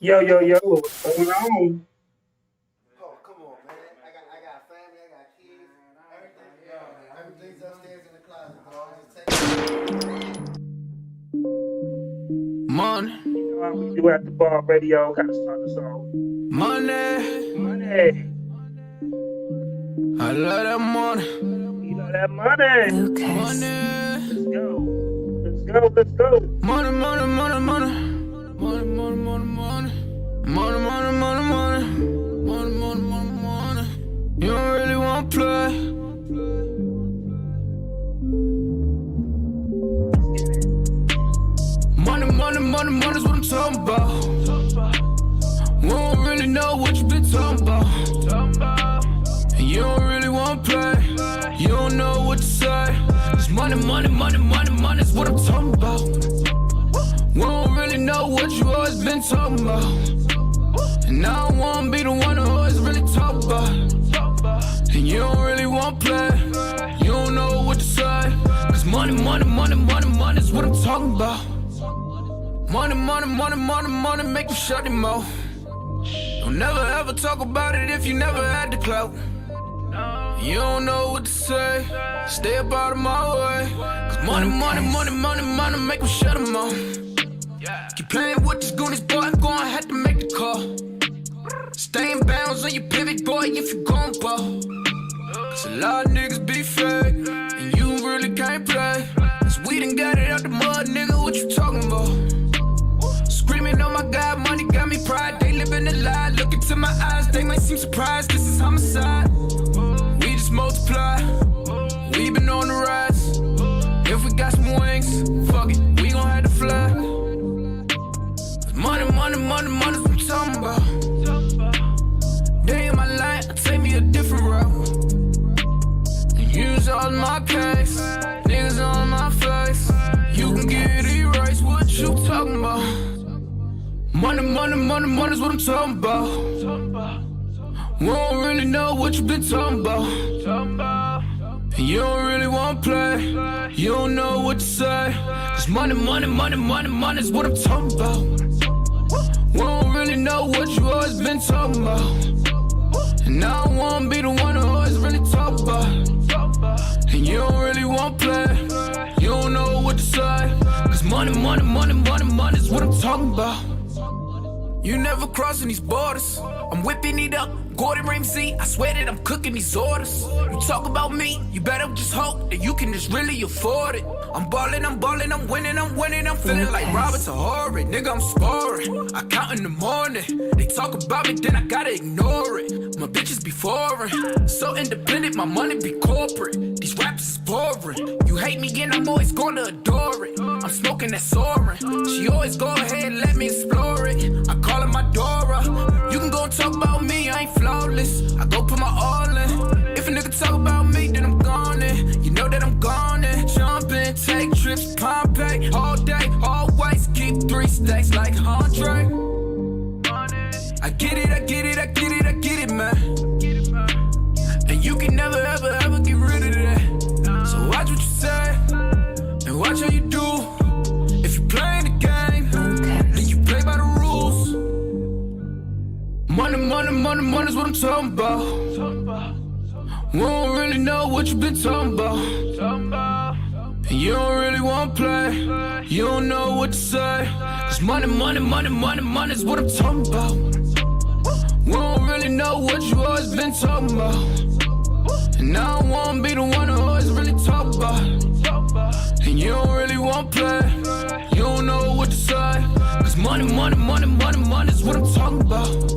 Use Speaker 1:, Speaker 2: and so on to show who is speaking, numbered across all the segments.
Speaker 1: Yo, what's going on?
Speaker 2: Oh, come on, man. I got family, I got kids, everything's upstairs in the closet, dog. Just
Speaker 1: You know how we do at the bar radio. Gotta start us off.
Speaker 3: money,
Speaker 1: Money.
Speaker 3: I love that money,
Speaker 1: We love that money.
Speaker 3: money,
Speaker 1: Let's go. Let's go.
Speaker 3: money, money, money, money, money, money, money, money, money, money, money, money, money, money, money, money. You don't really want to play.
Speaker 1: Let's get it.
Speaker 3: Money, money, money, money's what I'm talking about. We don't really know what you been talking about. And you don't really want to play. You don't know what to say. It's money, money, money, money, money's what I'm talking about. We don't really know what you always been talking about. And I don't wanna be the one who always really talk about. And you don't really want to play. You don't know what to say. Cause money, money, money, money, money's what I'm talking about. Money, money, money, money, money, make you shut him mouth. Don't never ever talk about it if you never had the clout. You don't know what to say, stay up out of my way. Cause money, money, money, money, money, make him shut him mouth. Keep playing with this goonies, boy, I'm gonna have to make the call. Stay in bounds on your pivot, boy, if you gon' ball. Cause a lot of niggas be fake, and you really can't play. Cause we done got it out the mud, nigga, what you talking about? Screaming, oh my God, money got me pride. They living a lie, look into my eyes, they might seem surprised. This is homicide. We just multiply. We been on the rise. If we got some wings, fuck it, we gon' have to fly. Money, money, money, money's what I'm talking about. Day in my life, take me a different route. And use all my case, niggas on my face. You can get it erased, what you talking about? Money, money, money, money's what I'm talking about. We don't really know what you been talking about. And you don't really want to play. You don't know what to say. Cause money, money, money, money, money's what I'm talking about. We don't really know what you always been talking about. And I don't wanna be the one who always really talk about. And you don't really want to play. You don't know what to say. Cause money, money, money, money, money's what I'm talking about. You never crossing these borders. I'm whipping it up, Gordon Ramsay. I swear that I'm cooking these orders. You talk about me, you better just hope that you can just really afford it. I'm ballin', I'm winning, I'm feeling like Robert Horry. Nigga, I'm scoring, I count in the morning. They talk about me, then I gotta ignore it. My bitches be foreign, so independent, my money be corporate. These rappers is boring. You hate me and I'm always gonna adore it. I'm smoking that soaring. She always go ahead and let me explore it. I call her my Dora. You can go and talk about me, I ain't flawless. I go put my all in. If a nigga talk about me, then I'm gone in. You know that I'm gone in. Jump in, take trips, Pompeii. All day, always keep 3 stacks like Andre. I get it, I get it, I get it, I get it, man. And you can never, ever, ever get rid of that. So watch what you say, and watch how you do. If you playing the game, then you play by the rules. Money, money, money, money's what I'm talking about. We don't really know what you been talking about. And you don't really want to play. You don't know what to say. Cause money, money, money, money, money's what I'm talking about. We don't really know what you always been talking about. And I don't wanna be the one who always really talk about. And you don't really want to play. You don't know what to say. Cause money, money, money, money, money's what I'm talking about.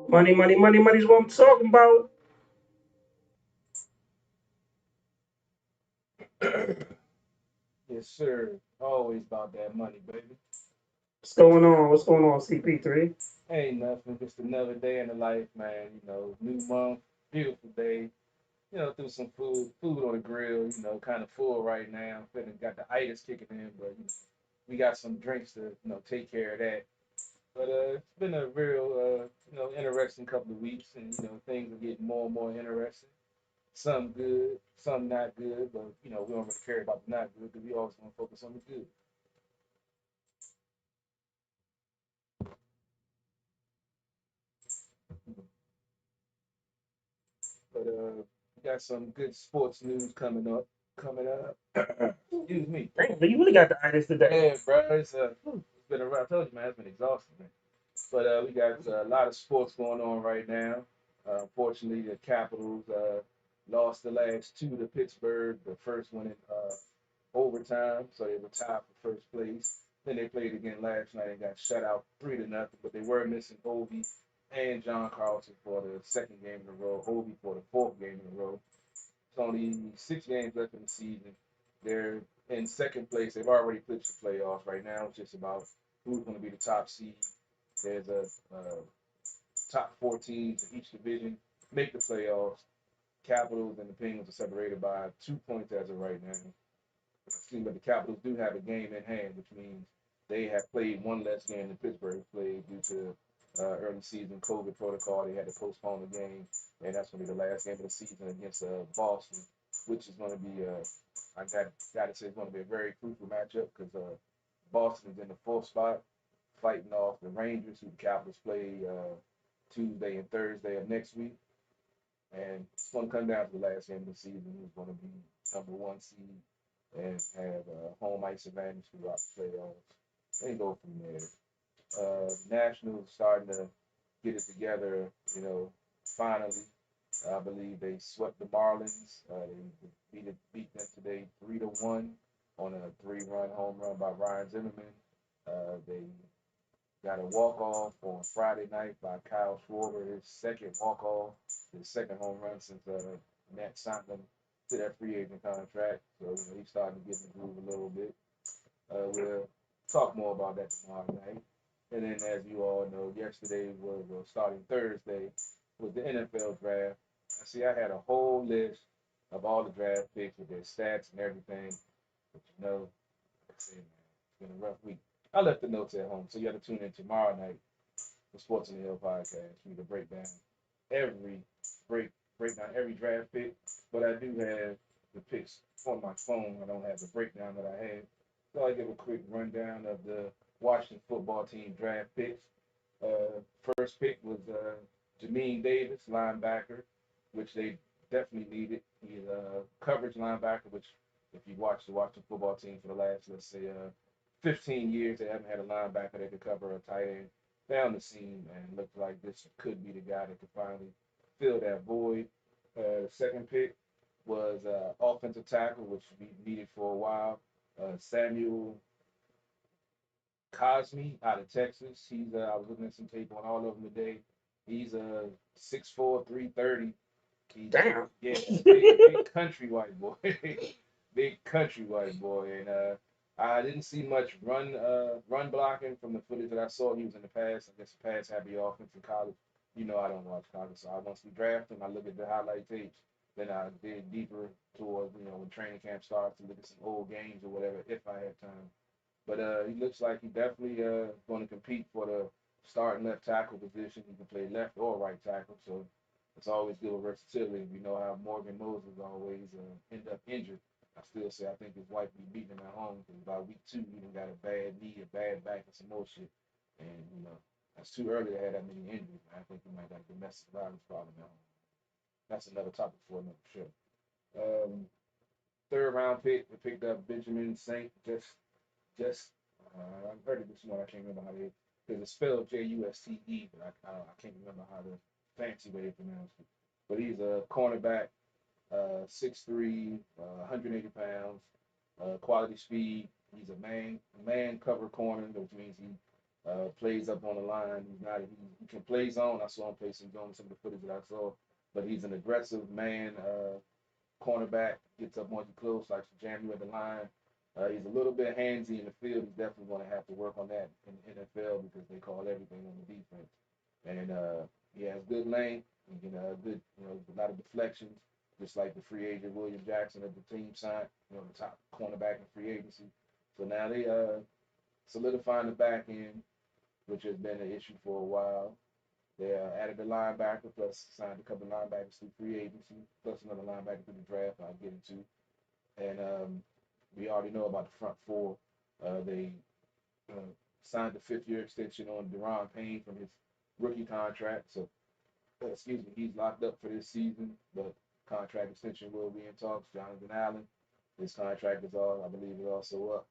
Speaker 1: Money, money, money, money's what I'm talking about.
Speaker 4: Yes, sir. Always about that money, baby.
Speaker 1: What's going on? What's going on, CP3?
Speaker 4: Ain't nothing, just another day in the life, man. New month, beautiful day. Threw some food on the grill. Kind of full right now. Feeling got the itis kicking in, but we got some drinks to take care of that. But it's been a real interesting couple of weeks, and things are getting more and more interesting. Some good, some not good, but we don't really care about the not good because we always want to focus on the good. But we got some good sports news coming up. Coming up. Excuse me.
Speaker 1: Damn, you really got the itis today.
Speaker 4: Yeah, bro. It's been a I told you, man, it's been exhausting, man. But we got a lot of sports going on right now. Unfortunately, the Capitals lost the last two to Pittsburgh. The first one in overtime, so they were tied for first place. Then they played again last night and got shut out 3-0. But they were missing Ovi and John Carlson for the second game in a row. Ovi for the fourth game in a row. It's only 6 games left in the season. They're in second place. They've already clinched the playoffs. Right now, it's just about who's going to be the top seed. There's a top four teams in each division make the playoffs. Capitals and the Penguins are separated by 2 points as of right now. But the Capitals do have a game in hand, which means they have played one less game than Pittsburgh played due to early season COVID protocol. They had to postpone the game, and that's going to be the last game of the season against Boston, which is going to be, I got to say, it's going to be a very crucial matchup because Boston is in the fourth spot, fighting off the Rangers, who the Capitals play Tuesday and Thursday of next week. And it's going to come down to the last game of the season, who's going to be number one seed and have home ice advantage throughout the playoffs. And go from there. Nationals starting to get it together, finally. I believe they swept the Marlins. They beat them today 3-1 on a three-run home run by Ryan Zimmerman. They got a walk-off on Friday night by Kyle Schwarber, his second walk-off, his second home run since Matt signed him to that free agent contract. So he's starting to get in the groove a little bit. We'll talk more about that tomorrow night. And then, as you all know, yesterday was starting Thursday was the NFL draft. I had a whole list of all the draft picks with their stats and everything. But like I said, man, it's been a rough week. I left the notes at home, so you have to tune in tomorrow night for Sports in the Hill podcast for me to every break break down every draft pick. But I do have the picks on my phone. I don't have the breakdown that I had. So I give a quick rundown of the Washington football team draft picks. First pick was Jamin Davis, linebacker, which they definitely needed. He's a coverage linebacker, which if you watch the Washington football team for the last, let's say, 15 years, they haven't had a linebacker that could cover a tight end. Found the scene and looked like this could be the guy that could finally fill that void. The second pick was offensive tackle, which we needed for a while. Samuel Cosme out of Texas. I was looking at some tape on all of them today. He's a 6'4", 330. He's
Speaker 1: Damn.
Speaker 4: yeah, big country white boy, big country white boy, and I didn't see much run blocking from the footage that I saw. He was in the pass, I guess, pass happy offense in college. I don't watch college, so once we draft him, I look at the highlight tapes. Then I dig deeper towards when training camp starts to look at some old games or whatever if I have time. But he looks like he definitely going to compete for the starting left tackle position. He can play left or right tackle, so it's always good with versatility. We know how Morgan Moses always end up injured. I still say I think his wife be beating him at home because by week 2 he done got a bad knee, a bad back, and some more shit. And that's too early to have that many injuries. Man. I think he might got a domestic violence problem at home. That's another topic for another show. Um, Third round pick, we picked up Benjamin Saint. Just I've heard of this one. I can't remember how they because it's spelled Juste, but I can't remember how the fancy way to pronounce it. But he's a cornerback, 6'3", 180 pounds, quality speed. He's a man cover corner, which means he plays up on the line. He can play zone. I saw him play some zone, some of the footage that I saw. But he's an aggressive man cornerback. Gets up once you close, likes to jam you at the line. He's a little bit handsy in the field. He's definitely going to have to work on that in the NFL because they call everything on the defense. And he has good length. He can good, a lot of deflections, just like the free agent William Jackson of the team signed, the top cornerback in free agency. So now they solidifying the back end, which has been an issue for a while. They added a linebacker, plus signed a couple of linebackers through free agency, plus another linebacker through the draft. I'll get into. And we already know about the front four. They uh, signed the fifth-year extension on Deron Payne from his rookie contract. So, excuse me, he's locked up for this season, but contract extension will be in talks. Jonathan Allen, his contract is all, I believe, is also up.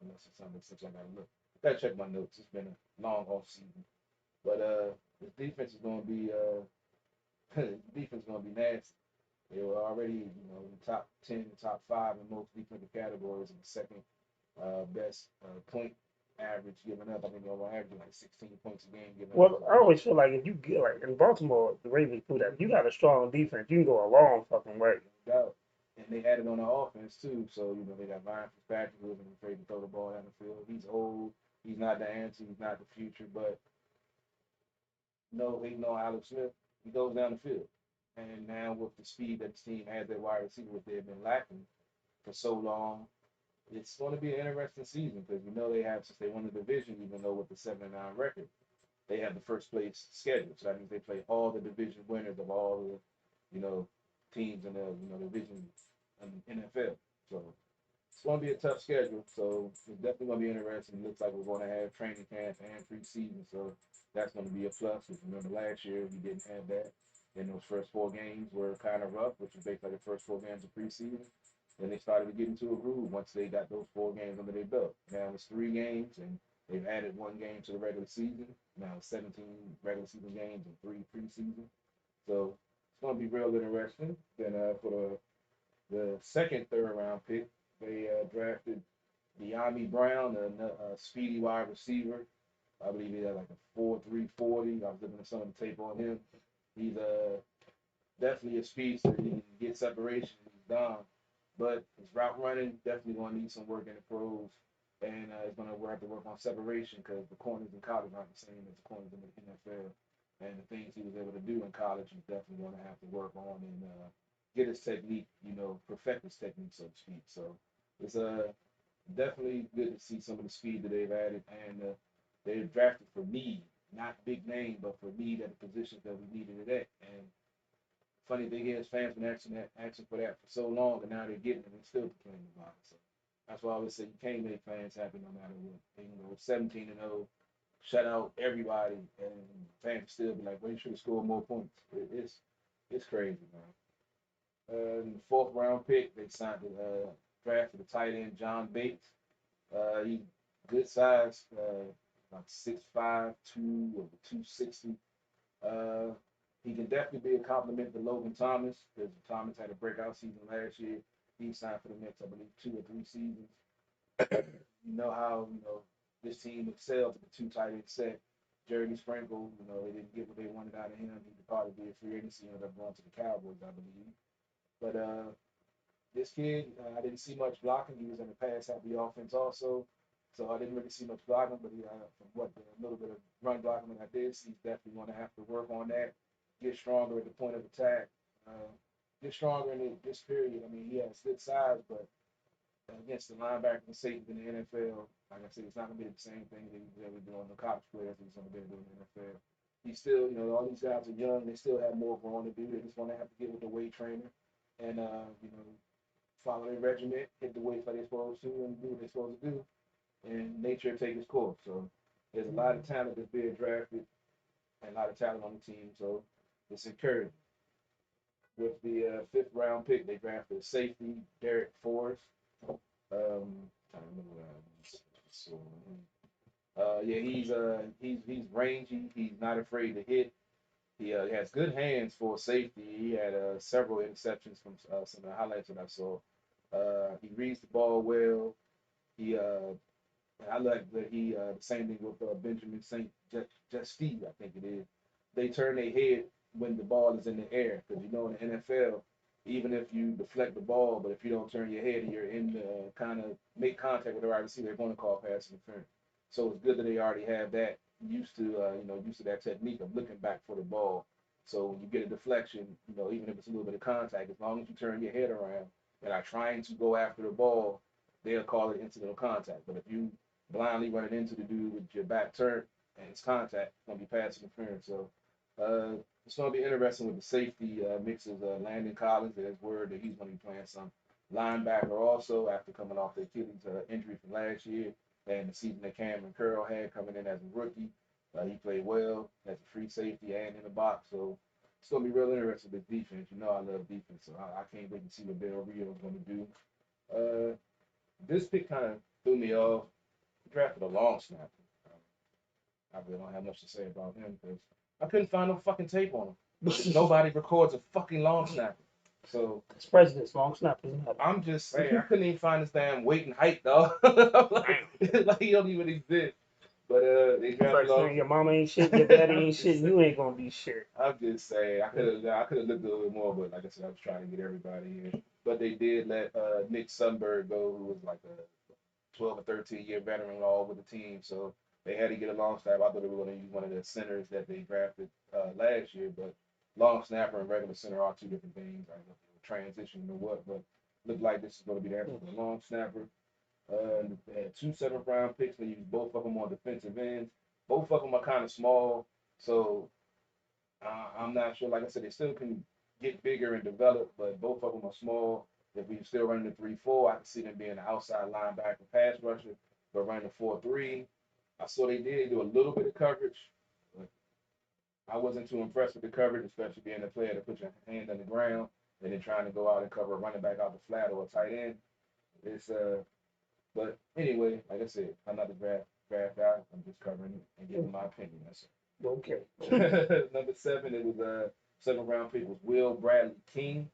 Speaker 4: Unless it's something since I gotta look. I gotta check my notes. It's been a long off season, but the defense is gonna be defense is gonna be nasty. They were already, in the top 10, top 5 in most defensive categories, and the second best point average given up. I think they're on average like 16 points a game given up.
Speaker 1: Well, I always feel like if you get like in Baltimore, the Ravens do that. If you got a strong defense, you can go a long fucking way.
Speaker 4: No doubt. And they added on the offense too. So, they got Ryan Fitzpatrick who isn't afraid to throw the ball down the field. He's old. He's not the answer. He's not the future. But no, they know Alex Smith. He goes down the field. And now with the speed that the team has, their wide receiver, which they've been lacking for so long, it's going to be an interesting season because they have, since they won the division, even though with the 7-9 record, they have the first place schedule. So that means they play all the division winners of all the, teams in the, division in NFL. So it's going to be a tough schedule. So it's definitely going to be interesting. It looks like we're going to have training camp and preseason. So that's going to be a plus. Because remember last year we didn't have that. And those first 4 games were kind of rough, which was basically the first 4 games of preseason. Then they started to get into a groove once they got those 4 games under their belt. Now it's 3 games, and they've added 1 game to the regular season. Now 17 regular season games and 3 preseason. So it's going to be real interesting. Then for the second, third round pick, they drafted De'Ami Brown, a speedy wide receiver. I believe he had like a 4.3 40. I was looking at some of the tape on him. He's definitely a speedster. He can get separation. He's gone. But his route running definitely going to need some work in the pros. And he's going to have to work on separation because the corners in college aren't the same as the corners in the NFL. And the things he was able to do in college, he's definitely going to have to work on and get his technique, perfect his technique, so to speak. So it's definitely good to see some of the speed that they've added. And they've drafted for need, not big name, but for need at the positions that we needed it at. And funny thing is, fans been asking for that for so long, and now they're getting it and still complaining about it. So that's why I always say you can't make fans happy no matter what. They can go 17-0, shut out everybody, and fans still be like, "Well, you should have scored more points." It's crazy, man. In the fourth round pick, they signed the draft for the tight end John Bates. He good size, about 6'5", 260. Uh, he can definitely be a compliment to Logan Thomas because Thomas had a breakout season last year. He signed for the next, I believe, 2 or 3 seasons. You know how this team excelled with the 2 tight end set. Jeremy Sprinkle, they didn't get what they wanted out of him. He departed via free agency, ended up going to the Cowboys, I believe. But this kid, I didn't see much blocking. He was in the pass happy offense also. So I didn't really see much blocking, but from what the little bit of run blocking that I did see, he's definitely going to have to work on that, get stronger at the point of attack, get stronger in this period. I mean, he has good size, but against the linebacker and safety in the NFL, like I said, it's not going to be the same thing that he's really doing the college players he's going to be doing in the NFL. He's still, all these guys are young. They still have more growing to do. They just want to have to get with the weight trainer and, follow their regiment, hit the weights like they're supposed to, and do what they're supposed to do, and nature take its course. So there's a lot of talent that's being drafted and a lot of talent on the team. So it's encouraging. With the fifth round pick, they drafted safety Derek Forrest. I don't remember. Yeah, he's rangy. He's not afraid to hit. He has good hands for safety. He had several interceptions from some of the highlights that I saw. He reads the ball well. He I like that he the same thing with Benjamin St. Just Steve, I think it is. They turn their head when the ball is in the air because in the NFL even if you deflect the ball, but if you don't turn your head and you're in the kind of make contact with the right receiver, they're going to call pass interference. So it's good that they already have that used to that technique of looking back for the ball. So when you get a deflection, even if it's a little bit of contact, as long as you turn your head around and are trying to go after the ball, they'll call it incidental contact. But if you blindly running into the dude with your back turned and it's contact, it's gonna be pass interference. So it's gonna be interesting with the safety mixes. Landon Collins, there's word that he's gonna be playing some linebacker also after coming off the Achilles injury from last year and the season that Cameron Curl had coming in as a rookie. He played well as a free safety and in the box. So it's gonna be real interesting with defense. I love defense, so I can't wait to see what Del Rio is gonna do. This pick kind of threw me off. Drafted a long snapper. I really don't have much to say about him because I couldn't find no fucking tape on him. Nobody records a fucking long snapper. So
Speaker 1: it's president's long snappers.
Speaker 4: I'm just saying, I couldn't even find this damn weight and height, dog. like he don't even exist. But they drafted
Speaker 1: First thing, your mama ain't shit, your daddy ain't shit, you ain't gonna be shit.
Speaker 4: I'm just saying, I could have looked a little bit more, but like I said, I was trying to get everybody in. But they did let Nick Sundberg go, who was like a 12 or 13-year veteran all with the team. So they had to get a long snapper. I thought they were going to use one of the centers that they drafted last year, but long snapper and regular center are two different things. I don't know if they were transitioning or what, but looked like this is going to be the answer for the long snapper. They had 2 7th-round picks. They used both of them on defensive ends. Both of them are kind of small, so I'm not sure. Like I said, they still can get bigger and develop, but both of them are small. If we still running the 3-4, I can see them being an outside linebacker pass rusher, but running the 4-3. I saw they did do a little bit of coverage, but I wasn't too impressed with the coverage, especially being a player to put your hand on the ground and then trying to go out and cover a running back out the flat or a tight end. It's But anyway, like I said, I'm not a draft guy. I'm just covering it and giving my opinion. That's it.
Speaker 1: Okay.
Speaker 4: Number 7, it was a 7th-round pick was Will Bradley King.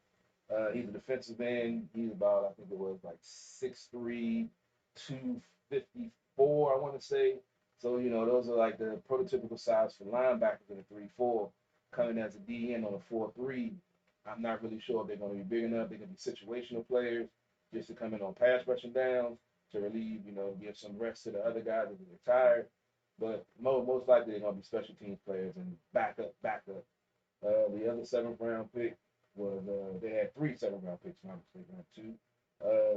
Speaker 4: He's a defensive end. He's about, I think it was like 6'3", 254, I want to say. So, those are like the prototypical size for linebackers in a 3-4. Coming as a DN on a 4-3, I'm not really sure if they're going to be big enough. They're going to be situational players just to come in on pass rushing downs to relieve, give some rest to the other guys that are tired. But most likely they're going to be special teams players and backup. The other 7th-round pick was they had 3 7th-round picks, not mistaken, 2.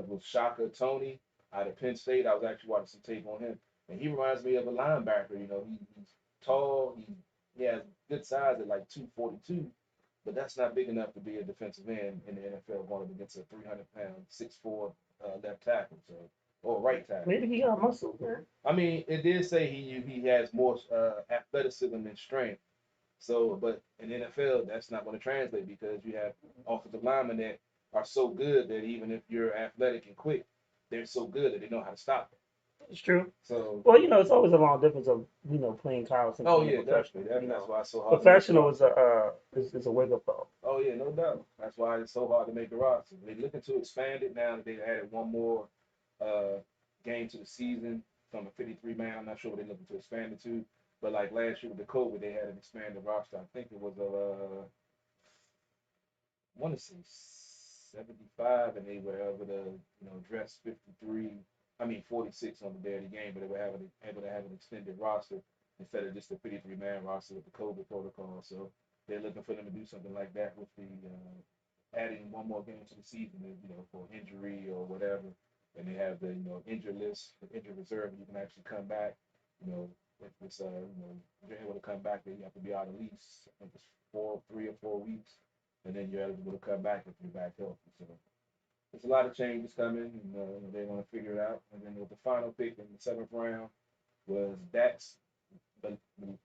Speaker 4: Was Shaka Tony out of Penn State. I was actually watching some tape on him, and he reminds me of a linebacker. He's tall. He has good size at like 242, but that's not big enough to be a defensive end in the NFL going up against a 300-pound, 6'4" left tackle, or right tackle.
Speaker 1: Maybe he got muscle, man.
Speaker 4: I mean, it did say he has more athleticism and strength. So, but in the NFL, that's not going to translate because you have offensive linemen that are so good that even if you're athletic and quick, they're so good that they know how to stop it.
Speaker 1: It's true.
Speaker 4: So,
Speaker 1: well, it's always a long difference of playing college and playing professional.
Speaker 4: That's why it's so hard.
Speaker 1: Professional is a wake up call.
Speaker 4: Oh yeah, no doubt. That's why it's so hard to make the roster. They're looking to expand it now that they've added one more game to the season from a 53-man. I'm not sure what they're looking to expand it to. But like last year with the COVID, they had an expanded roster. I think it was I want to say 75, and they were able to dress 46 on the day of the game, but they were able to have an extended roster instead of just a 53-man roster with the COVID protocol. So they're looking for them to do something like that with the adding one more game to the season, for injury or whatever. And they have the injured list, the injured reserve, and you can actually come back. If it's you're able to come back, then you have to be out at least, I think it's 3 or 4 weeks, and then you're eligible to come back if you're back healthy. So there's a lot of changes coming, and they want to figure it out. And then with the final pick in the 7th round was Dax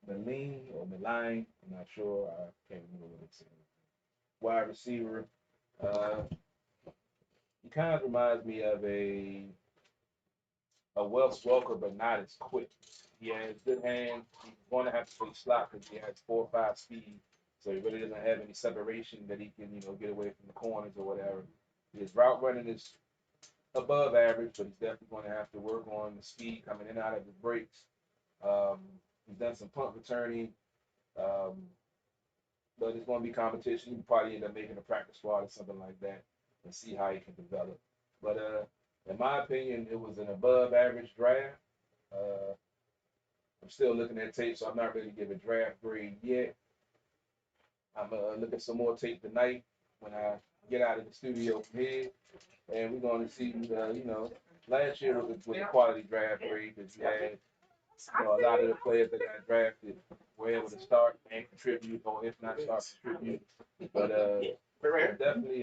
Speaker 4: Meline or Meline, I'm not sure. I can't remember what it's saying. Wide receiver. He kind of reminds me of a Wes Welker, but not as quick. He has good hands. He's going to have to play slot because he has 4.5 speed, so he really doesn't have any separation that he can, get away from the corners or whatever. His route running is above average, but he's definitely going to have to work on the speed coming in and out of his breaks. He's done some punt returning. but it's going to be competition. You probably end up making a practice squad or something like that and see how he can develop. But in my opinion, it was an above average draft. Uh, I'm still looking at tape, so I'm not ready to give a draft grade yet. I'm look at some more tape tonight when I get out of the studio from here, and we're going to see, last year was a quality draft grade that you had. A lot of the players that got drafted were able to start and contribute, or if not start contribute. But definitely,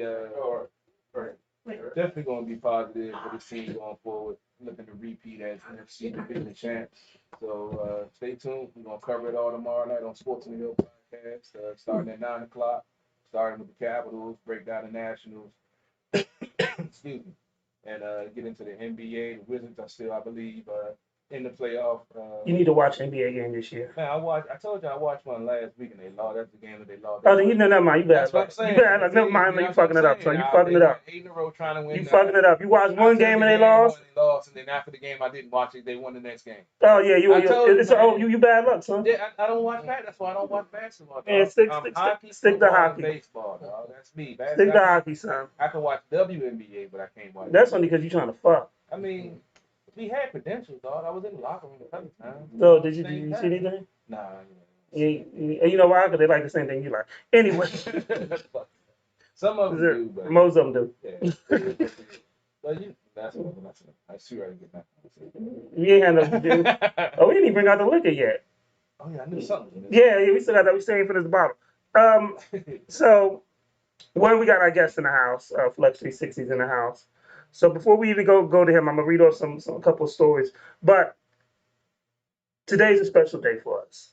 Speaker 4: definitely going to be positive for the team going forward. Looking to repeat as NFC Division champs. So stay tuned. We're gonna cover it all tomorrow night on Sports in the Hill podcast, starting at 9 o'clock. Starting with the Capitals, break down the Nationals. Excuse me, and get into the NBA. The Wizards are still, I believe, in the playoff.
Speaker 1: You need to watch NBA game this year.
Speaker 4: Man, I told you I watched one last week and they lost. That's the game that they lost.
Speaker 1: Oh, then you know, never mind. You
Speaker 4: That's
Speaker 1: better.
Speaker 4: what I'm saying.
Speaker 1: You better. Never mind. You fucking it up, son. You fucking it up.
Speaker 4: 8 in a row trying to win.
Speaker 1: You fucking it up. You watched one game and they lost.
Speaker 4: They lost, and then after the game I didn't watch it. They won the next game.
Speaker 1: Oh yeah, you bad luck, son.
Speaker 4: Yeah, I don't watch that. That's why I don't watch basketball.
Speaker 1: And stick to hockey.
Speaker 4: Baseball, dog. That's me.
Speaker 1: Stick to hockey, son.
Speaker 4: I can watch WNBA, but I can't watch.
Speaker 1: That's only because you're trying to fuck.
Speaker 4: I mean, we had credentials, dog. I was in the locker room a couple times.
Speaker 1: So did you see anything?
Speaker 4: Nah.
Speaker 1: You know why? Because they like the same thing you like. Anyway.
Speaker 4: Some of them do, but
Speaker 1: most of them do.
Speaker 4: Yeah. But that's too right to get that.
Speaker 1: You ain't had nothing to do. Oh, we didn't even bring out the liquor yet.
Speaker 4: Oh yeah, I knew something.
Speaker 1: Yeah, we still got that. We still ain't finished the bottle. So when we got our guest in the house, Flexxx360's in the house. So before we even go to him, I'm gonna read off a couple of stories. But today's a special day for us.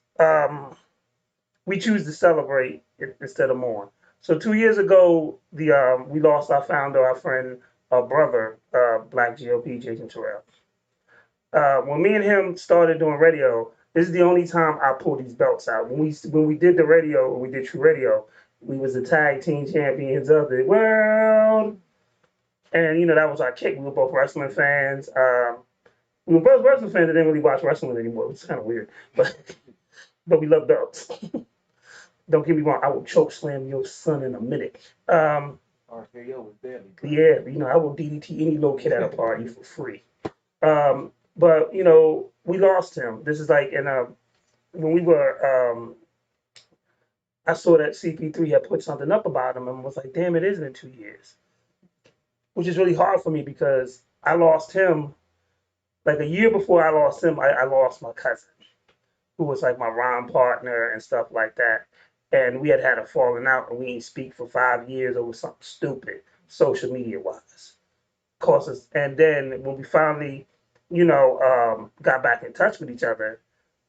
Speaker 1: We choose to celebrate instead of mourn. So 2 years ago, we lost our founder, our friend, our brother, Black GOP, Jason Terrell. When me and him started doing radio, this is the only time I pull these belts out. When we did the radio, when we did True Radio, we was the tag team champions of the world. And, that was our kick. We were both wrestling fans. We were both wrestling fans that didn't really watch wrestling anymore. It's kind of weird. But we love belts. Don't get me wrong. I will choke slam your son in a minute.
Speaker 4: RKO was deadly.
Speaker 1: Yeah, I will DDT any little kid at a party for free. But, we lost him. This is like when we were, I saw that CP3 had put something up about him and was like, damn, it isn't in 2 years. Which is really hard for me because I lost him, like a year before I lost him, I lost my cousin, who was like my rhyme partner and stuff like that. And we had a falling out and we didn't speak for 5 years over something stupid, social media wise. And then when we finally, got back in touch with each other,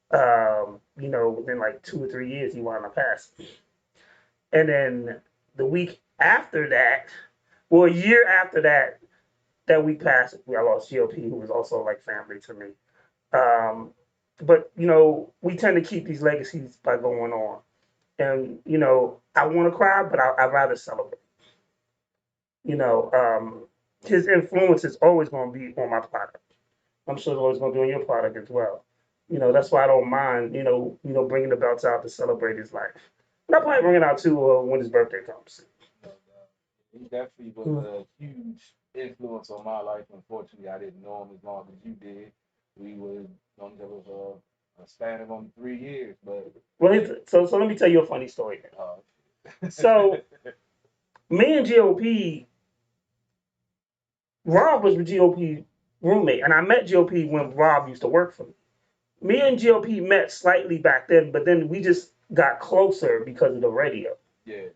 Speaker 1: within like 2 or 3 years, he wound up passing. And then the week after that, well, a year after that week passed, I lost GOP, who was also like family to me. But, we tend to keep these legacies by going on. And, I want to cry, but I'd rather celebrate. His influence is always going to be on my product. I'm sure it's always going to be on your product as well. That's why I don't mind, bringing the belts out to celebrate his life. And I'll probably bring it out too when his birthday comes.
Speaker 4: He definitely was a huge influence on my life. Unfortunately, I didn't know him as long as you did. We were on a span of only 3 years, but
Speaker 1: so let me tell you a funny story. So me and GOP, Rob was with GOP roommate, and I met GOP when Rob used to work for me. Me and GOP met slightly back then, but then we just got closer because of the radio.
Speaker 4: Yeah.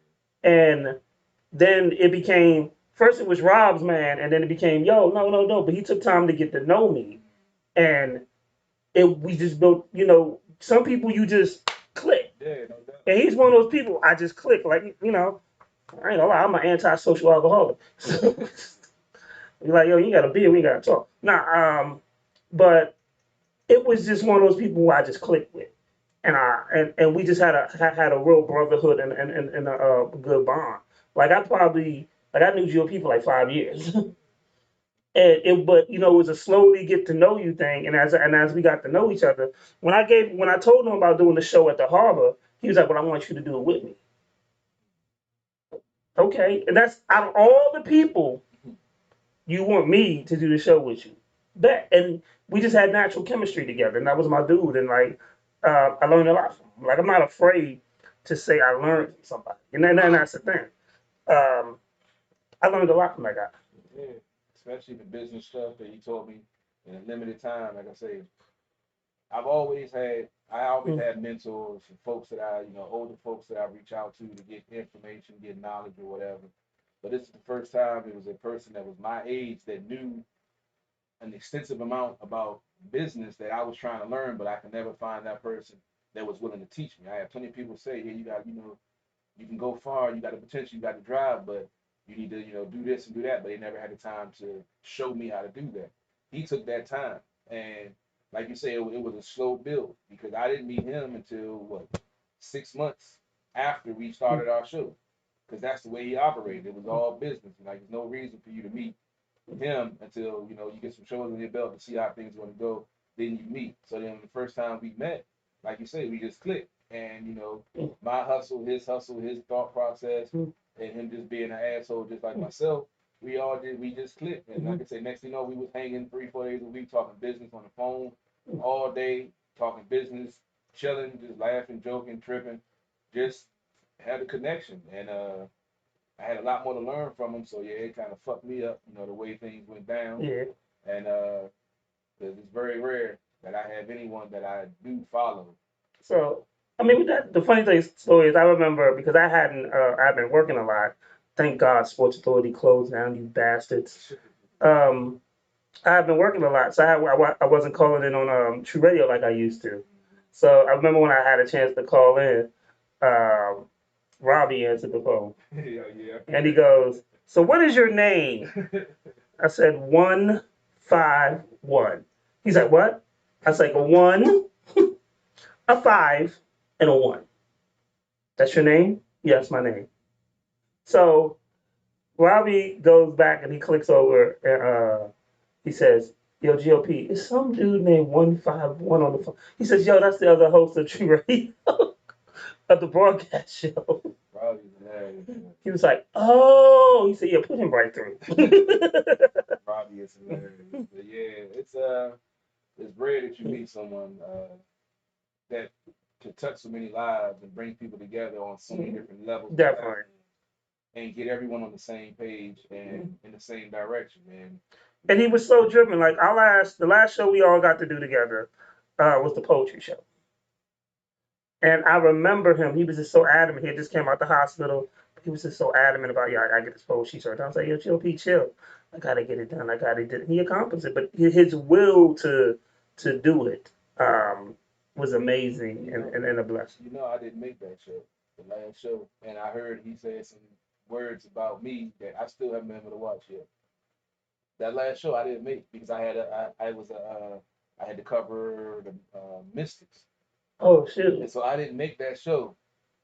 Speaker 1: And then it became, first it was Rob's man, and then it became, no. But he took time to get to know me. And we just built, some people you just click.
Speaker 4: Yeah, no doubt.
Speaker 1: And he's one of those people I just click. Like, I ain't gonna lie, I'm an anti-social alcoholic. You're like, you got a beer, we got to talk. But it was just one of those people who I just clicked with. And we just had a real brotherhood and a good bond. Like I knew GOP for like 5 years. But it was a slowly get to know you thing. And as we got to know each other, when I told him about doing the show at the Harbor, he was like, well, I want you to do it with me. Okay, and that's out of all the people you want me to do the show with you. Bet, and we just had natural chemistry together, and that was my dude. And like, I learned a lot from him. Like, I'm not afraid to say I learned from somebody, and that's the thing. Um, I learned a lot from that guy.
Speaker 4: Yeah, especially the business stuff that he taught me in a limited time. Like I say, I always
Speaker 1: Mm,
Speaker 4: had mentors and folks that older folks that I reach out to get information, get knowledge or whatever. But this is the first time it was a person that was my age that knew an extensive amount about business that I was trying to learn, but I could never find that person that was willing to teach me. I had plenty of people say, "Yeah, you can go far, you got the potential, you got the drive, but you need to, do this and do that." But they never had the time to show me how to do that. He took that time, and like you say, it was a slow build because I didn't meet him until what 6 months after we
Speaker 1: mm,
Speaker 4: started our show, because that's the way he operated. It was all business. Like there's no reason for you to meet him until you get some shows on your belt to see how things are going to go. Then you meet. So then the first time we met, like you say, we just clicked, and
Speaker 1: mm,
Speaker 4: my hustle, his thought process,
Speaker 1: mm,
Speaker 4: and him just being an asshole just like myself. We all did. We just clicked, and like
Speaker 1: mm,
Speaker 4: I say, next thing you know, we was hanging 3, 4 days a week talking business on the phone
Speaker 1: mm.
Speaker 4: all day, talking business, chilling, just laughing, joking, tripping, just had a connection, and I had a lot more to learn from him. So yeah, it kind of fucked me up, the way things went down.
Speaker 1: Yeah.
Speaker 4: And 'cause it's very rare that I have anyone that I do follow.
Speaker 1: So, I mean, with that, the funny thing story is, I remember because I've been working a lot. Thank God, Sports Authority closed down, you bastards. Um, I've been working a lot, so I wasn't calling in on True Radio like I used to. So I remember when I had a chance to call in, um, Robbie answered the phone,
Speaker 4: Yeah, yeah.
Speaker 1: and he goes, "So what is your name?" I said 151. He's like, "What?" I was like, "A one, a five, and a one. That's your name?" Yes, my name. So Robbie goes back and he clicks over and he says, "Yo, GOP, is some dude named 151 on the phone?" He says, "Yo, that's the other host of True Radio of the broadcast show."
Speaker 4: Probably hilarious.
Speaker 1: He was like, "Oh," he said, "Yeah, put him right through."
Speaker 4: Probably is hilarious. But yeah, it's rare that you meet someone that can touch so many lives and bring people together on so many different levels of
Speaker 1: Definitely.
Speaker 4: and get everyone on the same page and in the same direction, man.
Speaker 1: And he was so driven. Like the last show we all got to do together was the poetry show. And I remember him. He was just so adamant. He had just came out the hospital. He was just so adamant about, "Yeah, I gotta get this poetry show done." I was like, "Yo, chill, Pete, chill. I gotta get it done. I gotta do it." He accomplished it, but his will to do it was amazing and a blessing.
Speaker 4: I didn't make that show, the last show, and I heard he said some words about me that I still haven't been able to watch yet. That last show I didn't make because I had to cover the Mystics,
Speaker 1: Oh
Speaker 4: and
Speaker 1: shoot.
Speaker 4: so I didn't make that show.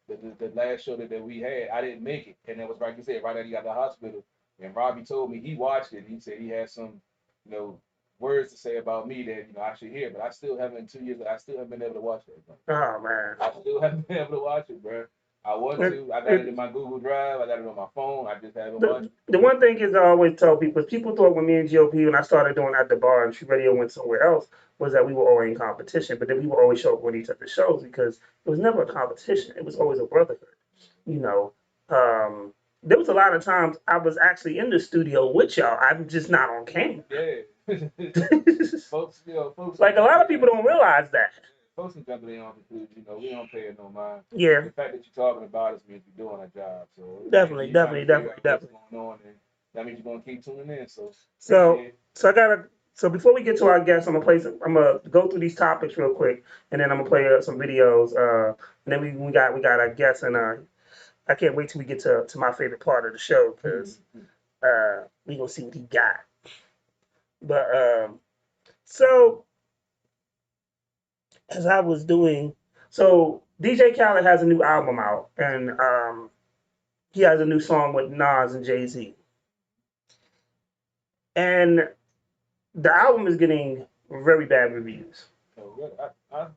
Speaker 4: The last show that we had, I didn't make it, and that was like you said, right after he got the hospital. And Robbie told me he watched it, and he said he had some, you know, words to say about me that I should hear, but I still haven't in 2 years. I still haven't been able to watch that. Bro.
Speaker 1: Oh man.
Speaker 4: I still haven't been able to watch it, bro. I want
Speaker 1: It,
Speaker 4: to. I got it in
Speaker 1: it,
Speaker 4: my Google Drive. I got it on my phone. I just haven't watched
Speaker 1: the the one thing is, I always tell people is, people thought when me and GOP, when I started doing At the Bar and True Radio went somewhere else, was that we were always in competition. But then we would always show up on each other's shows because it was never a competition. It was always a brotherhood. You know, um, there was a lot of times I was actually in the studio with y'all. I'm just not on camera.
Speaker 4: it. Yeah, folks, folks can
Speaker 1: Like, a
Speaker 4: jump
Speaker 1: lot of
Speaker 4: in
Speaker 1: people
Speaker 4: on
Speaker 1: don't realize that.
Speaker 4: folks can jump in on because we don't pay it no mind.
Speaker 1: Yeah,
Speaker 4: The fact that you're talking about us means we're doing our job. So
Speaker 1: definitely,
Speaker 4: you're trying
Speaker 1: definitely,
Speaker 4: to figure
Speaker 1: definitely,
Speaker 4: out what's
Speaker 1: definitely.
Speaker 4: going on, and that means you're gonna keep tuning in. So
Speaker 1: So,
Speaker 4: appreciate it.
Speaker 1: so before we get to our guests, I'm gonna go through these topics real quick, and then I'm gonna play some videos. And then we got our guests, and I can't wait till we get to my favorite part of the show because we gonna see what he got. But so as I was doing, so DJ Khaled has a new album out, and he has a new song with Nas and Jay Z, and the album is getting very bad reviews.
Speaker 4: So, I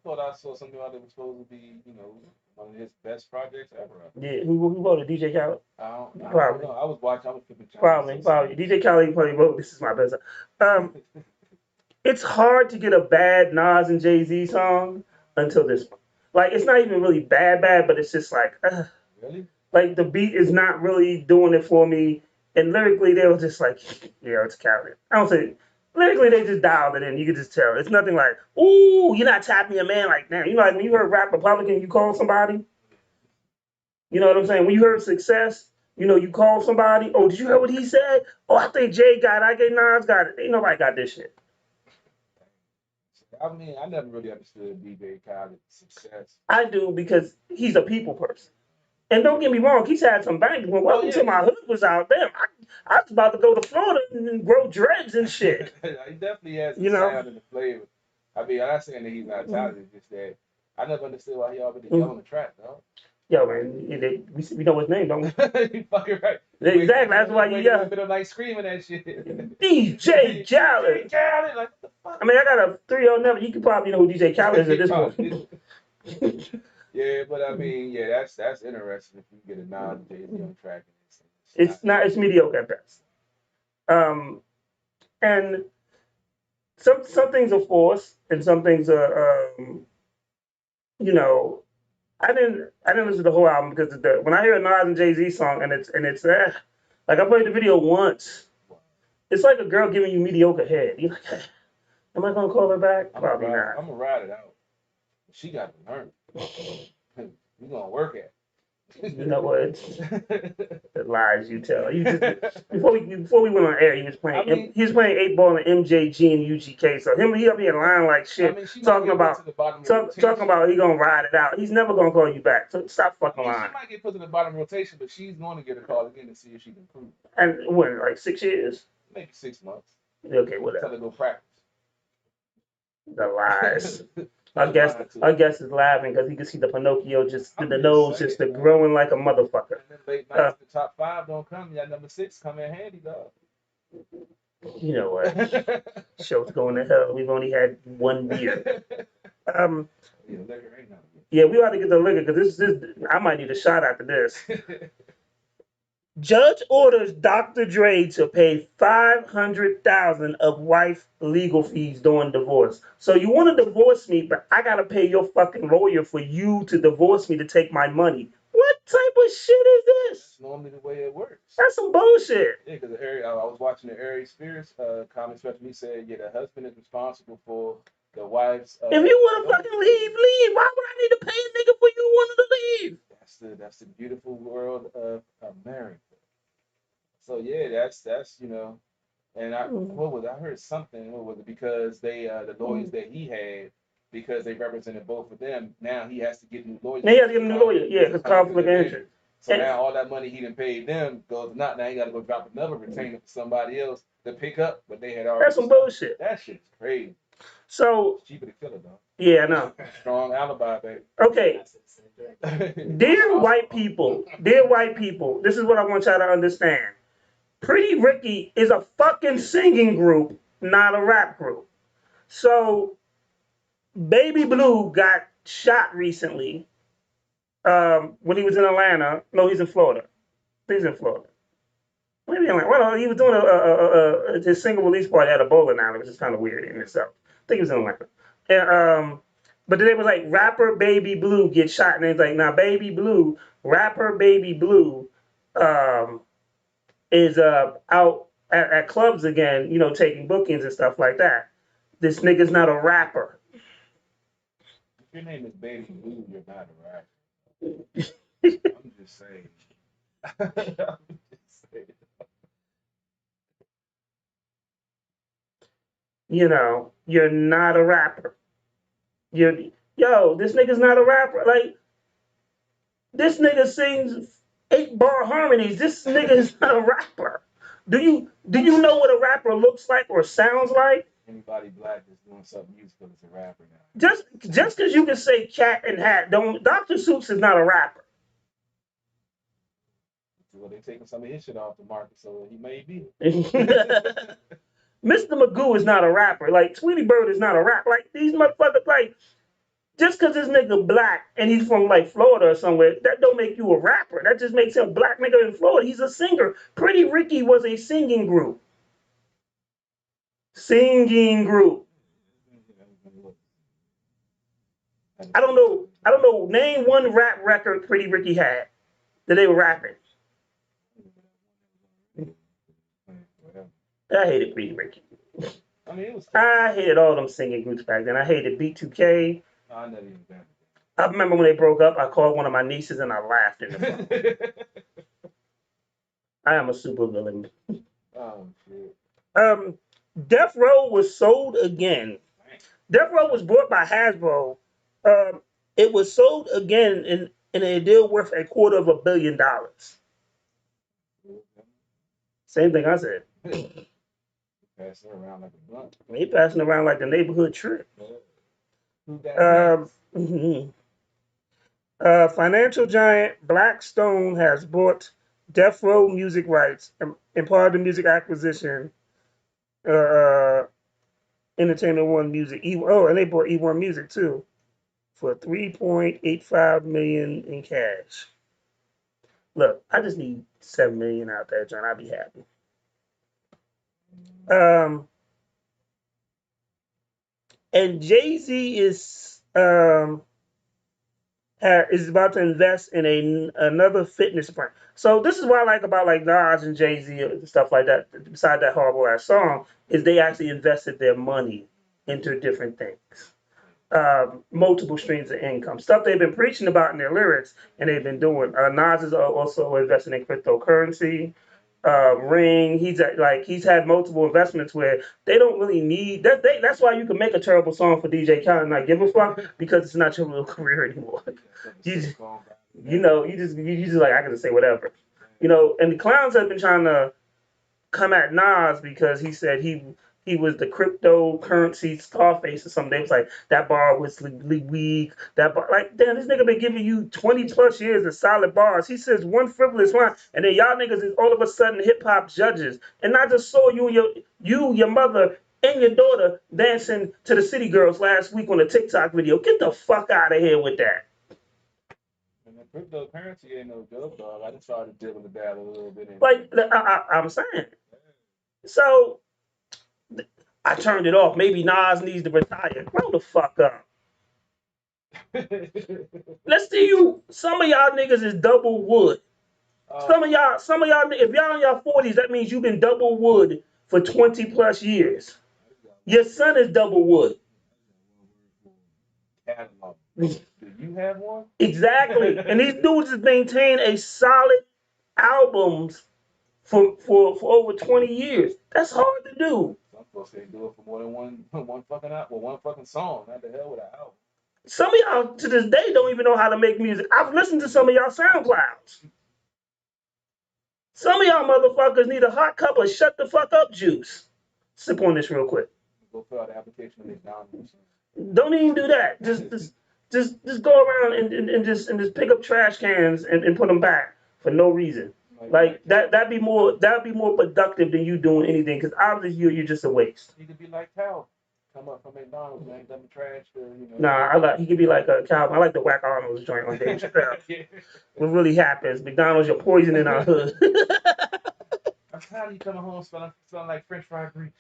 Speaker 4: thought I saw something out that was supposed to be, one of his best projects ever.
Speaker 1: Yeah, who wrote it? DJ Khaled?
Speaker 4: I don't
Speaker 1: Probably.
Speaker 4: know. I was watching. I was flipping channels.
Speaker 1: Probably. DJ Khaled probably wrote This Is My Best. Um, it's hard to get a bad Nas and Jay Z song until this one. Like, it's not even really bad, but it's just like,
Speaker 4: Really?
Speaker 1: like the beat is not really doing it for me. And lyrically, they were just like, yeah, it's Khaled. I don't say lyrically, they just dialed it in. You could just tell. It's nothing like, ooh, you're not tapping a man like that. You know, like when you heard Rap Republican, you call somebody. You know what I'm saying? When you heard Success, you know, you call somebody. Oh, did you hear what he said? Oh, I think Jay got it. I think Nas got it. Ain't nobody got this shit.
Speaker 4: I mean, I never really understood DJ Khaled's success.
Speaker 1: I do because he's a people person. And don't get me wrong, he's had some bangers. When Welcome to My Hood was out there, I was about to go to Florida and grow dreads and shit.
Speaker 4: He definitely has the
Speaker 1: You know?
Speaker 4: sound and the flavor. I mean, I'm not saying that he's not talented, just that I never understood why he already
Speaker 1: Mhm.
Speaker 4: yelled on the track, though.
Speaker 1: Yo, man, we know his name, don't we?
Speaker 4: You fucking right.
Speaker 1: Exactly, that's why you yell.
Speaker 4: In the middle of the night screaming that shit.
Speaker 1: DJ Khaled.
Speaker 4: DJ Khaled, like, what the fuck?
Speaker 1: I mean, I got a 3-0 number. You can probably know who DJ Khaled is at this point.
Speaker 4: Yeah, but I mean, yeah, that's interesting if you get a non-Jay-Z on the track.
Speaker 1: It's mediocre at best. And some things are forced, and some things are, you know, I didn't listen to the whole album because when I hear a Nas and Jay Z song and it's like I played the video once, it's like a girl giving you mediocre head. You're like, am I gonna call her back? Probably not.
Speaker 4: I'm gonna ride it out. She got to learn. We gonna work at it.
Speaker 1: You know what? The lies you tell. You just before we went on air, he was playing 8-ball and MJG and UGK. So he up here lying like shit, talking about he gonna ride it out. He's never gonna call you back. So stop fucking lying.
Speaker 4: She might get put to the bottom rotation, but she's going to get a call again to see if she can improve.
Speaker 1: And when like 6 years?
Speaker 4: Maybe 6 months.
Speaker 1: Okay, whatever.
Speaker 4: Until they go practice.
Speaker 1: The lies. I guess is laughing because he can see the Pinocchio the nose just growing like a motherfucker.
Speaker 4: And then late nights, the top 5 don't come. Yeah, number 6 come in handy, dog.
Speaker 1: You know what? Show's going to hell. We've only had 1 beer. Yeah, we ought to get the liquor because this I might need a shot after this. Judge orders Dr. Dre to pay $500,000 of wife legal fees during divorce. So you want to divorce me, but I gotta pay your fucking lawyer for you to divorce me to take my money. What type of shit is this?
Speaker 4: That's normally the way it works.
Speaker 1: That's some bullshit.
Speaker 4: Yeah, because I was watching the Ari Spears comment special. He said, yeah, the husband is responsible for the wife's.
Speaker 1: If you want to fucking leave. Why would I need to pay a nigga for you wanting to leave?
Speaker 4: That's the beautiful world of America. So yeah, that's and I heard something. What was it? Because they the lawyers that he had, because they represented both of them. Now he has to get new lawyers.
Speaker 1: Now he has to get a new lawyer. Yeah, because conflict of interest.
Speaker 4: So now all that money he done paid them goes not. Now he got to go drop another retainer for somebody else to pick up, but they had already.
Speaker 1: That's some bullshit.
Speaker 4: That shit's crazy.
Speaker 1: So
Speaker 4: it's cheaper to kill it though.
Speaker 1: Yeah, I know.
Speaker 4: Strong alibi, baby.
Speaker 1: Okay. Dear white people, this is what I want y'all to understand. Pretty Ricky is a fucking singing group, not a rap group. So, Baby Blue got shot recently when he was in Atlanta. No, he's in Florida. He's in Florida. Maybe Atlanta. Well, he was doing his single release party at a bowling alley, which is kind of weird in itself. I think he was in Atlanta. And, but then they was like, rapper Baby Blue gets shot. And it's like, now Baby Blue, rapper Baby Blue, is out at clubs again, you know, taking bookings and stuff like that. This nigga's not a rapper.
Speaker 4: If your name is Baby Blue, you're not a rapper. I'm just saying.
Speaker 1: You know, you're not a rapper. This nigga's not a rapper. Like, this nigga sings 8-bar harmonies. This nigga is not a rapper. Do you know what a rapper looks like or sounds like?
Speaker 4: Anybody black that's doing something musical is a rapper now.
Speaker 1: Just because you can say cat and hat, Dr. Seuss is not a rapper.
Speaker 4: Well, they taking some of his shit off the market, so he may be.
Speaker 1: Mr. Magoo is not a rapper. Like, Tweety Bird is not a rapper. Like, these motherfuckers, like, Just because this nigga black and he's from like Florida or somewhere, that don't make you a rapper. That just makes him a black nigga in Florida. He's a singer. Pretty Ricky was a singing group. Singing group. I don't know. I don't know. Name one rap record Pretty Ricky had that they were rapping. I hated Pretty Ricky.
Speaker 4: I mean, it was.
Speaker 1: I hated all them singing groups back then. I hated B2K.
Speaker 4: I never even been.
Speaker 1: I remember when they broke up, I called one of my nieces and I laughed in the phone. I am a super villain.
Speaker 4: Oh shit.
Speaker 1: Um, Death Row was sold again. Death Row was bought by Hasbro. Um, it was sold again in a deal worth $250 million. Same thing I said.
Speaker 4: Passing around like a blunt.
Speaker 1: He passing around like the neighborhood trip.
Speaker 4: Who that
Speaker 1: Um, financial giant Blackstone has bought Death Row music rights and part of the music acquisition. Uh, Entertainment One Music. Oh, and they bought E1 Music too for 3.85 million in cash. Look, I just need 7 million out there, John. I'll be happy. And Jay-Z is about to invest in another fitness brand. So this is what I like about like Nas and Jay-Z and stuff like that. Beside that horrible ass song, is they actually invested their money into different things. Multiple streams of income, stuff they've been preaching about in their lyrics, and they've been doing. Nas is also investing in cryptocurrency. Ring, he's had multiple investments where they don't really need that. That's why you can make a terrible song for DJ Khaled and not give a fuck because it's not your real career anymore. you, just, you just like I can just say whatever, And the clowns have been trying to come at Nas because he said he was the cryptocurrency Scarface or something. They was like that bar was weak. That bar, like damn, this nigga been giving you 20+ years of solid bars. He says one frivolous line, and then y'all niggas is all of a sudden hip hop judges. And I just saw your mother and your daughter dancing to the City Girls last week on a TikTok video. Get the fuck out of here with that.
Speaker 4: And the cryptocurrency ain't no joke, dog. I just started dibbling the dab a little bit.
Speaker 1: Like I'm saying. So I turned it off. Maybe Nas needs to retire. Grow the fuck up. Let's see you. Some of y'all niggas is double wood. Some of y'all, if y'all in your 40s, that means you've been double wood for 20+ years. Your son is double wood.
Speaker 4: Do you have one?
Speaker 1: Exactly. And these dudes has maintained a solid albums for over 20 years. That's hard to do.
Speaker 4: Some folks can't do it for more than one fucking song. Not the hell with an album.
Speaker 1: Some of y'all to this day don't even know how to make music. I've listened to some of y'all SoundClouds. Some of y'all motherfuckers need a hot cup of shut the fuck up juice. Sip on this real quick.
Speaker 4: Go fill out the application of McDonald's.
Speaker 1: Don't even do that. Just go around and just pick up trash cans and put them back for no reason. Like that'd be more productive than you doing anything because obviously you're just a waste.
Speaker 4: He could be like Cal. Come up from McDonald's, man. Dump the trash for
Speaker 1: Nah, he could be like a Calvin. I like the Whack Arnold's joint on Dave Chappelle. Yeah. What really happens? McDonald's, you're poisoning our hood.
Speaker 4: I'm tired of you coming home smelling like French fried grease.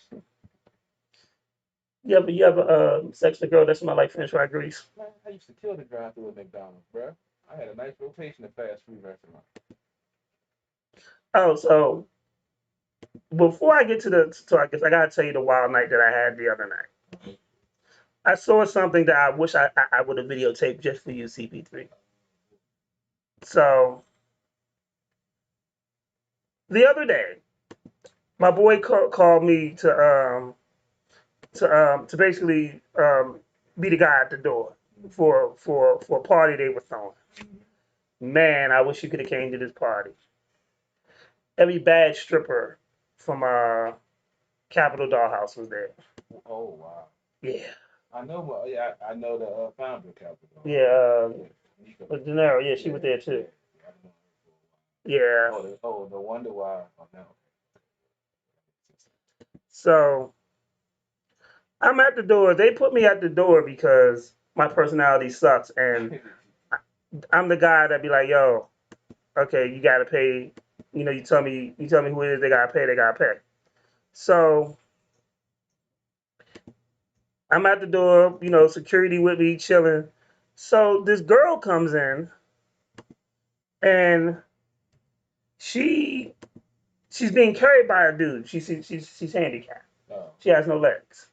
Speaker 1: You ever sex with a girl that smell like French fried grease?
Speaker 4: Man, I used to kill the drive-through at McDonald's, bro. I had a nice rotation of fast food restaurants.
Speaker 1: Oh, so before I get to I guess I gotta tell you the wild night that I had the other night. I saw something that I wish I would have videotaped just for you, CP3. So the other day, my boy called me to basically be the guy at the door for a party they were throwing. Man, I wish you could have came to this party. Every bad stripper from Capitol Dollhouse was there.
Speaker 4: Oh wow.
Speaker 1: Yeah.
Speaker 4: I know. Yeah, I know the founder of Capitol.
Speaker 1: Yeah. Gennaro. Yeah, she was there too. Yeah.
Speaker 4: Oh, the Wonder Why. Oh, no.
Speaker 1: So I'm at the door. They put me at the door because my personality sucks, and I'm the guy that be like, yo, okay, you gotta pay. You tell me who it is. They gotta pay. They gotta pay. So I'm at the door. Security with me, chilling. So this girl comes in, and she she's being carried by a dude. She's handicapped.
Speaker 4: Oh.
Speaker 1: She has no legs.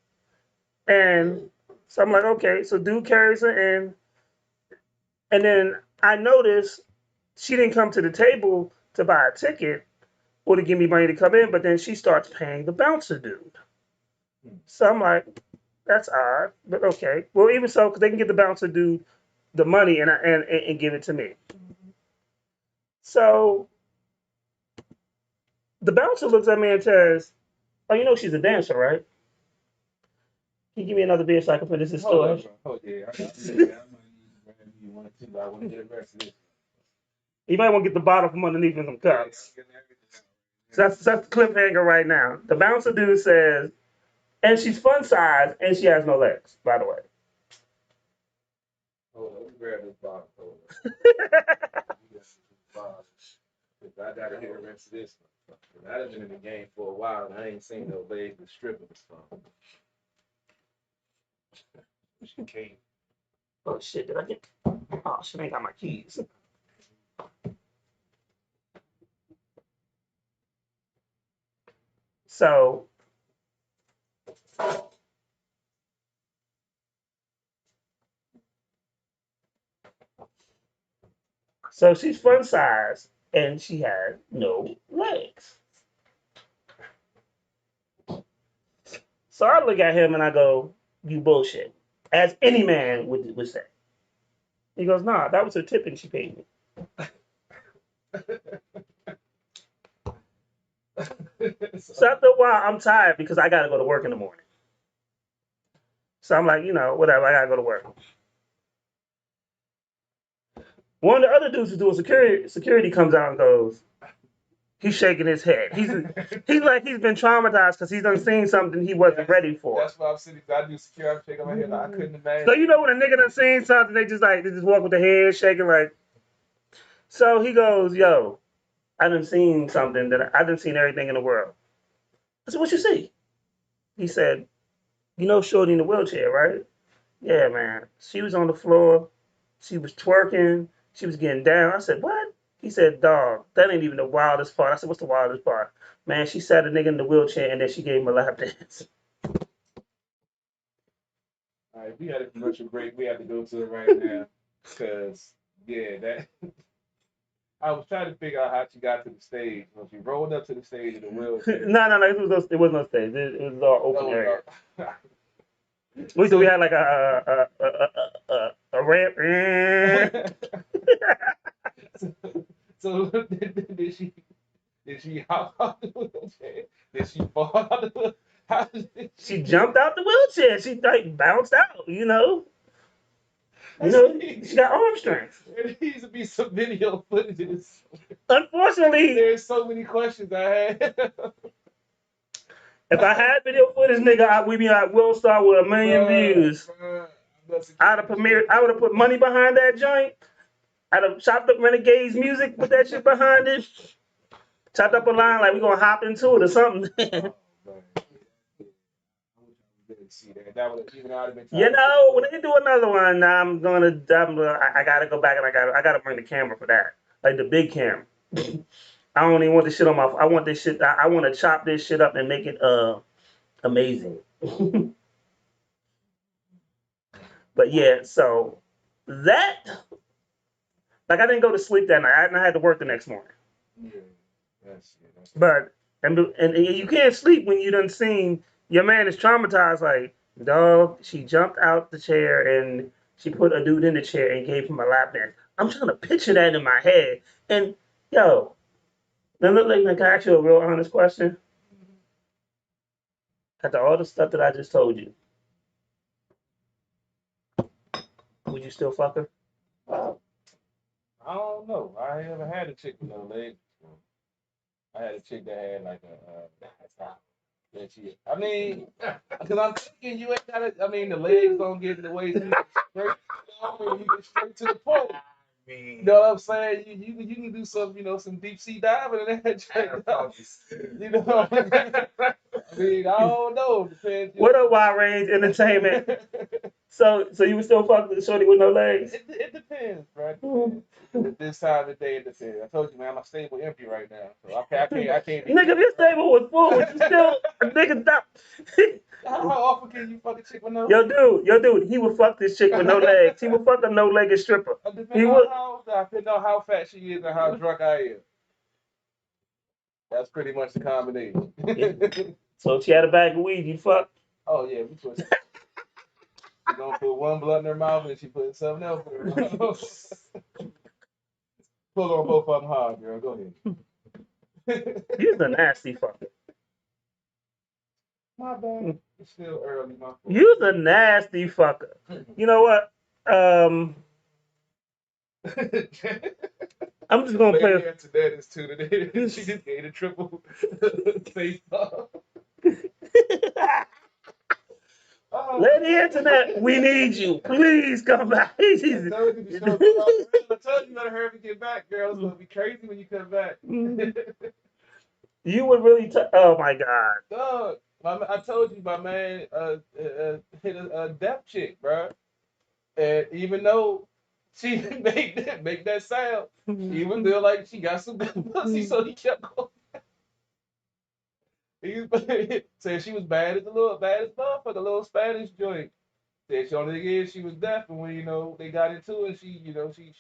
Speaker 1: And so I'm like, okay. So dude carries her in, and then I notice she didn't come to the table to buy a ticket or to give me money to come in, but then she starts paying the bouncer dude. So I'm like, that's odd, but okay. Well, even so, because they can get the bouncer dude the money and give it to me. So the bouncer looks at me and says, "Oh, you know she's a dancer, right? Can you give me another beer so I can finish this story?"
Speaker 4: Oh yeah, I might need you one or two, but I want to get the rest of this.
Speaker 1: You might want to get the bottle from underneath in some cups. So that's the cliffhanger right now. The bouncer dude says, and she's fun size and she has no legs, by the way.
Speaker 4: Hold on, let me grab this bottle. Hold on. I gotta hear the rest of this one. I've been in the game for a while and I ain't seen no legs with stripping or something. She came.
Speaker 1: Oh shit, did I get? Oh shit, I ain't got my keys. So she's fun size and she has no legs. So I look at him and I go, "You bullshit," as any man would say. He goes, "Nah, that was her tip and she paid me." So after a while, I'm tired because I gotta go to work in the morning. So I'm like, whatever, I gotta go to work. One of the other dudes who's doing security comes out and goes, he's shaking his head. He's like he's been traumatized because he's done seen something he wasn't ready for.
Speaker 4: That's why I'm sitting. I do security. I'm shaking my head. Like, I couldn't imagine.
Speaker 1: So when a nigga done seen something, they just walk with the head shaking like. So he goes, "Yo, I done seen something that I done seen everything in the world." I said, "What you see?" He said, Shorty in the wheelchair, right? Yeah, man. She was on the floor. She was twerking. She was getting down. I said, "What?" He said, "Dog, that ain't even the wildest part." I said, "What's the wildest part?" "Man, she sat a nigga in the wheelchair and then she gave him a lap dance."
Speaker 4: All right, we had a commercial break. We have to go to it right now because that. I was trying to figure out how she got to the stage. When she rolled up to the stage in the wheelchair.
Speaker 1: No. It was no stage. It was all open area. We had like a ramp.
Speaker 4: So did she hop out the wheelchair? Did she fall out the wheelchair?
Speaker 1: She jumped out the wheelchair. She like bounced out. She got arm strength.
Speaker 4: There needs to be some video footage.
Speaker 1: Unfortunately,
Speaker 4: there's so many questions I had.
Speaker 1: If I had video footage, nigga, we'd be like Will Star with 1 million views. I'd have premiered. I would have put money behind that joint. I'd have chopped up Renegade's music, put that shit behind it. Chopped up a line like we gonna hop into it or something. When they do another one, I gotta go back and I gotta bring the camera for that, like the big camera. I don't even want this shit on my. I want this shit. I want to chop this shit up and make it amazing. But yeah, so that like I didn't go to sleep that night. I had to work the next morning.
Speaker 4: Yeah,
Speaker 1: But and you can't sleep when you done seen your man is traumatized. Like, dog, she jumped out the chair and she put a dude in the chair and gave him a lap dance. I'm trying to picture that in my head. And yo, now look like can I ask you a real honest question? After all the stuff that I just told you, would you still fuck her?
Speaker 4: I don't know. I never had a chick with no legs. I had a chick that had like that she. I mean, because I'm thinking you ain't got it. I mean, the legs don't get in the way. Straight, you get straight to the point. You know what I'm saying? You can do some, some deep sea diving in that joint. You know, I mean, I don't know. Depends.
Speaker 1: What up, Wide Range Entertainment? So you would still fuck with the shorty with no legs?
Speaker 4: It depends, bro. This time of the day, it depends. I told you, man, my stable empty right now, so I can't.
Speaker 1: Nigga, if your stable was full, would you still nigga stop?
Speaker 4: How often can you fuck a chick with no?
Speaker 1: Yo, dude, he would fuck this chick with no legs. He would fuck a no-legged stripper. He would.
Speaker 4: Depending on how fat she is and how drunk I am. That's pretty much the combination.
Speaker 1: So if she had a bag of weed, you fuck?
Speaker 4: Oh yeah, we put. She gonna put one blunt in her mouth and she put something else in her mouth. Pull on both of them hard, girl. Go ahead.
Speaker 1: You's a nasty fucker.
Speaker 4: My bad. It's still early, my fault.
Speaker 1: You's a nasty fucker. You know what? I'm just gonna play.
Speaker 4: The answer to that is two today. She just gave a triple face off.
Speaker 1: Lady Internet, we need you. Please come back.
Speaker 4: I told you you better hurry and get back, girl. It's gonna be crazy when you come back.
Speaker 1: You would really. Oh my God.
Speaker 4: Dog, I told you my man hit a deaf chick, bro. And even though she make that sound, he was still like she got some good pussy, so he kept going. He said she was bad as motherfucker, little Spanish joint. Said she only thing is she was deaf, and when they got into it, she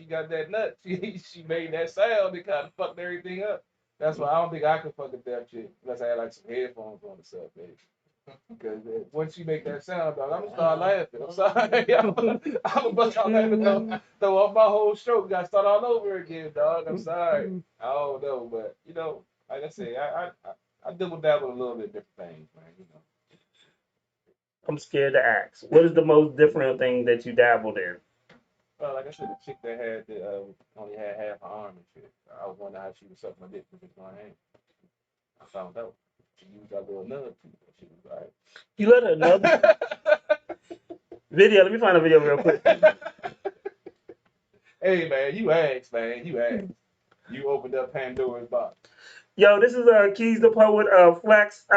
Speaker 4: got that nut. She made that sound and kind of fucked everything up. That's why I don't think I could fuck a deaf chick unless I had like some headphones on or something, baby. Because once you make that sound, dog, I'm gonna start laughing. I'm sorry, I'm gonna bust out laughing, throw off my whole stroke. Got to start all over again, dog. I'm sorry. I don't know, but like I say, I double dabble a little bit different things, man.
Speaker 1: I'm scared to ask. What is the most different thing that you dabbled in?
Speaker 4: Well, like I said, the chick that had only had half an arm and shit. I was wondering how she was sucking my dick with just one hand. I found out. She used that little nub too. She was like,
Speaker 1: You let her know. Video. Let me find a video real quick.
Speaker 4: Hey man, you asked, man. You asked. You opened up Pandora's box.
Speaker 1: Yo, this is Keys the Poet of Flex.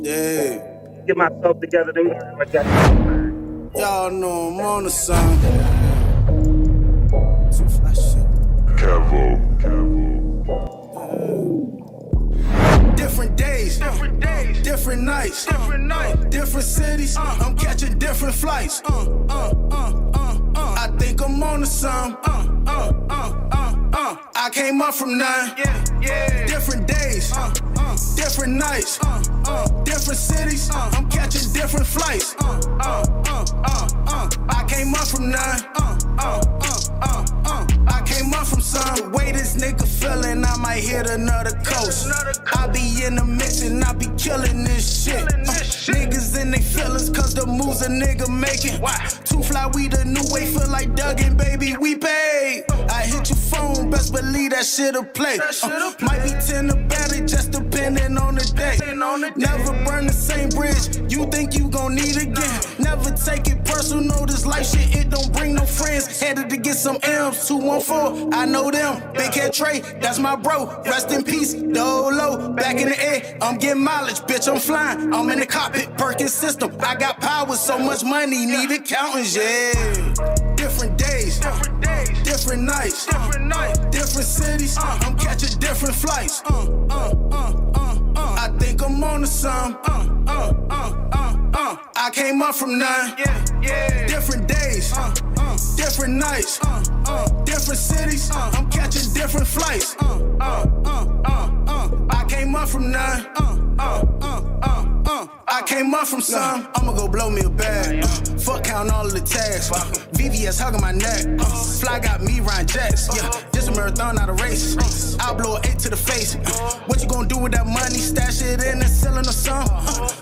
Speaker 2: Yeah.
Speaker 1: Get myself together. Then we gotta have a guest.
Speaker 2: Y'all know I'm on the song. Some flash shit.
Speaker 5: Cavo.
Speaker 2: Different days, different nights, different cities. I'm catching different flights. I think I'm on to some. I came up from none. Different days, different nights, different cities. I'm catching different flights. I came up from none. I came up from some. The way this nigga feelin', I might hit another coast. I be in the mix and I be killing this shit. Niggas in they feelings cause the moves a nigga making. Too fly, we the new way, feel like Duggan, baby, we paid. I hit your phone, best believe that shit'll play. Might be 10 or better, just depending on the day. Never burn the same bridge, you think you gon' need again. Never take it personal, this life shit, it don't bring no friends. Headed to get some M's, 214, I know them. Big head Trey, that's my bro. Rest in peace, Dolo. Back in the air, I'm getting mileage, bitch, I'm flying. I'm in the cockpit, Perkins system. I got power, so much money, need accountants, yeah. Different days, different nights, different cities. I'm catching different flights. I think I'm on to some. I came up from none. Different days, different nights, different cities. I'm catching different flights. I came up from none. I came up from some. I'ma go blow me a bag. Fuck count all of the tags. VVS hugging my neck. Fly got me Ryan Jets. Yeah, this a marathon, not a race. I'll blow an 8 to the face. What you gonna do with that money? Stash it in the ceiling or something?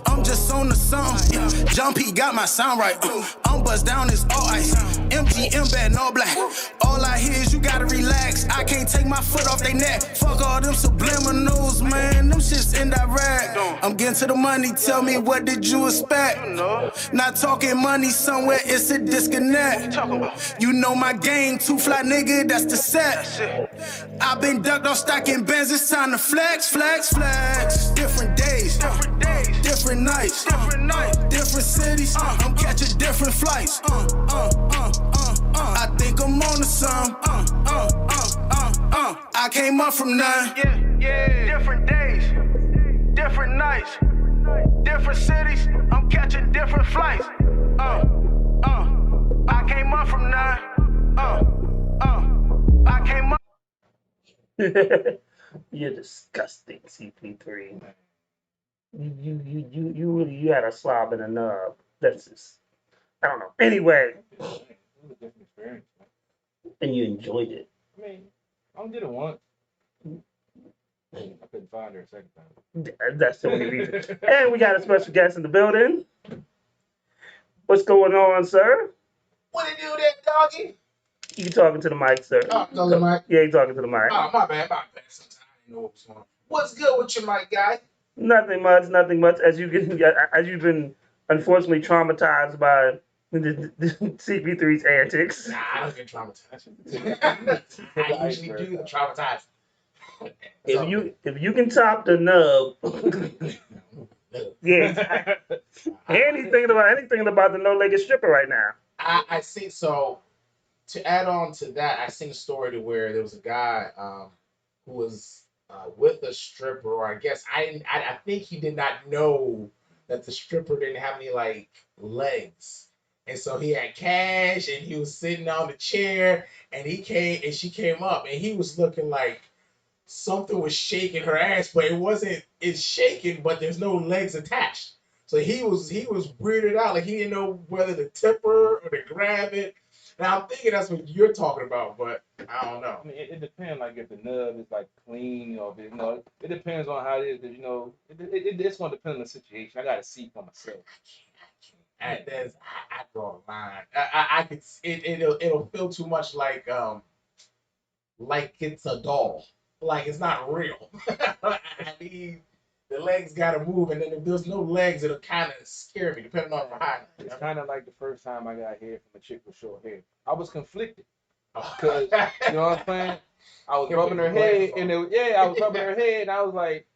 Speaker 2: I'm just on the song. John P got my sound right. I'm bust down is all ice. MGM bad, no black. All I hear is you gotta relax. I can't take my foot off they neck. Fuck all them subliminals, man. Them shit's indirect. I'm getting to the money, tell me what did you expect? Not talking money somewhere, it's a disconnect. You know my game, too fly nigga, that's the set. I've been ducked off stacking bands, it's time to flex, flex, flex. Different days, different nights, different cities. I'm catching different flights. I think I'm on to some. I came up from none. Different days, different nights, different cities. I'm catching different flights. I came up from none. I came up.
Speaker 1: You're disgusting, CP3. You really you had a slob and a nub. That's just I don't know. Anyway,
Speaker 4: It was a different experience, man.
Speaker 1: and you enjoyed it.
Speaker 4: I mean, I only did it once. I couldn't find her a second time.
Speaker 1: That's the only reason. And we got a special guest in the building. What's going on, sir?
Speaker 5: What it do that, doggy?
Speaker 1: You talking to the mic, sir?
Speaker 5: Oh, I'm talking to the mic?
Speaker 1: Yeah, you talking to the mic.
Speaker 5: Oh, my bad. Sometimes I didn't know what was going on. What's good with you, my guy?
Speaker 1: Nothing much, nothing much. As you've been unfortunately traumatized by the CP3's antics.
Speaker 5: Nah, I don't get traumatized. I usually do get traumatized.
Speaker 1: If you can top the nub, yeah. Anything about the no-legged stripper right now.
Speaker 5: I see. So to add on to that, I seen a story to where there was a guy who was with a stripper, or I guess I think he did not know that the stripper didn't have any like legs. And so he had cash and he was sitting on the chair and she came up and he was looking like something was shaking her ass, but it's shaking, but there's no legs attached. So he was weirded out, like he didn't know whether to tip her or to grab it. Now I'm thinking that's what you're talking about, but I don't know.
Speaker 4: I mean, it depends. Like if the nub is like clean, or if it depends on how it is. It's gonna depend on the situation. I gotta see for myself.
Speaker 5: I draw a line. I could it'll feel too much like it's a doll, like it's not real. I need the legs gotta move, and then if there's no legs, it'll kind of scare me, depending on behind.
Speaker 4: It's kind of like the first time I got hair from a chick with short hair. I was conflicted because you know what I'm saying. I was rubbing her head, and I was rubbing her head, and I was like,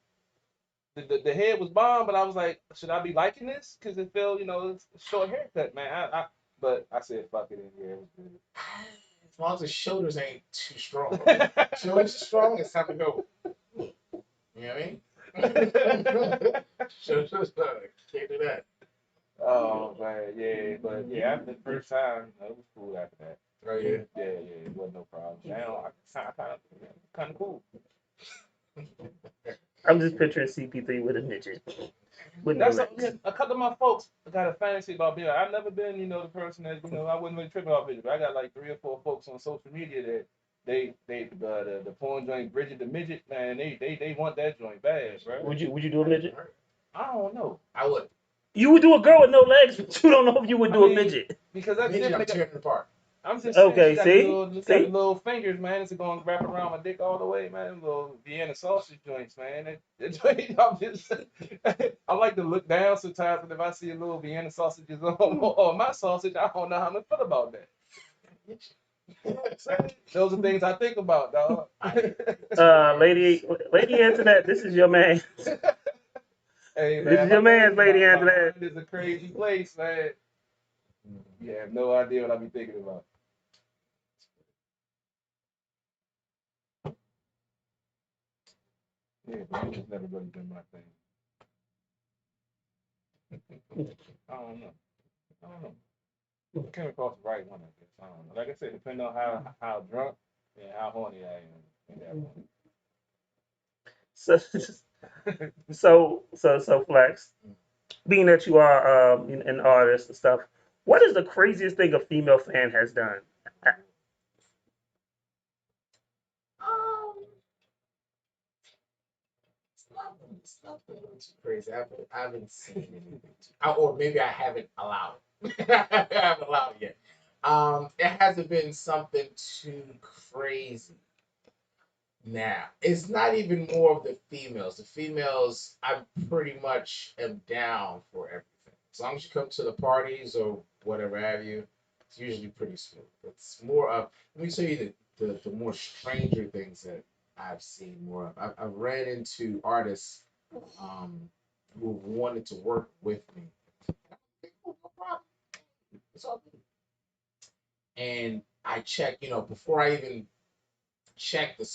Speaker 4: the head was bomb, but I was like, should I be liking this? Because it felt, it's a short haircut, man. But I said, fuck it, in here. It was good.
Speaker 5: As long as the shoulders ain't too strong. Shoulders are strong, it's time to go. You know what I mean? Shoulders, can't do that.
Speaker 4: Oh man, yeah, but yeah, after the first time, it was cool after that.
Speaker 5: Oh yeah.
Speaker 4: Yeah, it wasn't no problem. Now I kind of cool.
Speaker 1: I'm just picturing CP3 with a midget. With no
Speaker 4: That's
Speaker 1: legs.
Speaker 4: a couple of my folks got a fantasy about being. I've never been, the person that I wasn't really tripping off it. But I got like 3 or 4 folks on social media that the porn joint Bridget the midget, man. They want that joint bad, bro.
Speaker 1: Would you do a midget?
Speaker 4: I don't know.
Speaker 5: I would.
Speaker 1: You would do a girl with no legs, but you don't know if you would do a midget.
Speaker 4: Because that's
Speaker 5: Midget, I'm
Speaker 4: different.
Speaker 5: tearing it apart.
Speaker 4: I'm just
Speaker 1: Okay,
Speaker 4: saying,
Speaker 1: see?
Speaker 4: the little fingers, man. It's going to wrap around my dick all the way, man. Little Vienna sausage joints, man. I like to look down sometimes, and if I see a little Vienna sausages on my sausage, I don't know how to feel about that. Those are things I think about, dog.
Speaker 1: Lady Antoinette, this is your man.
Speaker 4: Hey, man,
Speaker 1: This is your man's, Lady Antoinette.
Speaker 4: It's a crazy place, man. You have no idea what I be thinking about. Yeah, but it's never really been my thing. I don't know. I came across the right one, I guess. I don't know. Like I said, depending on how drunk and how horny I am in that moment.
Speaker 1: So Flex, being that you are an artist and stuff, what is the craziest thing a female fan has done?
Speaker 5: It's nothing too crazy. I haven't seen anything. Or maybe I haven't allowed it. I haven't allowed It hasn't been something too crazy. Now, it's not even more of the females. The females, I pretty much am down for everything. As long as you come to the parties or whatever have you, it's usually pretty smooth. It's more of, let me tell you the more stranger things that I've seen more of. I've ran into artists um, who wanted to work with me. No problem. It's all good. And I check, before I even check to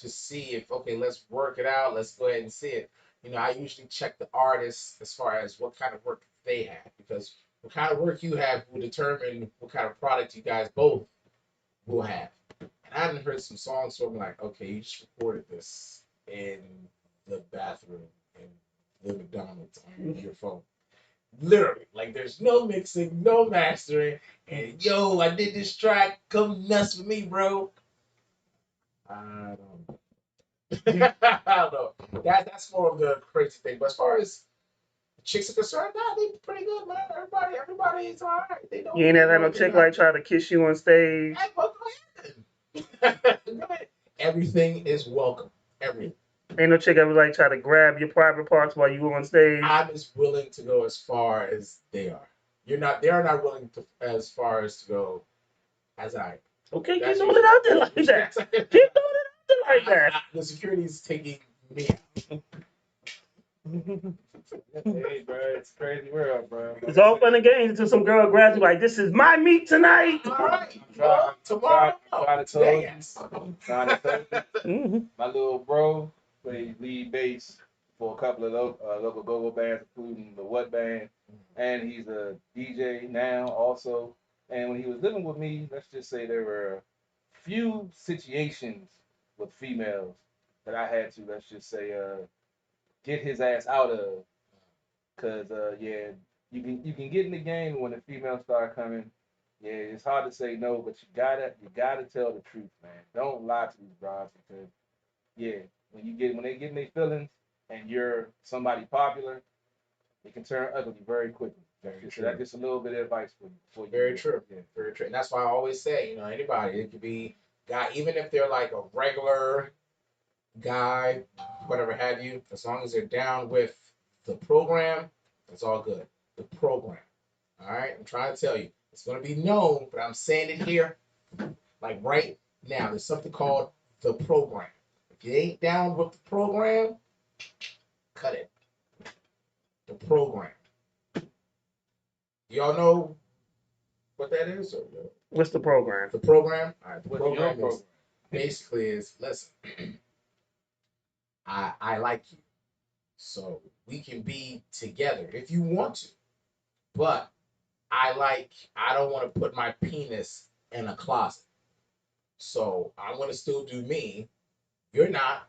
Speaker 5: see if okay, let's work it out. Let's go ahead and see it. I usually check the artist as far as what kind of work they have because what kind of work you have will determine what kind of product you guys both will have. And I haven't heard some songs where I'm like, okay, you just recorded this in the bathroom in the McDonald's on your phone. Literally, like there's no mixing, no mastering, and yo, I did this track, come nuts with me, bro. I don't I don't know. That's more of the crazy thing. But as far as chicks are concerned, nah, they pretty good, man. Everybody is all right. They don't.
Speaker 1: You ain't
Speaker 5: They
Speaker 1: never had
Speaker 5: know
Speaker 1: no
Speaker 5: what they're
Speaker 1: chick
Speaker 5: not.
Speaker 1: like try to kiss you on stage.
Speaker 5: Hey, well, go ahead. Go ahead. Everything is welcome. Everything.
Speaker 1: Ain't no chick ever like try to grab your private parts while you on stage.
Speaker 5: I'm as willing to go as far as they are. You're not. They are not willing to as far as to go as I am.
Speaker 1: Okay,
Speaker 5: That's
Speaker 1: keep throwing it out there like that. Keep throwing it out there like that.
Speaker 5: The security is taking me out.
Speaker 4: Hey, bro, it's a crazy world, bro.
Speaker 1: It's all fun and games until some girl grabs you like, this is my meat tonight.
Speaker 5: All right. Well, tomorrow.
Speaker 4: Trying to
Speaker 5: Today,
Speaker 4: tell you.
Speaker 5: yes.
Speaker 4: Trying to tell you.
Speaker 1: Mm-hmm.
Speaker 4: My little bro played lead bass for a couple of local go-go bands, including the What Band, and he's a DJ now also. And when he was living with me, let's just say there were a few situations with females that I had to, let's just say, get his ass out of. Cause yeah, you can get in the game and when the females start coming. Yeah, it's hard to say no, but you gotta tell the truth, man. Don't lie to these broads because yeah, when they get in their feelings and you're somebody popular, it can turn ugly very quickly.
Speaker 5: Very
Speaker 4: So
Speaker 5: true.
Speaker 4: that's just a little bit of advice for you.
Speaker 5: Very true. Yeah, very true. And that's why I always say, anybody, it could be guy, even if they're like a regular guy, whatever have you, as long as they're down with the program, it's all good. The program. All right. I'm trying to tell you, it's going to be known, but I'm saying it here, like right now. There's something called the program. If you ain't down with the program, cut it. The program. Y'all know what that is? Or no?
Speaker 1: What's the program?
Speaker 5: The program? All right. The
Speaker 4: What's your
Speaker 5: program is
Speaker 4: program?
Speaker 5: basically is listen. I like you, so we can be together if you want to. But I don't want to put my penis in a closet. So I'm gonna still do me. You're not.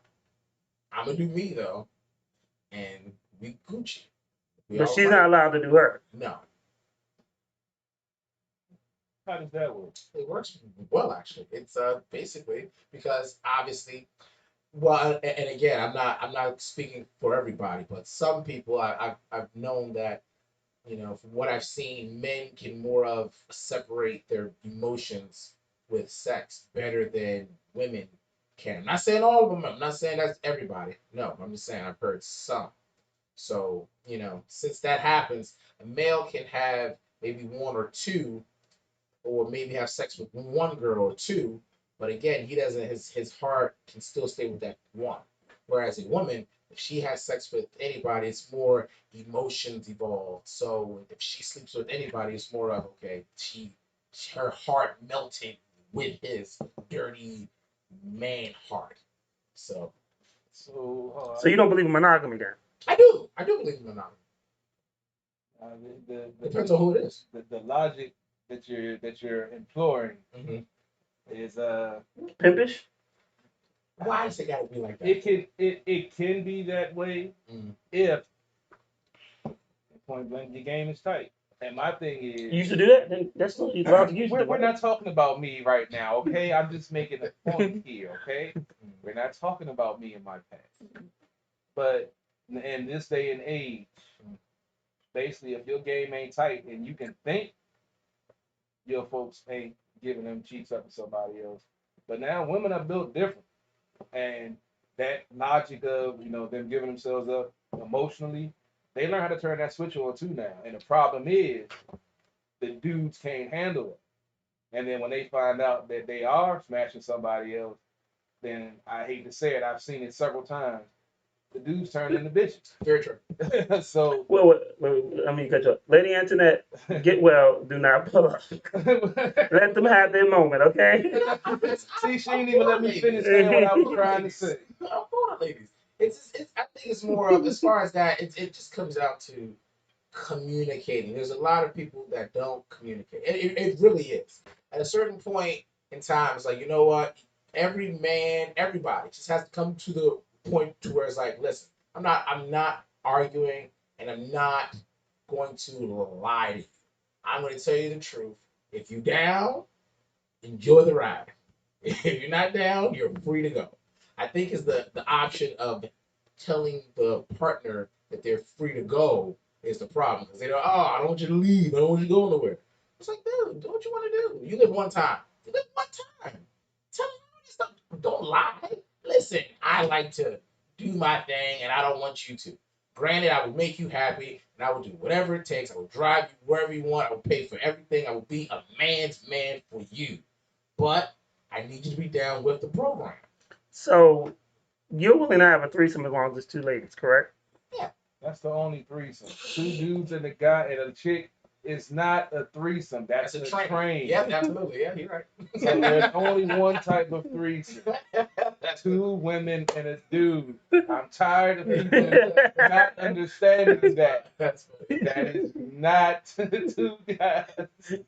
Speaker 5: I'm gonna do me though, and we Gucci. We
Speaker 1: But
Speaker 5: all
Speaker 1: she's
Speaker 5: right.
Speaker 1: not allowed to do her.
Speaker 5: No,
Speaker 4: How does that work?
Speaker 5: it works well actually. It's basically because obviously, well, and again, I'm not speaking for everybody, but some people I've known that from what I've seen, men can more of separate their emotions with sex better than women can. I'm not saying all of them. I'm not saying that's everybody. No, I'm just saying I've heard some. So, since that happens, a male can have maybe one or two, or maybe have sex with one girl or two, but again, he doesn't, his heart can still stay with that one. Whereas a woman, if she has sex with anybody, it's more emotions evolved. So if she sleeps with anybody, it's more of okay, her heart melted with his dirty man heart. So
Speaker 1: So you don't believe in monogamy then?
Speaker 5: I do believe in monogamy.
Speaker 4: Uh,
Speaker 5: Depends on who it is.
Speaker 4: the logic that you're imploring
Speaker 5: Mm-hmm.
Speaker 4: is
Speaker 1: Pimpish?
Speaker 5: Why does it gotta be like that?
Speaker 4: it can be that way
Speaker 5: Mm.
Speaker 4: if point blank your game is tight. And my thing is
Speaker 1: You used to do that? Then that's not allowed to use
Speaker 4: we're not talking about me right now, okay? I'm just making a point here, okay? We're not talking about me and my past. But in this day and age, basically if your game ain't tight and you can think your folks ain't giving them cheeks up to somebody else. But now women are built different, and that logic of them giving themselves up emotionally, they learn how to turn that switch on too now. And the problem is the dudes can't handle it. And then when they find out that they are smashing somebody else, then I hate to say it, I've seen it several times. The dudes turn into bitches.
Speaker 5: Very true.
Speaker 4: So
Speaker 1: Wait, I mean, cut you off. Lady Antoinette, get well. Do not pull up. Let them have their moment, okay?
Speaker 4: see, she didn't even let me finish saying what I was trying to say.
Speaker 5: I'm for it, ladies. I think it's more of, as far as that, it just comes out to communicating. There's a lot of people that don't communicate. It really is. At a certain point in time, it's like, you know what? Every man, everybody just has to come to the point to where it's like, listen, I'm not arguing, and I'm not going to lie to you. I'm going to tell you the truth. If you down, enjoy the ride. If you're not down, you're free to go. I think is the option of telling the partner that they're free to go is the problem, because they go, oh, I don't want you to leave. I don't want you to go nowhere. It's like, dude, do what you want to do. You live one time. You live one time. Tell them this stuff. Don't lie. Listen, I like to do my thing, and I don't want you to. Granted, I will make you happy, and I will do whatever it takes. I will drive you wherever you want. I will pay for everything. I will be a man's man for you. But I need you to be down with the program.
Speaker 1: So you're willing to have a threesome as long as it's two ladies, correct?
Speaker 5: Yeah.
Speaker 4: That's the only threesome. Two dudes and a guy and a chick is not a threesome. That's a train.
Speaker 5: Yeah, absolutely. Yeah, you're right.
Speaker 4: So there's only one type of threesome. Two women and a dude. I'm tired of people not understanding that.
Speaker 5: That's funny.
Speaker 4: That is not two guys.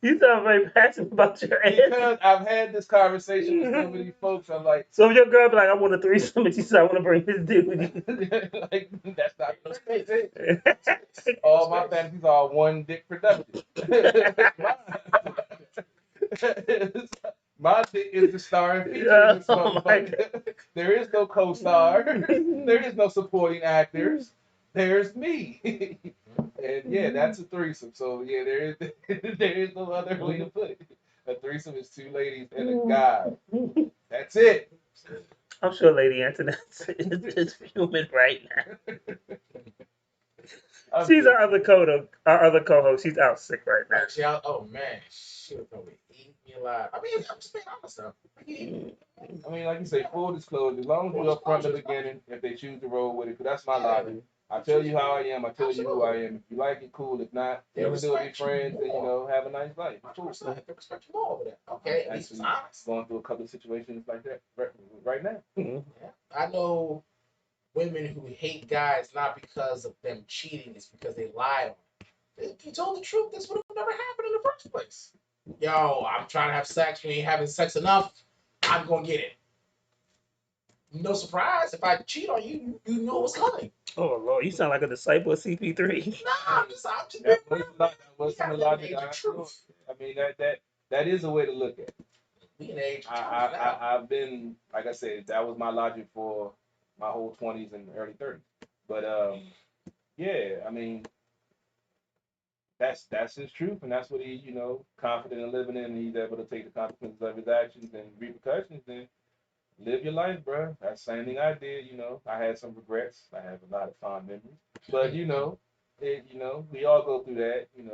Speaker 1: You sound very passionate about your answer.
Speaker 4: Because I've had this conversation with so many folks. I'm like,
Speaker 1: So if your girl be like, I want a threesome, and she said, I want to bring this dude.
Speaker 4: like that's not
Speaker 5: No
Speaker 4: space.
Speaker 5: space.
Speaker 4: All my fantasies are one dick productive. My dick is the star and feature in this motherfucker. There is no co-star. There is no supporting actors. There's me. And yeah, that's a threesome. So yeah, there is no other way to put it. A threesome is two ladies and a guy. That's it.
Speaker 1: I'm sure Lady Antoinette is fuming right now. She's our other co-host. She's out sick right now.
Speaker 5: Actually, oh man, she would probably eat me alive. I mean, I'm just being honest though.
Speaker 4: I mean, like you say, full disclosure. As long as you're up front in the beginning, if they choose to roll with it, because that's my logic. I tell you how I am. I tell you who I am. If you like it, cool. If not, we can still be friends and have a nice life. Cool.
Speaker 5: I respect you more over that. Okay, at least it's honest.
Speaker 4: Going through a couple of situations like that right now.
Speaker 5: Yeah. I know women who hate guys not because of them cheating, it's because they lied on them. If you told the truth, this would have never happened in the first place. Yo, I'm trying to have sex. You ain't having sex enough. I'm gonna get it. No surprise. If I cheat on you, you know what's coming.
Speaker 1: Oh Lord, you sound like a disciple of CP3.
Speaker 5: Nah, I'm just
Speaker 4: That was the logic. I mean, that is a way to look at it.
Speaker 5: We in age.
Speaker 4: I've been, like I said, that was my logic for my whole 20s and early 30s. But yeah, I mean, that's his truth, and that's what he, confident in living in. And he's able to take the consequences of his actions and repercussions. And live your life, bro. That's the same thing I did. I had some regrets. I have a lot of fond memories, but we all go through that. And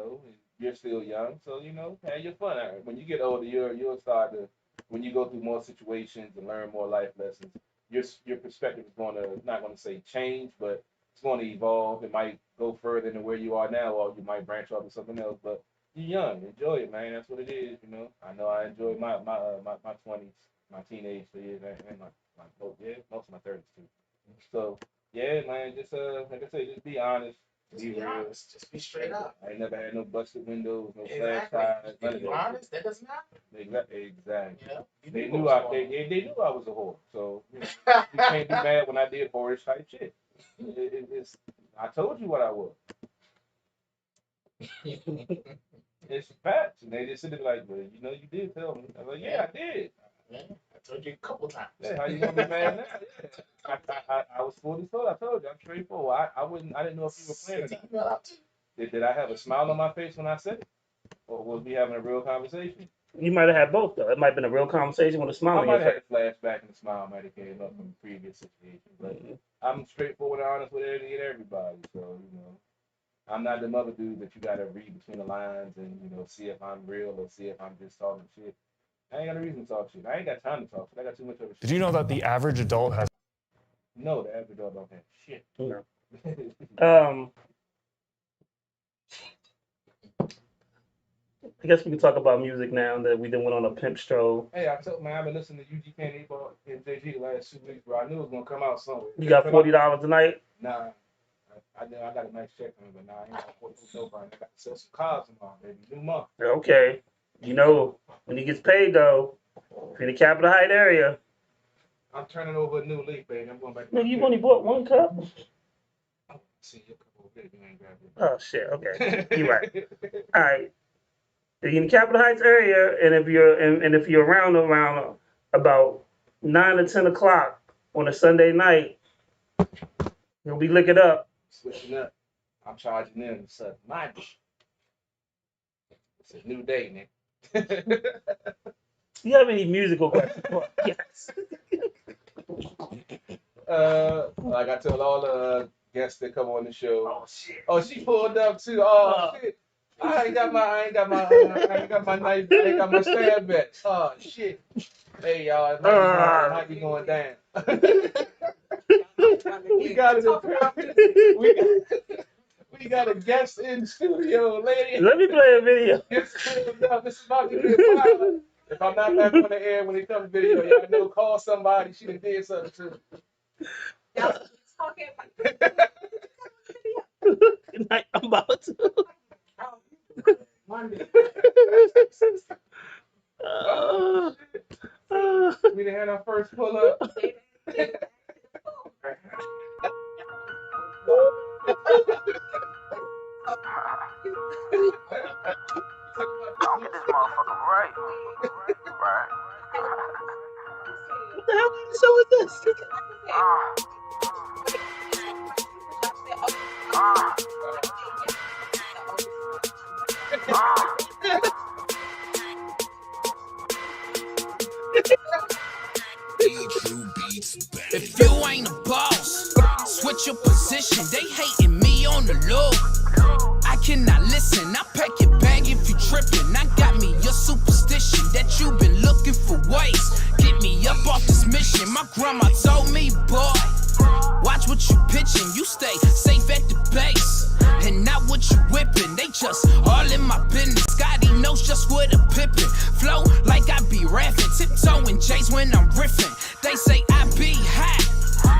Speaker 4: you're still young, so have your fun. When you get older, you'll start to, when you go through more situations and learn more life lessons, your perspective is not going to say change, but it's going to evolve. It might go further than where you are now, or you might branch off to something else. But you're young, enjoy it, man. That's what it is. I know I enjoyed my 20s, my teenage years, and most of my 30s too. So yeah, man, just like I say, just be honest.
Speaker 5: Just be real. Honest. Just be straight up.
Speaker 4: I ain't never had no busted windows, no
Speaker 5: flash
Speaker 4: ties.
Speaker 5: If you're honest, that doesn't happen.
Speaker 4: Exactly.
Speaker 5: They
Speaker 4: knew I was a whore. So you can't be mad when I did whorish type shit. I told you what I was. It's facts. And they just sit there like, well, you did tell me. I was like, yeah, I did.
Speaker 5: Yeah, I told you a couple times.
Speaker 4: Yeah, how you gonna be mad now? Yeah. I was full disclosure. I told you, I'm straightforward. I didn't know if you were playing or not. Did I have a smile on my face when I said it? Or was we having a real conversation?
Speaker 1: You might have had both though. It might have been a real conversation with a smile
Speaker 4: I
Speaker 1: on your
Speaker 4: might have
Speaker 1: face.
Speaker 4: had a flashback and a smile might have came up from the previous situation. But I'm straightforward and honest with everybody. So, you know, I'm not the mother dude that you gotta read between the lines and, you know, see if I'm real or see if I'm just talking shit. I ain't got a reason to talk shit. I ain't got time to talk shit. I got too much of a shit.
Speaker 6: Did you know that the average adult has
Speaker 4: No, the average dog don't have shit.
Speaker 1: No. I guess we can talk about music now that we done went on a pimp stroll.
Speaker 4: Hey, I told man, I've been listening to UGK and JG the last 2 weeks, bro. I knew it was gonna come out somewhere.
Speaker 1: You got $40 a night?
Speaker 4: Nah. I got a nice check from him, but nah, I ain't got 40 so far. I got to sell some cars tomorrow, baby. New month.
Speaker 1: Okay. You know, when he gets paid though, if you're in the Capitol Heights area.
Speaker 4: I'm turning over a new leaf, baby. I'm going back.
Speaker 1: No, you've only bought one cup?
Speaker 4: Oh, see your cup over there. You ain't grabbed it.
Speaker 1: Oh shit, okay. You're right. Alright. If you're in the Capitol Heights area and if you're around about 9 or 10 o'clock on a Sunday night, you'll be licking up.
Speaker 4: Switching up. I'm charging in. It's my It's a new day, Nick.
Speaker 1: Do you have any musical questions? Yes.
Speaker 4: Like I told all the guests that come on the show.
Speaker 1: Oh shit.
Speaker 4: Oh, she pulled up too. Oh shit. I ain't got my knife. I ain't got my stab bet. Oh shit. Hey y'all, it might be going down. we got a guest in studio, lady.
Speaker 1: Let me play a video.
Speaker 4: This is about to be a pilot. If I'm not back on the air when it comes video, y'all know, call somebody. She done did something too.
Speaker 1: Good night, I'm about to.
Speaker 4: We done had our first pull up.
Speaker 3: I'll get this motherfucker right. Right.
Speaker 1: What the hell kind of show is this?
Speaker 2: If you ain't a boss, switch your position. They hating me on the low. I cannot listen. I pack your bag if you trippin'. I got me your superstition that you been looking for ways. Get me up off this mission. My grandma told me, boy, watch what you pitching. You stay safe at the base and not what you whipping. They just all in my business. Scotty knows just what a pippin'. Flow like I be rapping, tiptoeing J's when I'm riffing. They say I be hot,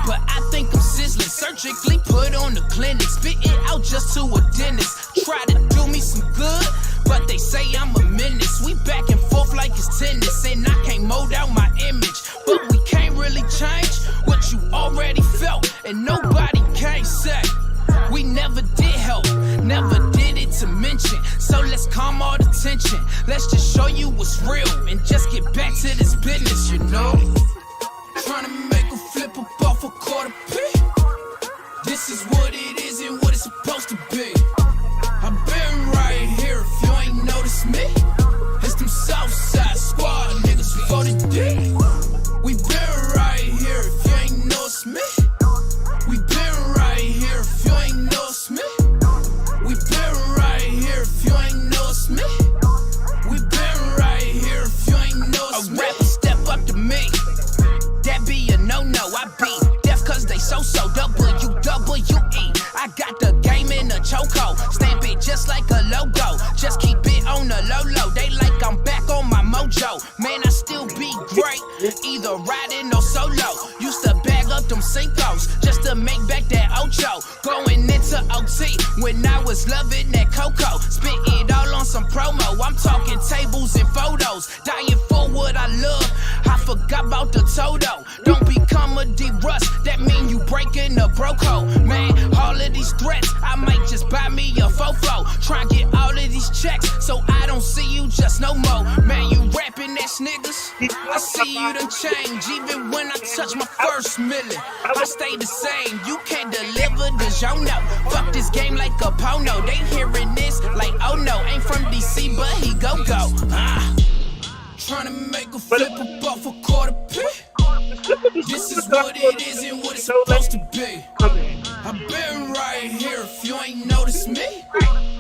Speaker 2: but I think I'm sizzling. Surgically put on the clinic, spit it out just to a dentist. Try to do me some good, but they say I'm a menace. We back and forth like it's tennis, and I can't mold out my image. But we can't really change what you already felt, and nobody can say we never did help, never did it to mention. So let's calm all the tension. Let's just show you what's real and just get back to this business, you know. Trying to make a flip up off a quarter P. This is what it is and what it's supposed to be. I've been right here if you ain't noticed me. It's them Southside squad niggas for the D. We been right here if you ain't noticed me. We been right here if you ain't noticed me. We been right here if you ain't noticed me. We been right here if you ain't noticed me. A rapper step up to me. That be a no-no. I be deaf cause they so-so. WWE. I got the game in a choco. Stamp it just like a logo. Just keep it on the low-low. They like I'm back on my mojo. Man, I still be great. Either riding or solo. Used to bag up them Cincos just to make back that Ocho. Going into OT when I was loving that Coco. Spit it all on some promo. I'm talking tables and photos. Dying for what I love. I forgot about the Toto. Don't become a D-Rust. That mean you breaking a broco. Man, all of these threats, I might just buy me a fofo. Try and get all of these checks so I don't see you just no more. Man, you rapping ass niggas. I see you done change. Even when I touch my first million, I stay the same. You can't deliver the y'all know. Fuck this game like a pono. They hearing this like, oh no, ain't from DC, but he
Speaker 3: it isn't what it's
Speaker 1: So
Speaker 3: supposed to be.
Speaker 1: come in.
Speaker 3: I've been right here if you ain't noticed me.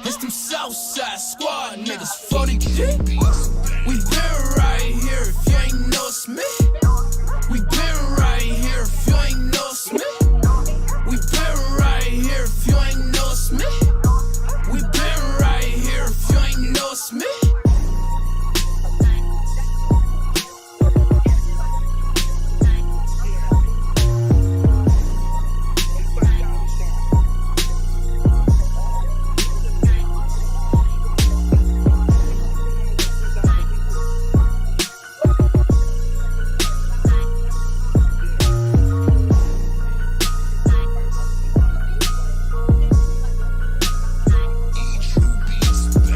Speaker 3: It's them Southside Squad niggas 40 deep. We been right here if you ain't noticed me. We been right here if you ain't noticed me. We been right here if you ain't noticed me. We been right here if you ain't noticed me.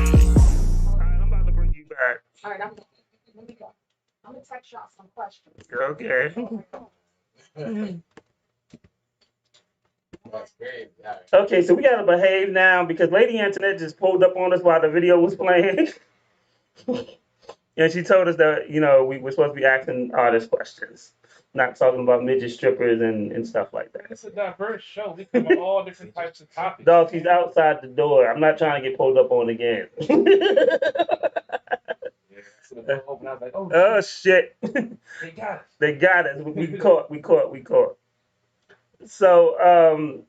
Speaker 1: I'm about to bring you back.
Speaker 7: All right, let me go. I'm gonna text y'all some questions.
Speaker 1: Okay.
Speaker 5: That's great. All right.
Speaker 1: Okay, so we gotta behave now because Lady Antoinette just pulled up on us while the video was playing. And she told us that, we were supposed to be asking artist questions, not talking about midget strippers and stuff like that.
Speaker 4: It's a diverse show. We cover all different types of topics.
Speaker 1: Dog, she's outside the door. I'm not trying to get pulled up on again.
Speaker 4: Yeah, so the door opened. I was like, oh,
Speaker 1: Oh shit.
Speaker 4: they got us.
Speaker 1: They got us. We caught. So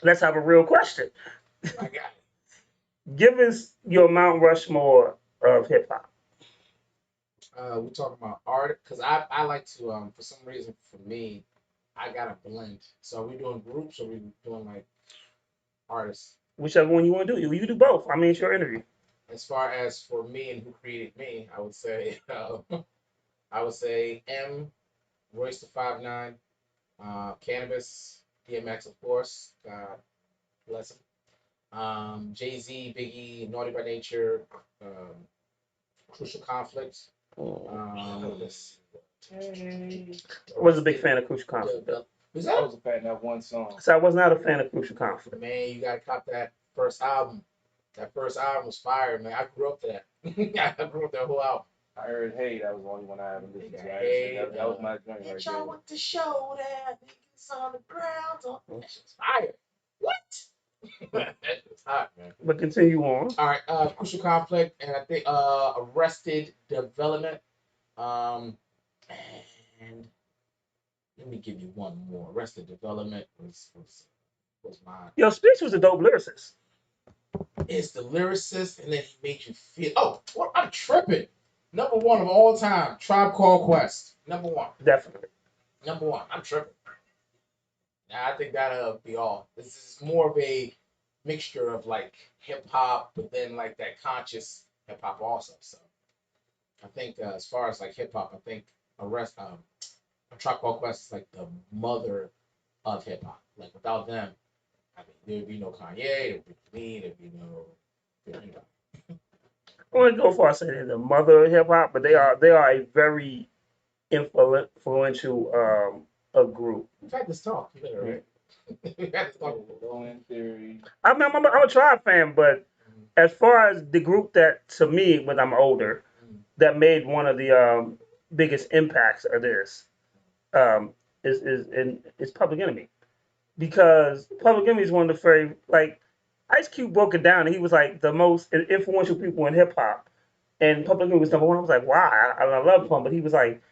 Speaker 1: let's have a real question.
Speaker 5: I got it.
Speaker 1: Give us your Mount Rushmore of hip hop.
Speaker 5: We're talking about art because I like to for some reason for me I gotta blend. So are we doing groups or are we doing like artists?
Speaker 1: Whichever one you want to do. You do both. I mean, it's your interview.
Speaker 5: As far as for me and who created me, I would say M, Royce the 5'9", Cannabis, DMX of course, God bless him. Jay-Z, Biggie, Naughty by Nature, Crucial Conflict.
Speaker 1: I was a big fan of Crucial Conflict.
Speaker 5: Was
Speaker 4: I
Speaker 5: that?
Speaker 4: was a fan of that one song.
Speaker 1: So I was not a fan of Crucial Conflict.
Speaker 5: Man, you gotta cop that first album. That first album was fire, man. I grew up to that. I grew up that whole album.
Speaker 4: I heard Hey, that was the only one I haven't listened to.
Speaker 5: Hey,
Speaker 4: That was my joint right
Speaker 7: Hit y'all
Speaker 4: there.
Speaker 7: with the shoulder, niggas on the ground.
Speaker 5: That shit's fire. What? That shit's hot, man.
Speaker 1: But continue on.
Speaker 5: All right, Crucial Conflict, and I think Arrested Development. And let me give you one more. Arrested Development was mine.
Speaker 1: Yo, Speech was a dope lyricist.
Speaker 5: It's the lyricist, and then he made you feel. Oh, what? I'm tripping. Number one of all time, Tribe Called Quest. Number one.
Speaker 1: Definitely.
Speaker 5: Number one. I'm tripping. Now, I think that'll be all. This is more of a mixture of like hip hop, but then like that conscious hip hop also. So I think as far as like hip hop, I think Tribe Called Quest is like the mother of hip hop. Like without them, I mean, there'd be no Kanye, there'd be me, there'd be no.
Speaker 1: I wouldn't go far as saying they're the mother of hip hop, but they are a very influential a group.
Speaker 5: We've had this talk. You better, right? We've had this talk.
Speaker 4: Low End Theory.
Speaker 1: I mean, I'm a Tribe fan, but as far as the group that to me, when I'm older, that made one of the biggest impacts of this is Public Enemy, because Public Enemy is one of the very like Ice Cube broke it down, and he was like the most influential people in hip hop, and Public Enemy was number one. I was like, wow, I love him, but he was like,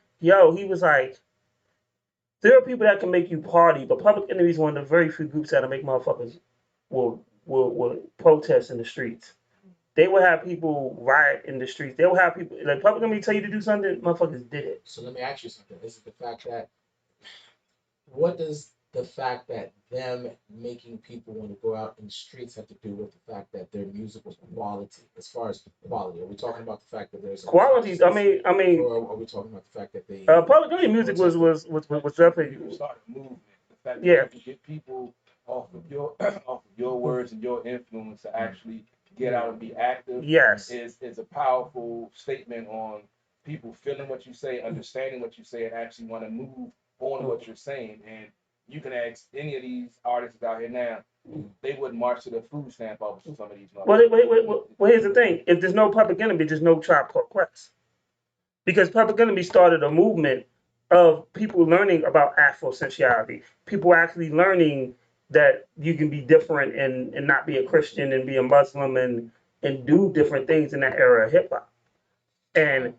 Speaker 1: there are people that can make you party, but Public Enemy is one of the very few groups that'll make motherfuckers will protest in the streets. They will have people riot in the streets. They will have people like Public Enemy tell you to do something, motherfuckers did it.
Speaker 5: So let me ask you something. This is the fact that what does the fact that them making people want to go out in the streets have to do with the fact that their music was quality? As far as quality, are we talking about the fact that there's
Speaker 1: Qualities. I mean,
Speaker 5: or are we talking about the fact that they
Speaker 1: Public Enemy music was definitely
Speaker 4: You start a movement. The fact that
Speaker 1: Yeah.
Speaker 4: you can get people off of your words and your influence to actually get out and be active
Speaker 1: yes.
Speaker 4: is a powerful statement on people feeling what you say, understanding what you say, and actually want to move on what you're saying. And you can ask any of these artists out here now, they wouldn't march to the food stamp office for some of these.
Speaker 1: Well, here's the thing: if there's no Public Enemy, there's no Tribe Called Quest, because Public Enemy started a movement of people learning about Afrosensuality, people actually learning that you can be different and not be a Christian and be a Muslim and do different things in that era of hip hop. And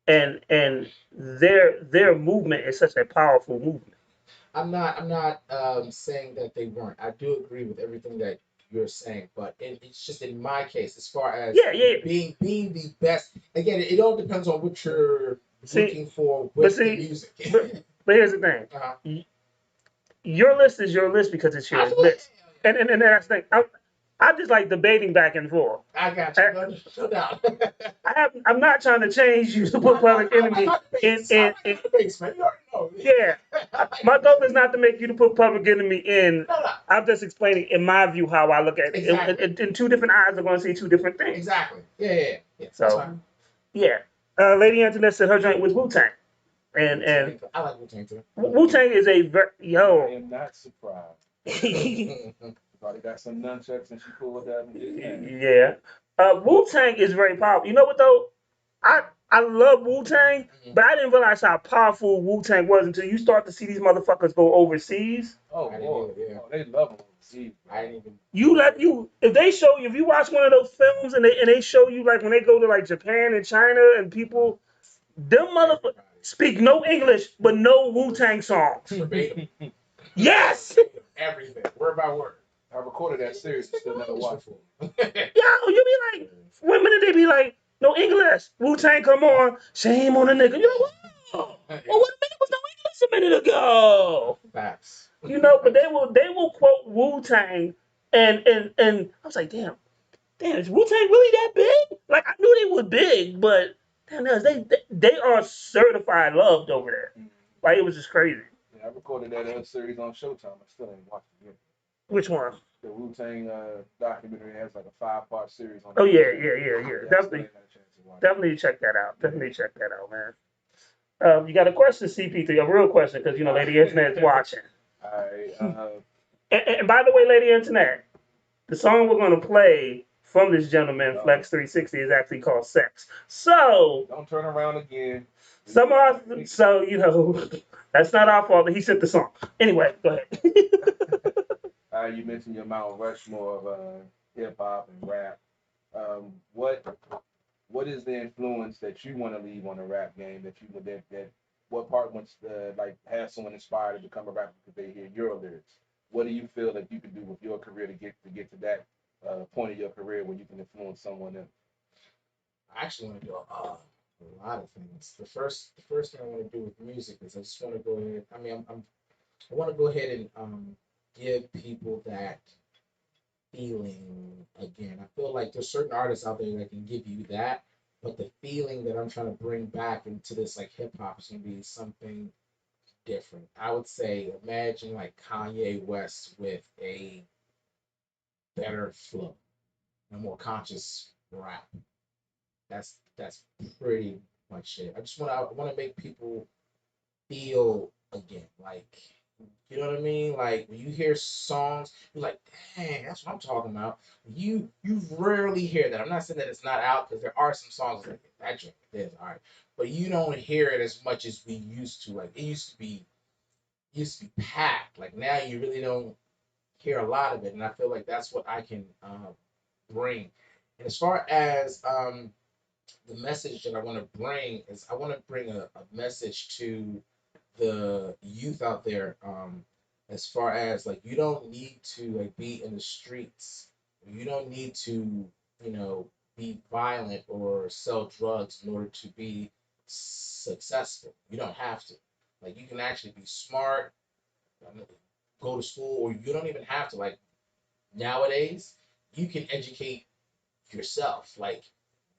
Speaker 1: and their movement is such a powerful movement.
Speaker 5: I'm not saying that they weren't. I do agree with everything that you're saying, but it's just in my case, as far as
Speaker 1: Yeah, yeah.
Speaker 5: being the best. Again, it all depends on what you're
Speaker 1: See,
Speaker 5: looking for
Speaker 1: but
Speaker 5: with the
Speaker 1: see,
Speaker 5: music.
Speaker 1: but here's the thing.
Speaker 5: uh-huh.
Speaker 1: Your list is your list because it's your
Speaker 5: Absolutely.
Speaker 1: list. And that's the thing. I just like debating back and forth.
Speaker 5: I got you. No doubt.
Speaker 1: I'm not trying to change you to put Public
Speaker 5: I
Speaker 1: Enemy
Speaker 5: like debates. I like debates, man. You already know.
Speaker 1: yeah.
Speaker 5: I like
Speaker 1: My
Speaker 5: debates.
Speaker 1: goal is not to make you to put Public Enemy in.
Speaker 5: No, no.
Speaker 1: I'm just explaining, in my view, how I look at it.
Speaker 5: Exactly.
Speaker 1: And two different eyes are going to see two different things.
Speaker 5: Exactly. Yeah. That's
Speaker 1: So,
Speaker 5: fine.
Speaker 1: yeah. Lady Antoinette said her joint was Wu Tang. And
Speaker 5: I like Wu Tang too.
Speaker 1: Wu Tang is a very.
Speaker 4: I
Speaker 1: Yo.
Speaker 4: am not surprised.
Speaker 5: Mhm.
Speaker 4: Probably got some nunchucks and she pulled that and did that.
Speaker 1: Yeah. Wu Tang is very powerful. You know what, though? I I love Wu Tang, but I didn't realize how powerful Wu Tang was until you start to see these motherfuckers go overseas.
Speaker 4: Oh,
Speaker 5: I didn't
Speaker 4: boy.
Speaker 5: either, yeah.
Speaker 4: Oh, they love them overseas.
Speaker 5: I didn't even.
Speaker 1: If they show you, if you watch one of those films and they show you like when they go to like Japan and China and people, them motherfuckers speak no English but no Wu Tang songs.
Speaker 5: Verbatim.
Speaker 1: Yes.
Speaker 5: Everything. Word by word.
Speaker 4: I recorded that series and still never watched it.
Speaker 1: Yo, you be like, one minute they be like, no English. Wu Tang, come on. Shame on the nigga. You're like, whoa. Well, what minute was no English a minute ago?
Speaker 5: Facts.
Speaker 1: You know, but they will quote Wu Tang and I was like, damn, is Wu Tang really that big? Like I knew they were big, but damn, they are certified loved over there. Like it was just crazy.
Speaker 4: Yeah, I recorded that series on Showtime. I still ain't watched it yet.
Speaker 1: Which one?
Speaker 4: The Wu Tang documentary has like a 5-part series on.
Speaker 1: Oh yeah,
Speaker 4: YouTube.
Speaker 1: yeah, yeah, yeah.
Speaker 4: I still
Speaker 1: Definitely,
Speaker 4: ain't had a chance to watch it.
Speaker 1: definitely check that out. Definitely check that out, man. You got a question, CP3? A real question, because you know, Lady Internet's watching.
Speaker 4: All right.
Speaker 1: And by the way, Lady Internet, the song we're gonna play from this gentleman, Flexxx360, is actually called "Sex." So
Speaker 4: Don't turn around again.
Speaker 1: some of us, so you know, that's not our fault that he sent the song. Anyway, go ahead.
Speaker 4: You mentioned your Mount Rushmore of hip hop and rap. What is the influence that you want to leave on the rap game that you would that what part wants like have someone inspired to become a rapper because they hear your lyrics? What do you feel that you can do with your career to get to that point of your career where you can influence someone else?
Speaker 5: I actually want to do a lot of things. The first thing I want to do with music is I just want to go ahead. I mean, I want to go ahead and give people that feeling again. I feel like there's certain artists out there that can give you that, but the feeling that I'm trying to bring back into this like hip hop is gonna be something different. I would say imagine like Kanye West with a better flow, a more conscious rap. That's pretty much it. I want to make people feel again. Like, you know what I mean? Like when you hear songs, you're like, dang, that's what I'm talking about. You rarely hear that. I'm not saying that it's not out because there are some songs like that joint is all right, but you don't hear it as much as we used to. Like it used to be packed. Like now you really don't hear a lot of it, and I feel like that's what I can bring. And as far as the message that I want to bring is I want to bring a message to the youth out there, as far as like you don't need to like be in the streets, you don't need to, you know, be violent or sell drugs in order to be successful. You don't have to. Like you can actually be smart, go to school, or you don't even have to. Like nowadays you can educate yourself. Like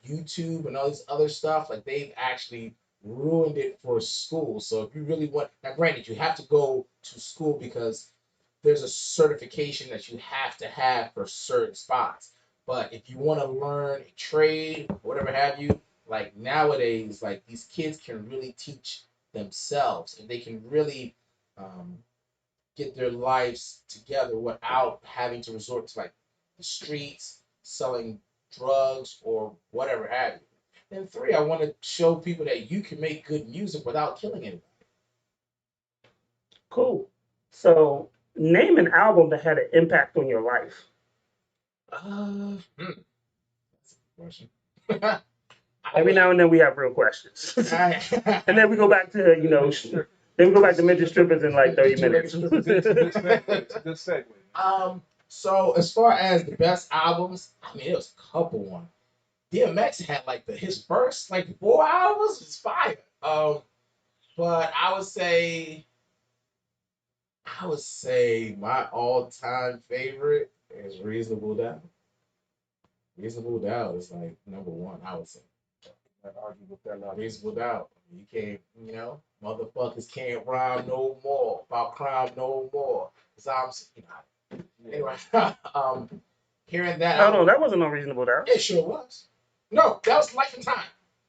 Speaker 5: YouTube and all this other stuff, like they've actually ruined it for school. So if you really want, now granted, you have to go to school because there's a certification that you have to have for certain spots. But if you want to learn a trade, or whatever have you, like nowadays, like these kids can really teach themselves and they can really um, get their lives together without having to resort to like the streets, selling drugs or whatever have you. And three, I want to show people that you can make good music without killing anybody.
Speaker 1: Cool. So name an album that had an impact on your life.
Speaker 5: That's a question. I
Speaker 1: Every
Speaker 5: would,
Speaker 1: now and then we have real questions, and then we go back to then we go back to midget strippers in like 30 minutes.
Speaker 4: Good segue. It's a good segue.
Speaker 5: So as far as the best albums, I mean, it was a couple one. DMX had like his first like 4 hours was fire. But I would say my all-time favorite is Reasonable Doubt. Reasonable Doubt is like number one, I would say.
Speaker 4: I argue with that logic.
Speaker 5: Reasonable Doubt. You can't, motherfuckers can't rhyme no more about crime no more. So anyway, hearing that
Speaker 1: Oh no,
Speaker 5: album,
Speaker 1: that wasn't unreasonable doubt.
Speaker 5: it sure was. No, that was Life and Time.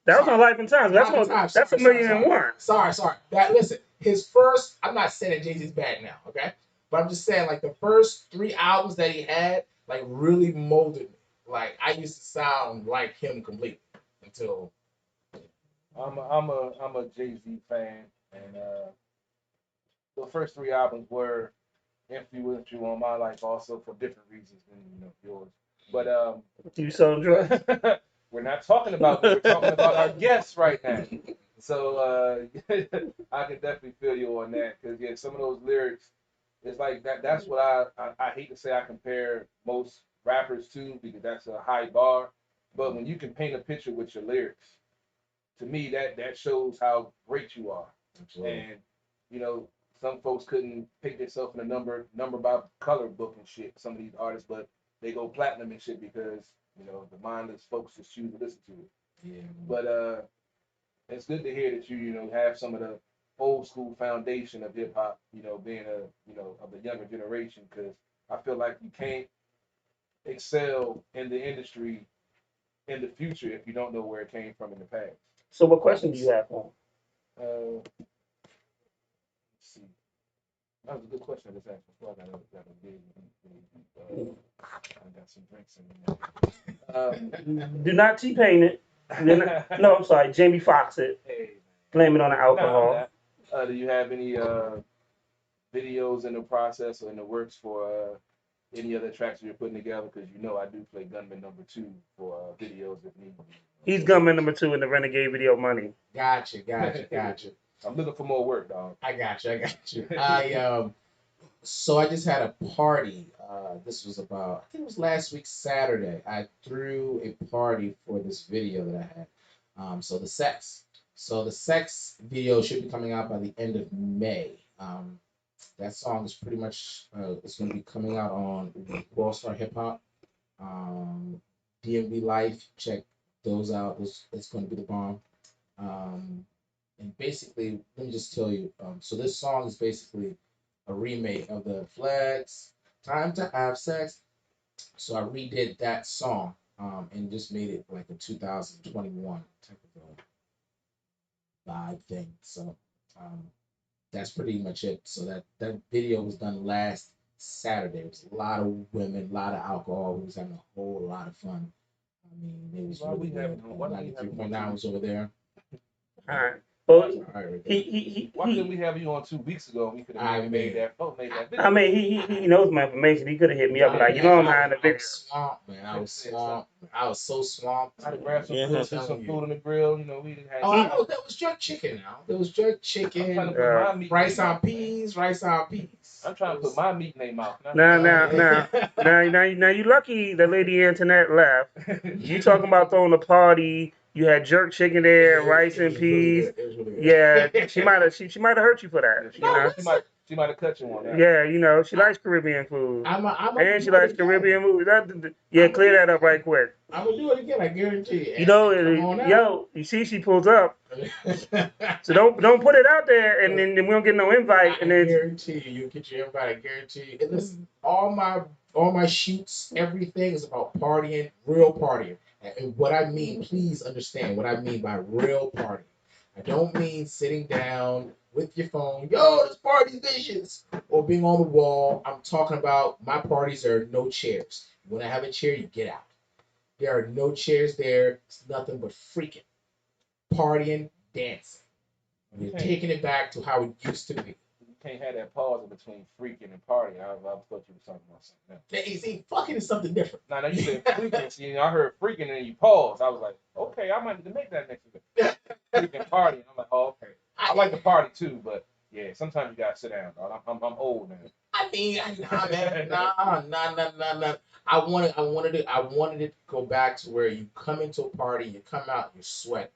Speaker 1: That was
Speaker 5: Sorry.
Speaker 1: on Life and Times. That's
Speaker 5: Life and
Speaker 1: no,
Speaker 5: Time.
Speaker 1: that's a
Speaker 5: Sorry,
Speaker 1: million
Speaker 5: sorry,
Speaker 1: and one.
Speaker 5: Sorry. Listen, his first. I'm not saying that Jay-Z's bad now, okay? But I'm just saying like the first 3 albums that he had like really molded me. Like I used to sound like him completely until.
Speaker 4: I'm a Jay-Z fan, and the first 3 albums were influential on my life also for different reasons than yours. But
Speaker 1: You selling drugs?
Speaker 4: we're not talking about me. We're talking about our guests right now. So I can definitely feel you on that because yeah, some of those lyrics, it's like that. That's what I hate to say I compare most rappers to because that's a high bar. But when you can paint a picture with your lyrics, to me that shows how great you are.
Speaker 5: Absolutely.
Speaker 4: And some folks couldn't pick themselves in a number by color book and shit. Some of these artists, but they go platinum and shit because the mindless folks just choose to listen to it.
Speaker 5: Yeah.
Speaker 4: But it's good to hear that you have some of the old school foundation of hip hop. Being of the younger generation because I feel like you can't excel in the industry in the future if you don't know where it came from in the past.
Speaker 1: So what question do you have for
Speaker 4: Let's see. That was a good question. I just asked before. I got some drinks in there.
Speaker 1: him? Do not T-Pain it. No, I'm sorry. Jamie Foxx it.
Speaker 4: Hey,
Speaker 1: Blame it on the
Speaker 4: no,
Speaker 1: alcohol.
Speaker 4: do you have any videos in the process or in the works for any other tracks you're putting together? Because I do play Gunman number 2 for videos if need be.
Speaker 1: He's gunman number 2 in the Renegade video money.
Speaker 5: Gotcha.
Speaker 4: I'm looking for more work, dog.
Speaker 5: I got you. So I just had a party. This was about, I think it was last week Saturday. I threw a party for this video that I had. So the sex video should be coming out by the end of May. That song is pretty much it's going to be coming out on World Star Hip Hop, DMV Life. Check those out. It's going to be the bomb. And basically, let me just tell you. So this song is basically a remake of the Flexxx Time to Have Sex. So I redid that song and just made it like a 2021 type of vibe thing. So that's pretty much it. So that video was done last Saturday. It was a lot of women, a lot of alcohol. We was having a whole lot of fun. I mean, it was really good. 93.9 was over there.
Speaker 1: All right. Well,
Speaker 5: All right.
Speaker 4: Why couldn't we have you on 2 weeks ago? We could have made that video.
Speaker 1: I mean, he knows my information. He could have hit me up like, I'm behind the
Speaker 5: I
Speaker 1: video.
Speaker 5: was swamped, man. I was swamped. I was so swamped.
Speaker 4: I'd have grabbed some
Speaker 1: Yeah.
Speaker 4: food, some food on the grill. We didn't have.
Speaker 5: Oh, I know that was jerk chicken now. There was jerk
Speaker 4: I'm trying to
Speaker 5: chicken,
Speaker 4: put my meat
Speaker 5: rice
Speaker 4: in my
Speaker 5: on
Speaker 4: mouth, man.
Speaker 5: peas, rice on peas.
Speaker 4: I'm trying to put my meat in their mouth.
Speaker 1: Now you lucky that Lady Antoinette left. You talking about throwing a party? You had jerk chicken there, rice and peas. Yeah, she might have hurt you for that.
Speaker 4: She might have cut you on that.
Speaker 1: Yeah, she likes Caribbean food. And she likes Caribbean movies. Clear that up right quick.
Speaker 5: I'm gonna do it again. I guarantee you. Come on out.
Speaker 1: You see, she pulls up. So don't put it out there, and then we don't get no invite. And
Speaker 5: I
Speaker 1: then
Speaker 5: guarantee you get your invite. I guarantee you. And listen, all my shoots, everything is about partying, real partying. And what I mean, please understand what I mean by real partying. I don't mean sitting down with your phone, yo, this party's vicious, or being on the wall. I'm talking about my parties are no chairs. When I have a chair, you get out. There are no chairs there. It's nothing but freaking partying, dancing. We're taking it back to how it used to be.
Speaker 4: You can't have that pause in between freaking and partying. I thought you were talking about something else.
Speaker 5: Yeah, you see, fucking is something different.
Speaker 4: No, you said freaking. See, I heard freaking and then you paused. I was like, okay, I might need to make that next week. Freaking partying. I'm like, oh, okay. I like the party too, but yeah, sometimes you gotta sit down, dog. I'm old now.
Speaker 5: I mean, nah, man, nah. I wanted it to go back to where you come into a party, you come out, you sweat.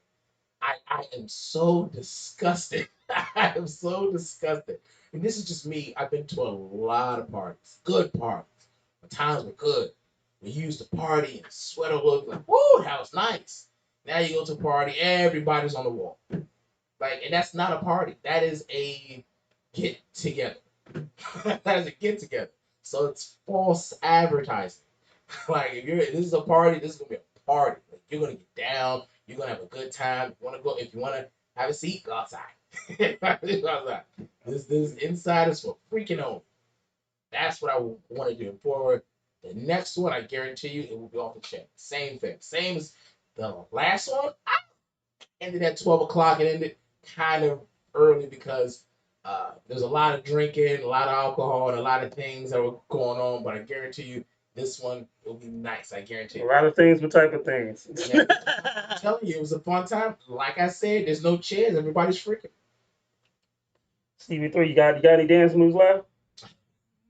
Speaker 5: I am so disgusted. I am so disgusted. And this is just me. I've been to a lot of parties, good parties. The times were good. We used to party and sweat a little, like, whoa, that was nice. Now you go to a party, everybody's on the wall. Like, and that's not a party. That is a get together. That is a get together. So it's false advertising. Like, this is a party, this is gonna be a party. Like, you're gonna get down, you're gonna have a good time. If you wanna have a seat, go outside. Go outside. This inside is for freaking home. That's what I want to do. For the next one, I guarantee you it will be off the chain. Same thing. Same as the last one. I ended at 12 o'clock. It ended kind of early because there's a lot of drinking, a lot of alcohol, and a lot of things that were going on. But I guarantee you, this one will be nice. I guarantee
Speaker 1: A
Speaker 5: you.
Speaker 1: lot of things, what type of things?
Speaker 5: Yeah, I'm telling you, it was a fun time. Like I said, there's no chairs. Everybody's freaking.
Speaker 1: CB3, you got any dance moves left?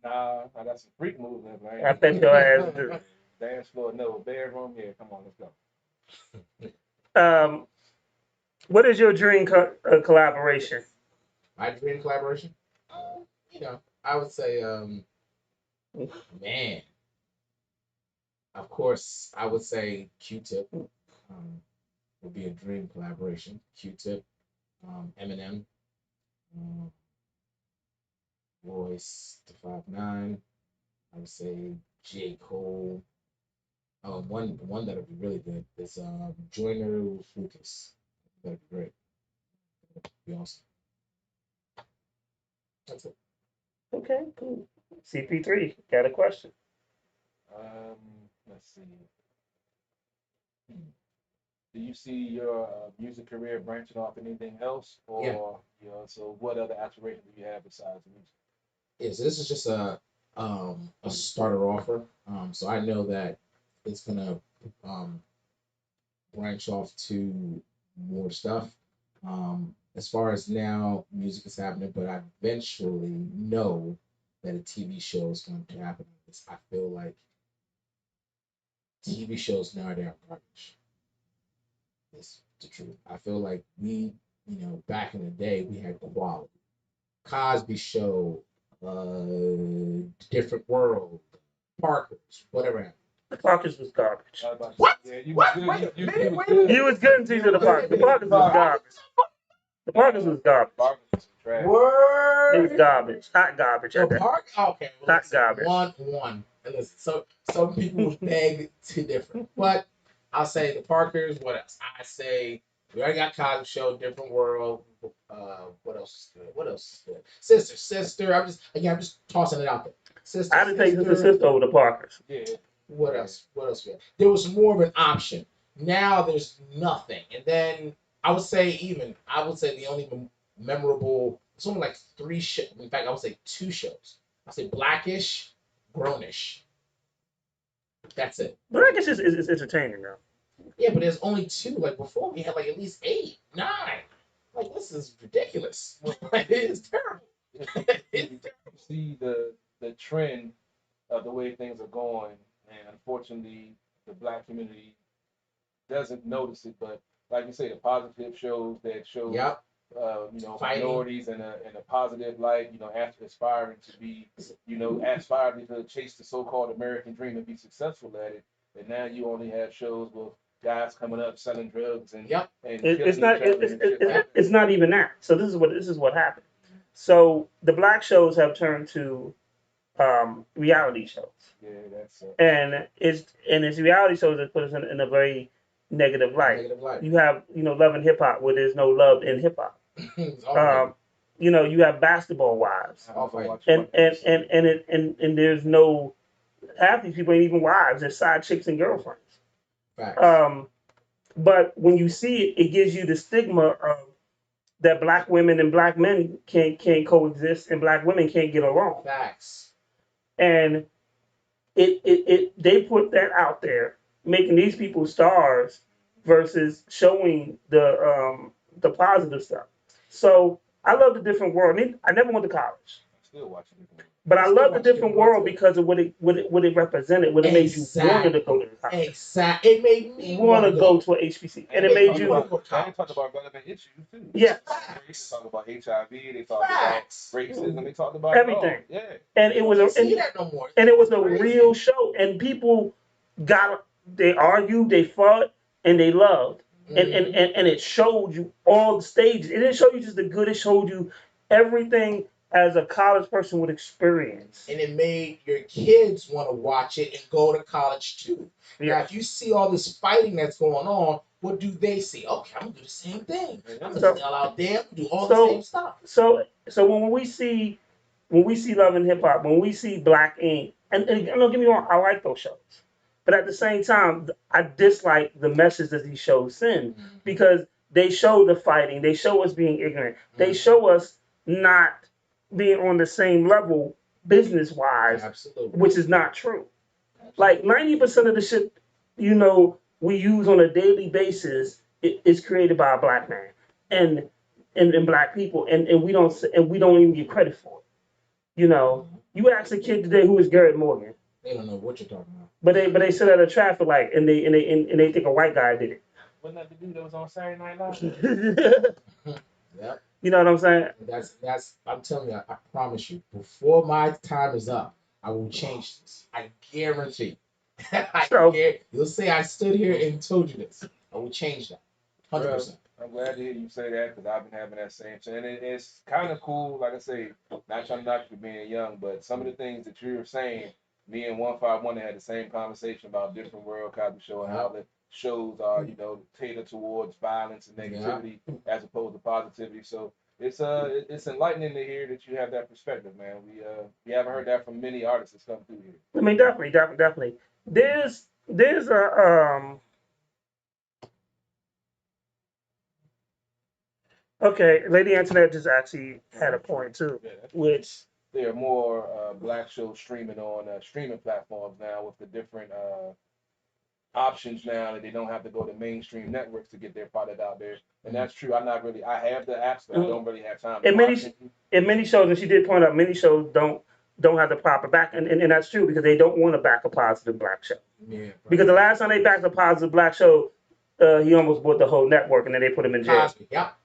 Speaker 4: Nah, I got some freak moves in, man.
Speaker 1: I bet your ass do.
Speaker 4: Dance floor, no. Bedroom, yeah, come on, let's go.
Speaker 1: What is your dream collaboration?
Speaker 5: My dream collaboration? I would say, man, of course, I would say Q-Tip would be a dream collaboration. Q-Tip, Eminem, Royce, the 5'9". I would say J. Cole. One that would be really good is Joyner Lucas. That'd be great. That'd be awesome. That's it.
Speaker 1: Okay, cool. CP3, got a question.
Speaker 4: Let's see. Do you see your music career branching off anything else, or so what other aspirations do you have besides music?
Speaker 5: So this is just a starter offer. So I know that it's gonna branch off to more stuff. As far as now, music is happening, but I eventually know that a TV show is going to happen. I feel like TV shows nowadays are garbage. It's the truth. I feel like back in the day, we had quality. Cosby Show, Different World, Parkers, whatever.
Speaker 1: The Parkers was garbage.
Speaker 5: What?
Speaker 4: Yeah, you
Speaker 5: What?
Speaker 4: was good.
Speaker 5: Wait a
Speaker 4: You
Speaker 5: minute,
Speaker 4: was
Speaker 5: wait a
Speaker 4: good.
Speaker 5: minute.
Speaker 1: You was good until the Parkers. The Parkers was garbage. The Parkers was garbage.
Speaker 4: Parkers was trash.
Speaker 1: It
Speaker 5: Word.
Speaker 1: was garbage. Hot garbage.
Speaker 5: The
Speaker 1: At that.
Speaker 5: park. Okay. Well,
Speaker 1: Hot
Speaker 5: listen,
Speaker 1: garbage.
Speaker 5: one. And listen, so some people would beg to differ, but I'll say the Parkers. What else? I say we already got Cosby Show, Different World. What else is good? What else is good? Sister. I'm just tossing it out there. Sister.
Speaker 1: I'd have taken the sister over the Parkers.
Speaker 4: Yeah.
Speaker 5: What else? What else? There was more of an option. Now there's nothing. And then I would say the only memorable. It's only like 3 shows. In fact, I would say 2 shows. I say Blackish, Grownish. That's it.
Speaker 1: Blackish is entertaining though.
Speaker 5: Yeah, but there's only 2. Like before, we had like at least 8, 9. Like this is ridiculous. Like, it is terrible.
Speaker 4: You see the trend of the way things are going, and unfortunately, the black community doesn't notice it. But like you say, the positive shows that show,
Speaker 5: Yep. Fighting.
Speaker 4: Minorities in a positive light, aspiring to be, aspiring to chase the so-called American dream and be successful at it. And now you only have shows with guys coming up selling drugs and
Speaker 5: Yep.
Speaker 4: and
Speaker 1: It's
Speaker 4: killing
Speaker 1: not.
Speaker 4: each other and shit like that.
Speaker 1: It's not even that. So this is what happened. So the black shows have turned to reality shows,
Speaker 4: Yeah, that's
Speaker 1: and it's reality shows that put us in a very negative light.
Speaker 5: Negative light.
Speaker 1: You have Love and Hip Hop where there's no love in hip hop.
Speaker 5: It's all
Speaker 1: You have Basketball Wives,
Speaker 4: I also
Speaker 5: Right.
Speaker 4: watch
Speaker 1: and there's no, half these people ain't even wives. They're side chicks and girlfriends.
Speaker 5: facts.
Speaker 1: But when you see it, it gives you the stigma of that black women and black men can't coexist and black women can't get along.
Speaker 5: Facts.
Speaker 1: And they put that out there, making these people stars versus showing the positive stuff. So I love the different world. I mean, I never went to college,
Speaker 4: I'm still watching it.
Speaker 1: but I
Speaker 5: Still
Speaker 1: love the
Speaker 5: watch
Speaker 1: different
Speaker 5: Different World
Speaker 1: world
Speaker 5: too.
Speaker 1: because of what it represented, what it made you wanted to go to college,
Speaker 5: Exactly. It made me
Speaker 1: want to
Speaker 5: want
Speaker 1: go to an HBC, and
Speaker 4: And
Speaker 1: it
Speaker 4: they
Speaker 1: made
Speaker 4: talk
Speaker 1: you
Speaker 5: wanna
Speaker 4: about
Speaker 5: go to
Speaker 4: they talk
Speaker 5: college.
Speaker 4: about relevant issues too.
Speaker 1: yes.
Speaker 4: They talk about HIV. They talk
Speaker 5: Facts.
Speaker 4: about racism. They talked about it all.
Speaker 1: Everything.
Speaker 4: Yeah.
Speaker 1: And
Speaker 5: You
Speaker 1: it was
Speaker 5: don't
Speaker 1: a
Speaker 5: see that no more.
Speaker 1: and it was a
Speaker 5: Crazy.
Speaker 1: real show, and people they argued, they fought, and they loved, and it showed you all the stages. It didn't show you just the good; it showed you everything as a college person would experience.
Speaker 5: And it made your kids want to watch it and go to college too. Now,
Speaker 1: Yeah.
Speaker 5: if you see all this fighting that's going on, what do they see? Okay, I'm gonna do the same thing. I'm gonna
Speaker 1: So-
Speaker 5: sell out there, do all
Speaker 1: so-
Speaker 5: the same stuff.
Speaker 1: So when we see Love and Hip Hop, when we see Black Ink, and don't get me wrong, I like those shows, but at the same time, I dislike the message that these shows send because they show the fighting, they show us being ignorant, they show us not being on the same level business wise,
Speaker 5: Absolutely.
Speaker 1: which is not true. Like 90% of the shit we use on a daily basis is created by a black man and and black people, and we don't even get credit for it. You ask a kid today who is Garrett Morgan,
Speaker 5: They don't know what you're talking about.
Speaker 1: but they sit at a traffic light and they think a white guy did
Speaker 4: Wasn't that the dude that was on Saturday Night Live?
Speaker 1: it.
Speaker 5: Yep.
Speaker 1: You know what I'm saying?
Speaker 5: That's I'm telling you, I promise you, before my time is up, I will change this. I guarantee. You'll say I stood here and told you this. I will change that. 100%.
Speaker 4: I'm glad to hear you say that because I've been having that same thing. And it's kind of cool, like I say, not trying to knock you for being young, but some of the things that you're saying, me and 151 had the same conversation about Different World Cosby Show and how the shows are, catered towards violence and negativity as opposed to positivity. So it's enlightening to hear that you have that perspective, man. We haven't heard that from many artists that's come through here.
Speaker 1: I mean, definitely. There's a okay, Lady Antoinette just actually had a point too, which
Speaker 4: There are more black shows streaming on streaming platforms now with the different options now that they don't have to go to mainstream networks to get their product out there. And that's true. I have the apps, but I don't really have time to watch it.
Speaker 1: in many shows, and she did point out many shows don't have the proper back, and that's true because they don't want to back a positive black show.
Speaker 5: Yeah.
Speaker 1: Because the last time they backed a positive black show, he almost bought the whole network, and then they put him in jail.
Speaker 5: Cosby. Yep.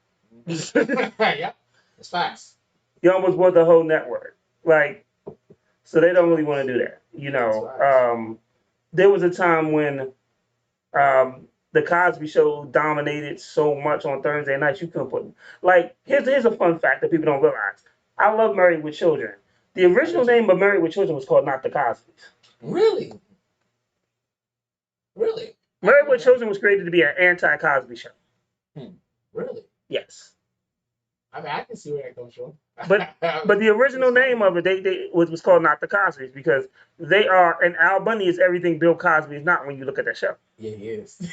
Speaker 5: Yep. It's facts.
Speaker 1: He almost bought the whole network. So they don't really want to do that. There was a time when the Cosby Show dominated so much on Thursday nights you couldn't put. Here's a fun fact that people don't realize. I love Married with Children. The original name of Married with Children was called Not the Cosbys.
Speaker 5: Really? Really?
Speaker 1: Married with Children was created to be an anti-Cosby show.
Speaker 5: Really?
Speaker 1: Yes.
Speaker 5: I mean, I can see where that comes from.
Speaker 1: But the original name of it they was called Not the Cosbys because they are, and Al Bundy is everything Bill Cosby is not when you look at that show.
Speaker 5: Yeah, he is.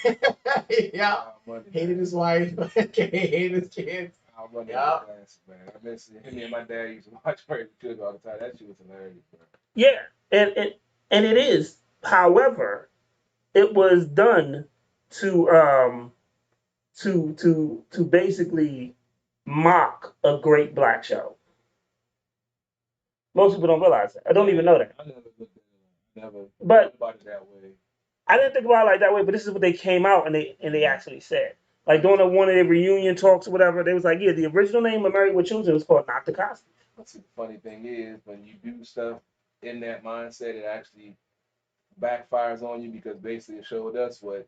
Speaker 5: Yeah. Hated his wife, hated his kids.
Speaker 4: I'll run that class, man. I miss it. Me and my dad used to watch Married with Children all the time. That shit was hilarious, bro.
Speaker 1: Yeah, and it is. However, it was done to basically mock a great black show. Most people don't realize that. I don't even know that.
Speaker 4: I never looked at it. Never
Speaker 1: But
Speaker 4: thought about it that way.
Speaker 1: I didn't think about it like that way. But this is what they came out and they actually said. Like during one of their reunion talks or whatever, they was like, yeah, the original name of Married with Children was called Not the Cosby.
Speaker 4: The funny thing is, when you do stuff in that mindset, it actually backfires on you because basically it showed us what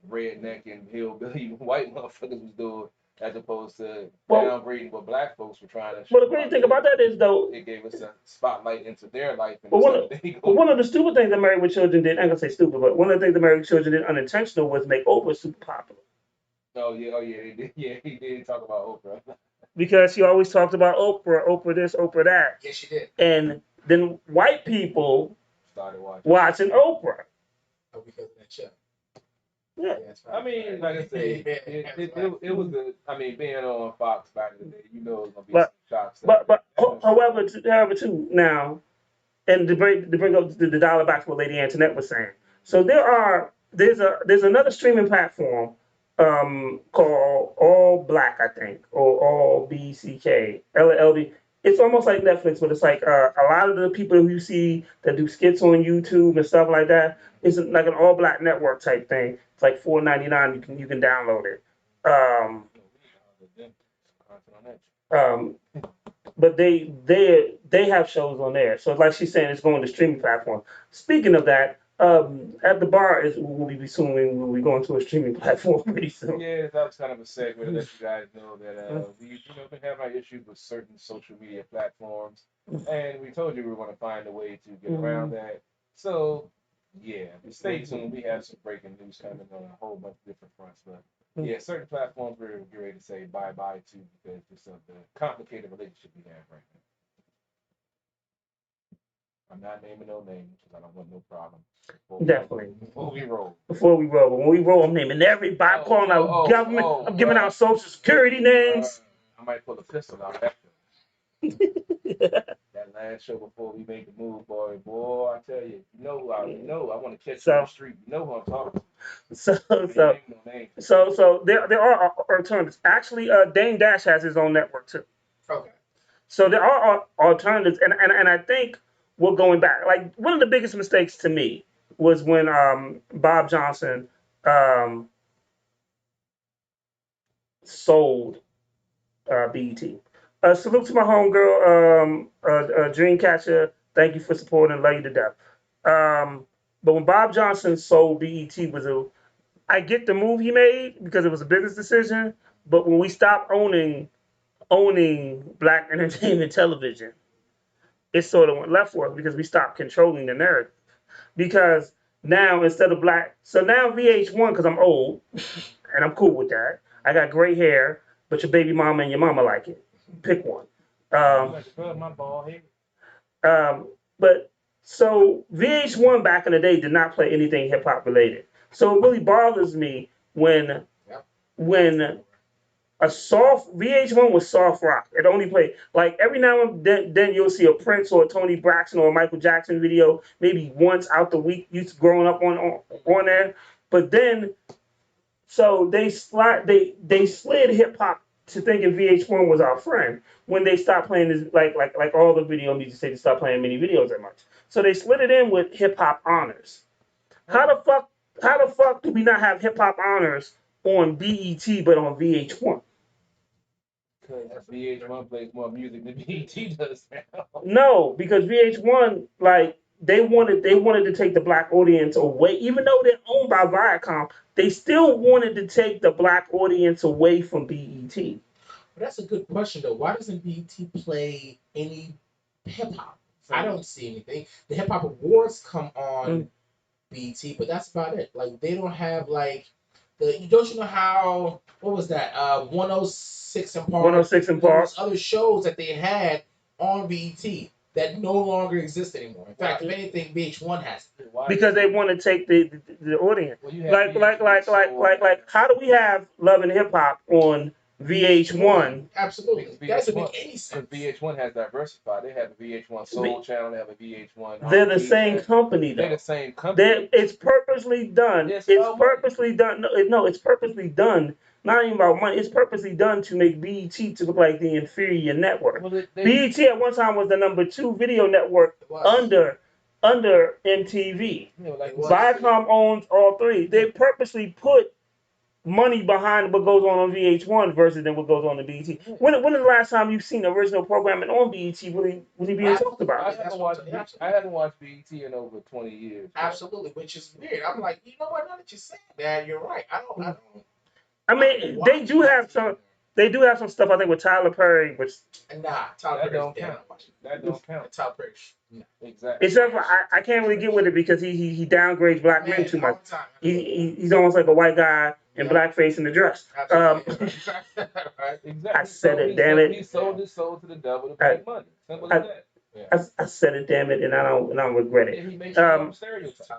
Speaker 4: redneck and hillbilly white motherfuckers was doing as opposed to downgrading what black folks were trying to show.
Speaker 1: Well, the crazy thing about that is, though,
Speaker 4: it gave us a spotlight into their life. And
Speaker 1: one of the stupid things that Married with Children did, I'm going to say stupid, but one of the things that Married with Children did unintentional was make Oprah super popular.
Speaker 4: Oh, yeah, they did. Yeah, he did talk about Oprah.
Speaker 1: Because she always talked about Oprah this, Oprah that.
Speaker 5: Yes, she did.
Speaker 1: And then white people
Speaker 4: started
Speaker 1: watching Oprah.
Speaker 5: Oh, because of that show.
Speaker 1: Yeah.
Speaker 5: that's right.
Speaker 4: I mean, like I say, it was a. I mean, being on Fox back in the day, you know, it's gonna be some
Speaker 1: But
Speaker 4: shock stuff.
Speaker 1: however, too now, and to bring up the dollar back to what Lady Antoinette was saying. So there's another streaming platform called All Black, I think, or All BCK LLB. It's almost like Netflix, but it's like a lot of the people who you see that do skits on YouTube and stuff like that. It's like an all black network type thing. It's like $4.99. You can download it. Um, um, but they have shows on there. So like she's saying, it's going to streaming platform. Speaking of that, at the bar is we'll be soon. We'll be going to a streaming platform pretty soon.
Speaker 4: Yeah, that was kind of a segue to let you guys know that we, been having our issues with certain social media platforms, and we told you we were going to find a way to get around that. So, yeah, stay tuned. We have some breaking news coming on a whole bunch of different fronts, but yeah, certain platforms we're getting ready to say bye bye to because just of the complicated relationship we have right now. I'm not naming no names because I don't want no problem.
Speaker 1: Definitely.
Speaker 4: Before we roll.
Speaker 1: Before we roll, but when we roll, I'm naming everybody. I'm calling out government. I'm giving out social security names.
Speaker 4: I might pull a pistol out after. That last show before we made the move, boy, I tell you, I want to catch you on the street. You know who I'm talking to.
Speaker 1: So there are alternatives. Actually, Dame Dash has his own network too.
Speaker 5: Okay.
Speaker 1: So there are alternatives, and I think we're going back. Like one of the biggest mistakes to me was when Bob Johnson sold BET. Salute to my homegirl, Dreamcatcher. Thank you for supporting. Love you to death. But when Bob Johnson sold BET, I get the move he made because it was a business decision. But when we stopped owning black entertainment television, it sort of went left for us because we stopped controlling the narrative. Because now instead of black, so now VH1, because I'm old and I'm cool with that. I got gray hair, but your baby mama and your mama like it. Pick one.
Speaker 4: My ball head.
Speaker 1: But so VH1 back in the day did not play anything hip hop related. So it really bothers me when a soft VH1 was soft rock. It only played like every now and then you'll see a Prince or a Tony Braxton or a Michael Jackson video, maybe once out the week. You growing up on there, but then so they slid hip hop to thinking VH1 was our friend when they stopped playing this like all the video music say they stopped playing mini videos that much. So they slid it in with hip hop honors. How the fuck do we not have hip hop honors on BET but on VH1?
Speaker 4: Because VH1 plays more music than BET does now.
Speaker 1: No, because VH1 like they wanted to take the black audience away, even though they're owned by Viacom. They still wanted to take the black audience away from BET.
Speaker 5: But that's a good question though. Why doesn't BET play any hip hop? I don't see anything. The hip hop awards come on BET, but that's about it. Like they don't have like don't you know how what was that? 106 in Park.
Speaker 1: 106 in Park.
Speaker 5: Those other shows that they had on BET that no longer exist anymore. In fact, if anything, VH1 has it.
Speaker 1: Because they want to take the audience. Like how do we have Love and Hip Hop on VH1?
Speaker 5: Absolutely. That doesn't make any sense.
Speaker 4: VH1 has diversified. They have a VH1 Soul Channel. They have a VH1.
Speaker 1: They're the same company, though.
Speaker 4: They're the same company.
Speaker 1: It's purposely done. It's purposely done. No, it's purposely done. Not even about money. It's purposely done to make BET to look like the inferior network. BET at one time was the number 2 video network under MTV. Viacom owns all 3. They purposely put money behind what goes on VH1 versus than what goes on the BET. When is the last time you've seen original programming on BET really being talked about?
Speaker 4: I haven't watched BET in over 20 years.
Speaker 5: Absolutely, which is weird. I'm like, you know what? Now that you're saying that, you're right.
Speaker 1: I mean, they do have some stuff I think with Tyler Perry, which
Speaker 5: Tyler Perry
Speaker 4: don't count. That don't count.
Speaker 5: Tyler Perry.
Speaker 4: Exactly.
Speaker 1: Except for I can't really get with it because he downgrades black men too much. He's almost like a white guy in blackface in the dress.
Speaker 4: Exactly.
Speaker 1: I said it, damn it.
Speaker 4: He sold his soul to the devil to make money. Simple as that.
Speaker 1: I said it, damn it, and I don't regret it.
Speaker 4: He makes stereotypes.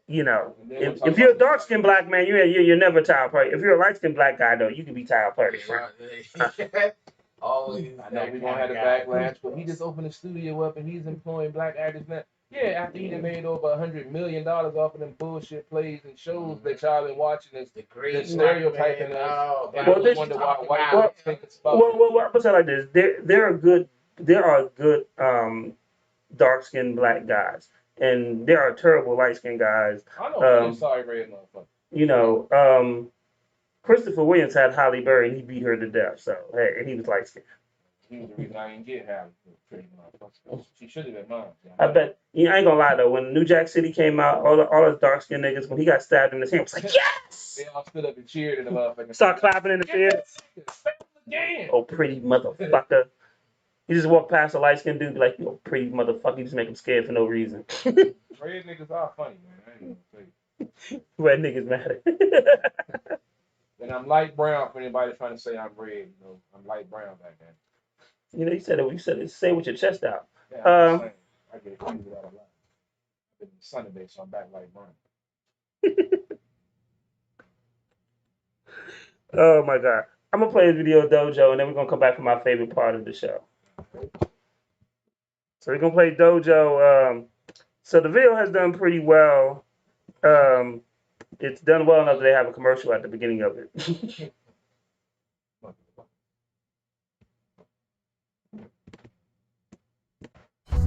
Speaker 1: You know,
Speaker 4: And then we'll talk
Speaker 1: if you're a
Speaker 4: about-
Speaker 1: dark skinned black man, you're never Tyler Perry. If you're a light skinned black guy though, you can be Tyler Perry. Friend.
Speaker 5: Always
Speaker 4: I know we're gonna have a backlash, but he just opened a studio up and he's employing black actors now. Yeah, after he done made over $100 million off of them bullshit plays and shows that y'all been watching us,
Speaker 5: the great
Speaker 4: the stereotyping us. And
Speaker 1: Well,
Speaker 4: we wonder why white
Speaker 1: well,
Speaker 4: folks think it's about
Speaker 1: Well, I'm gonna say it like this: there are good dark skinned black guys, and there are terrible light skinned guys.
Speaker 4: I know, I'm sorry, red motherfucker.
Speaker 1: You know, Christopher Williams had Halle Berry, and he beat her to death. So hey, and he was light skinned.
Speaker 4: He was the reason I didn't get Halle pretty much. She should have been mine.
Speaker 1: I bet. I ain't gonna lie though. When New Jack City came out, all those dark skinned niggas, when he got stabbed in his hand, was like, yes!
Speaker 4: They all stood up and cheered in the motherfucker.
Speaker 1: Start clapping in the theater.
Speaker 4: Again.
Speaker 1: Oh, pretty motherfucker. He just walked past a light skinned dude, be like, you pretty motherfucker. You just make him scared for no reason.
Speaker 4: Red niggas are funny, man. I ain't gonna tell you.
Speaker 1: Red niggas matter.
Speaker 4: And I'm light brown for anybody trying to say I'm red. You know, I'm light brown back then.
Speaker 1: You know, you said it. Say it with your chest out.
Speaker 4: Yeah, I'm just saying. I get accused of that a lot. I've been in the sun today, so I'm back light brown.
Speaker 1: Oh my god. I'm gonna play a video Dojo, and then we're gonna come back for my favorite part of the show. So we're gonna play Dojo. So the video has done pretty well. It's done well enough that they have a commercial at the beginning of it.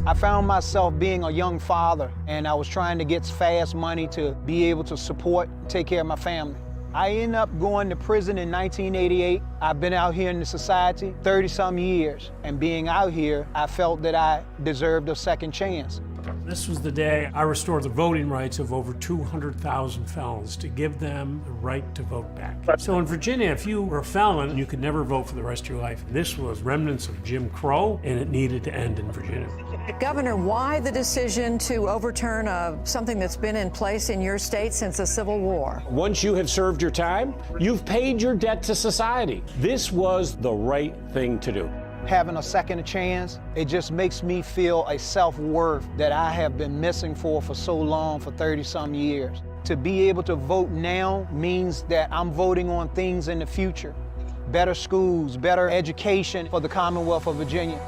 Speaker 8: I found myself being a young father, and I was trying to get fast money to be able to support and take care of my family. I ended up going to prison in 1988. I've been out here in the society 30-some years, and being out here, I felt that I deserved a second chance.
Speaker 9: This was the day I restored the voting rights of over 200,000 felons to give them the right to vote back. So in Virginia, if you were a felon, you could never vote for the rest of your life. This was remnants of Jim Crow, and it needed to end in Virginia.
Speaker 10: Governor, why the decision to overturn something that's been in place in your state since the Civil War?
Speaker 11: Once you have served your time, you've paid your debt to society. This was the right thing to do.
Speaker 8: Having a second chance, it just makes me feel a self-worth that I have been missing for so long, for 30-some years. To be able to vote now means that I'm voting on things in the future. Better schools, better education for the Commonwealth of Virginia.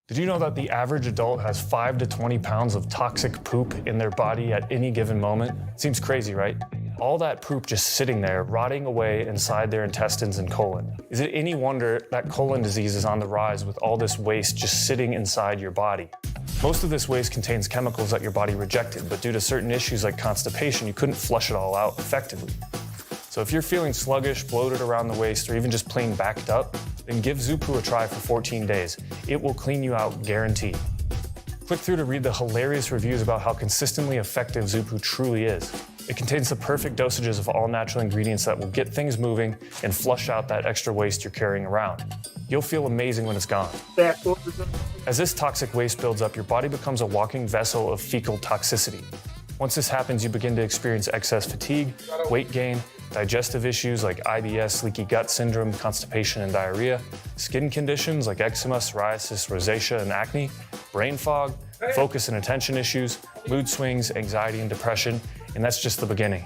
Speaker 6: Did you know that the average adult has 5 to 20 pounds of toxic poop in their body at any given moment? Seems crazy, right? All that poop just sitting there, rotting away inside their intestines and colon. Is it any wonder that colon disease is on the rise with all this waste just sitting inside your body? Most of this waste contains chemicals that your body rejected, but due to certain issues like constipation, you couldn't flush it all out effectively. So if you're feeling sluggish, bloated around the waist, or even just plain backed up, then give Zupu a try for 14 days. It will clean you out, guaranteed. Click through to read the hilarious reviews about how consistently effective Zupu truly is. It contains the perfect dosages of all natural ingredients that will get things moving and flush out that extra waste you're carrying around. You'll feel amazing when it's gone. As this toxic waste builds up, your body becomes a walking vessel of fecal toxicity. Once this happens, you begin to experience excess fatigue, weight gain, digestive issues like IBS, leaky gut syndrome, constipation, and diarrhea, skin conditions like eczema, psoriasis, rosacea, and acne, brain fog, focus and attention issues, mood swings, anxiety, and depression, and that's just the beginning.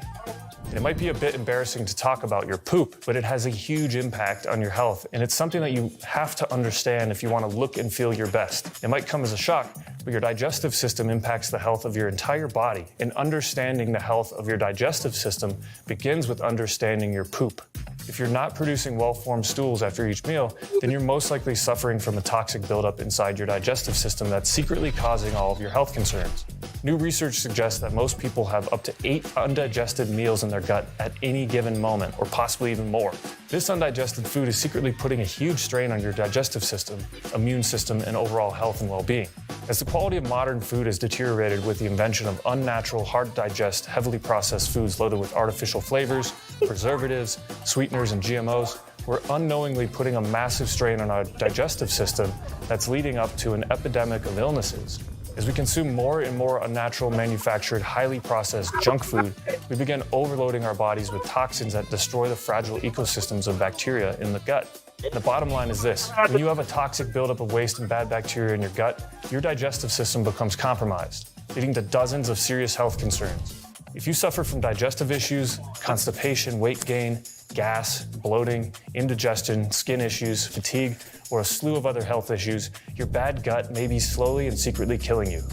Speaker 6: It might be a bit embarrassing to talk about your poop, but it has a huge impact on your health, and it's something that you have to understand if you want to look and feel your best. It might come as a shock, but your digestive system impacts the health of your entire body, and understanding the health of your digestive system begins with understanding your poop. If you're not producing well-formed stools after each meal, then you're most likely suffering from a toxic buildup inside your digestive system that's secretly causing all of your health concerns. New research suggests that most people have up to 8 undigested meals in their gut at any given moment, or possibly even more. This undigested food is secretly putting a huge strain on your digestive system, immune system, and overall health and well-being. As the quality of modern food has deteriorated with the invention of unnatural, hard-to-digest, heavily processed foods loaded with artificial flavors, preservatives, sweeteners, and GMOs, we're unknowingly putting a massive strain on our digestive system that's leading up to an epidemic of illnesses. As we consume more and more unnatural, manufactured, highly processed junk food, we begin overloading our bodies with toxins that destroy the fragile ecosystems of bacteria in the gut. The bottom line is this: when you have a toxic buildup of waste and bad bacteria in your gut, your digestive system becomes compromised, leading to dozens of serious health concerns. If you suffer from digestive issues, constipation, weight gain, gas, bloating, indigestion, skin issues, fatigue, or a slew of other health issues, your bad gut may be slowly and secretly killing you.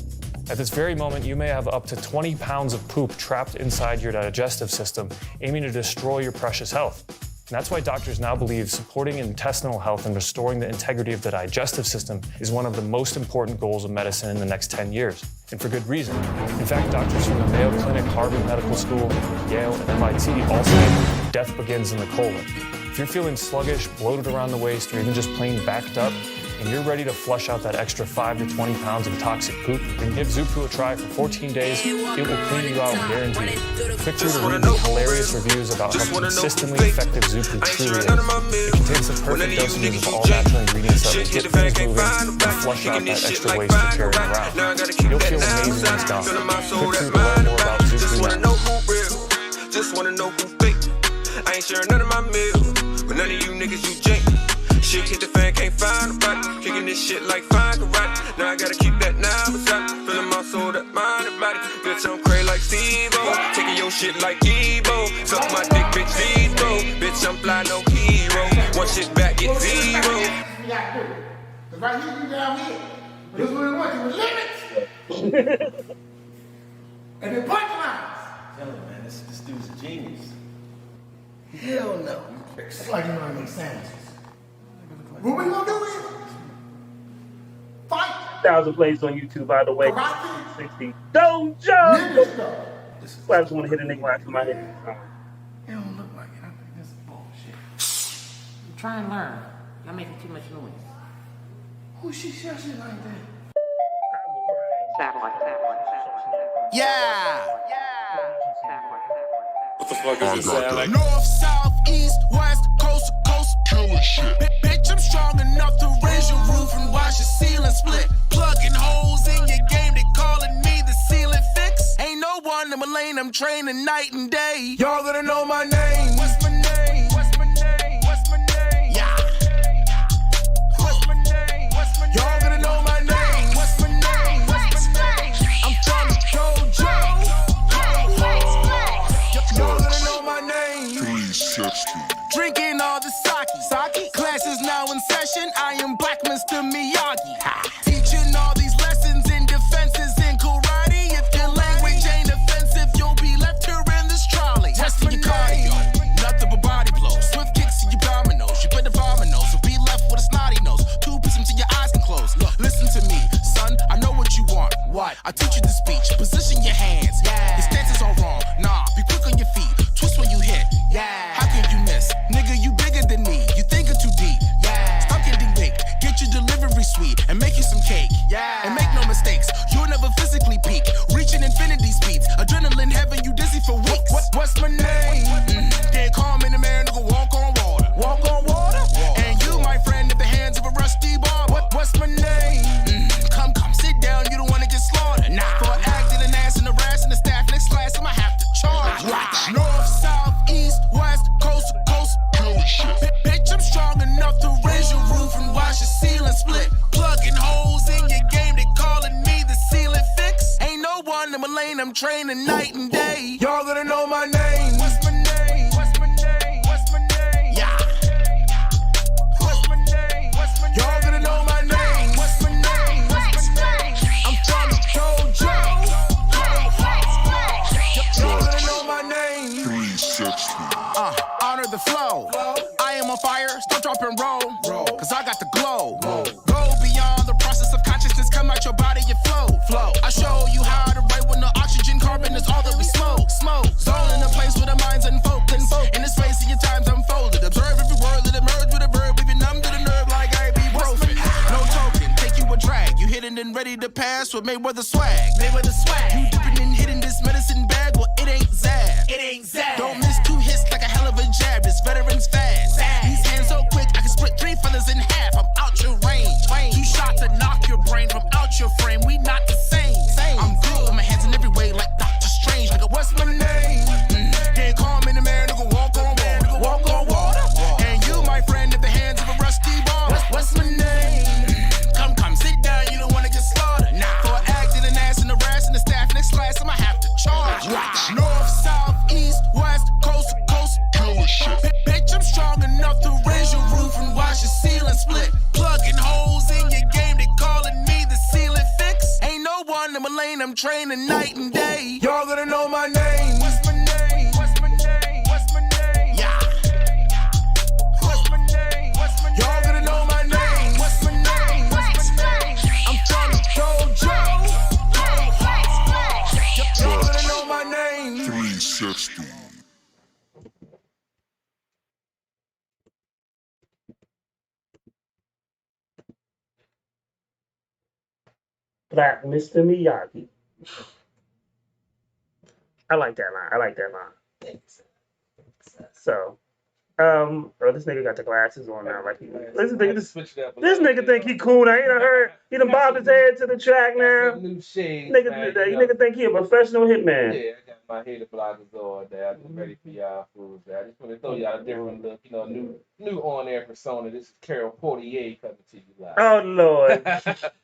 Speaker 6: At this very moment, you may have up to 20 pounds of poop trapped inside your digestive system, aiming to destroy your precious health. And that's why doctors now believe supporting intestinal health and restoring the integrity of the digestive system is one of the most important goals of medicine in the next 10 years, and for good reason. In fact, doctors from the Mayo Clinic, Harvard Medical School, Yale, and MIT all say death begins in the colon. If you're feeling sluggish, bloated around the waist, or even just plain backed up, and you're ready to flush out that extra 5 to 20 pounds of toxic poop, then give Zupu a try for 14 days. It will clean you out, guaranteed. Click through to read the hilarious reviews about how consistently effective Zupu truly is. It contains the perfect dosages of all natural ingredients that will get things moving and flush out that extra waste you're carrying around. You'll feel amazing when it's gone. Click through to learn more about Zupu now.
Speaker 2: Just wanna know who fake. I ain't sharing none of my meals, but none of you niggas you jank. Shit hit the fan, can't find a body. Kicking this shit like fine karate. Now I gotta keep that now beside. Feeling my soul, that mind and body. Bitch, I'm crazy like Steve-O. Taking your shit like Evo. Suck my dick, bitch, veto. Bitch, I'm fly, no hero. One shit back, get zero.
Speaker 5: We got to do it. Cause right here, you down here. But this is what we want, you limits. And the punchlines.
Speaker 4: Tell him, man, this dude's a genius.
Speaker 5: Hell no. It's like you know how to make sandwiches. What we gonna do is fight.
Speaker 1: 1,000 plays on YouTube, by the way.
Speaker 5: Karate.
Speaker 1: 360. Don't jump!
Speaker 5: Ninja stuff.
Speaker 1: I just want to hit a nigga right in my head.
Speaker 5: It don't look like it. I think this is bullshit.
Speaker 12: Try and learn. Y'all making too much noise.
Speaker 5: Who she said shit like that?
Speaker 12: Satellite.
Speaker 2: Yeah.
Speaker 3: What the fuck does it sound like?
Speaker 2: North, south, east, west, coast to coast, killer shit. Bitch, I'm strong enough to raise your roof and watch your ceiling split. Plugging holes in your game, they calling me the ceiling fix. Ain't no one in my lane, I'm training night and day. Y'all gonna know my name. What's my name? What's my name? What's my name? Yeah. What's my name? What's my name? Y'all gonna know my name. What's my name? What's my name? I'm from Jojo. Y'all gonna know my name. 360. Drinking all the sake. Classes now in session. I am Black Mr. Miyagi. Teaching all these lessons in defenses in karate. If your language ain't offensive, you'll be left here in this trolley. Testing your cardio. Nothing but body blows. Swift kicks to your dominoes. You better dominoes. You'll be left with a snotty nose. 2 pieces till your eyes can close. Look, listen to me, son. I know what you want. What? I teach you the speech. Position your hands. Yeah. Your stances are wrong. Nah, be quick on your feet. Twist when you hit. Yeah. How can you miss? Nigga, you bigger than me. You thinking too deep. Yeah. Stop getting baked. Get your delivery sweet and make you some cake. Yeah. And make no mistakes. You'll never physically peak. Reaching infinity speeds. Adrenaline having you dizzy for weeks. What's my name? Can't call me the man who can walk on water. Walk on water? And you, my friend, at the hands of a rusty barber. What's my name? Come, sit down. You don't want to get slaughtered. Nah. For acting an ass and harassing the staff next class, I'ma have to charge. North, south, east, west, coast to coast. Bitch, I'm strong enough to raise your roof and watch your ceiling split. Plugging holes in your game, they calling me the ceiling fix. Ain't no one in my lane, I'm training night and day. Y'all gonna know my name. What's my name? What's my name? What's my name? Yeah. What's my name? What's my name? Y'all gonna know my name. What's my name? What's my name? I'm from Jojo. Y'all gonna know my name. 360. Honor the flow. I am on fire, stop, drop, and roll. Cause I got the glow. Go beyond the process of consciousness, come out your body, you flow. I show you how to write when the oxygen, carbon is all that we smoke. Zone in a place where the mind's unfocused. In the space of your times unfolded. Observe every word, let it merge with a verb. Leave you numb to the nerve like ibuprofen. No token, take you a drag. You hidden and ready to pass with Mayweather swag. You dipping and hitting this medicine bag, well, it ain't Zab. Don't miss 2 hits like a hell of a jab. This veteran's fast. These hands so quick, I can split 3 feathers in half. I'm out your range. 2 shots to knock your brain from out your frame. We not the same. I'm training night and day. Y'all gonna know my name. What's my name? What's my name? What's my name? Yeah. What's my name? What's my name? Y'all gonna know my name. What's my name? What's my name? I'm from the dojo. Y'all gonna know my name.
Speaker 13: 360.
Speaker 1: Black Mr. Miyagi. I like that line. I like that line. So, oh, this nigga got the glasses on now. Like, this nigga think he cool now. He done heard, he done bobbed his head to the track now.
Speaker 4: New shades,
Speaker 1: Nigga think he a professional hitman.
Speaker 4: Yeah, I got my hater blockers on there. I'm ready for y'all fools. I just want to throw y'all a different look, new on-air persona. This is Carol Portier coming to you live.
Speaker 1: Oh, Lord.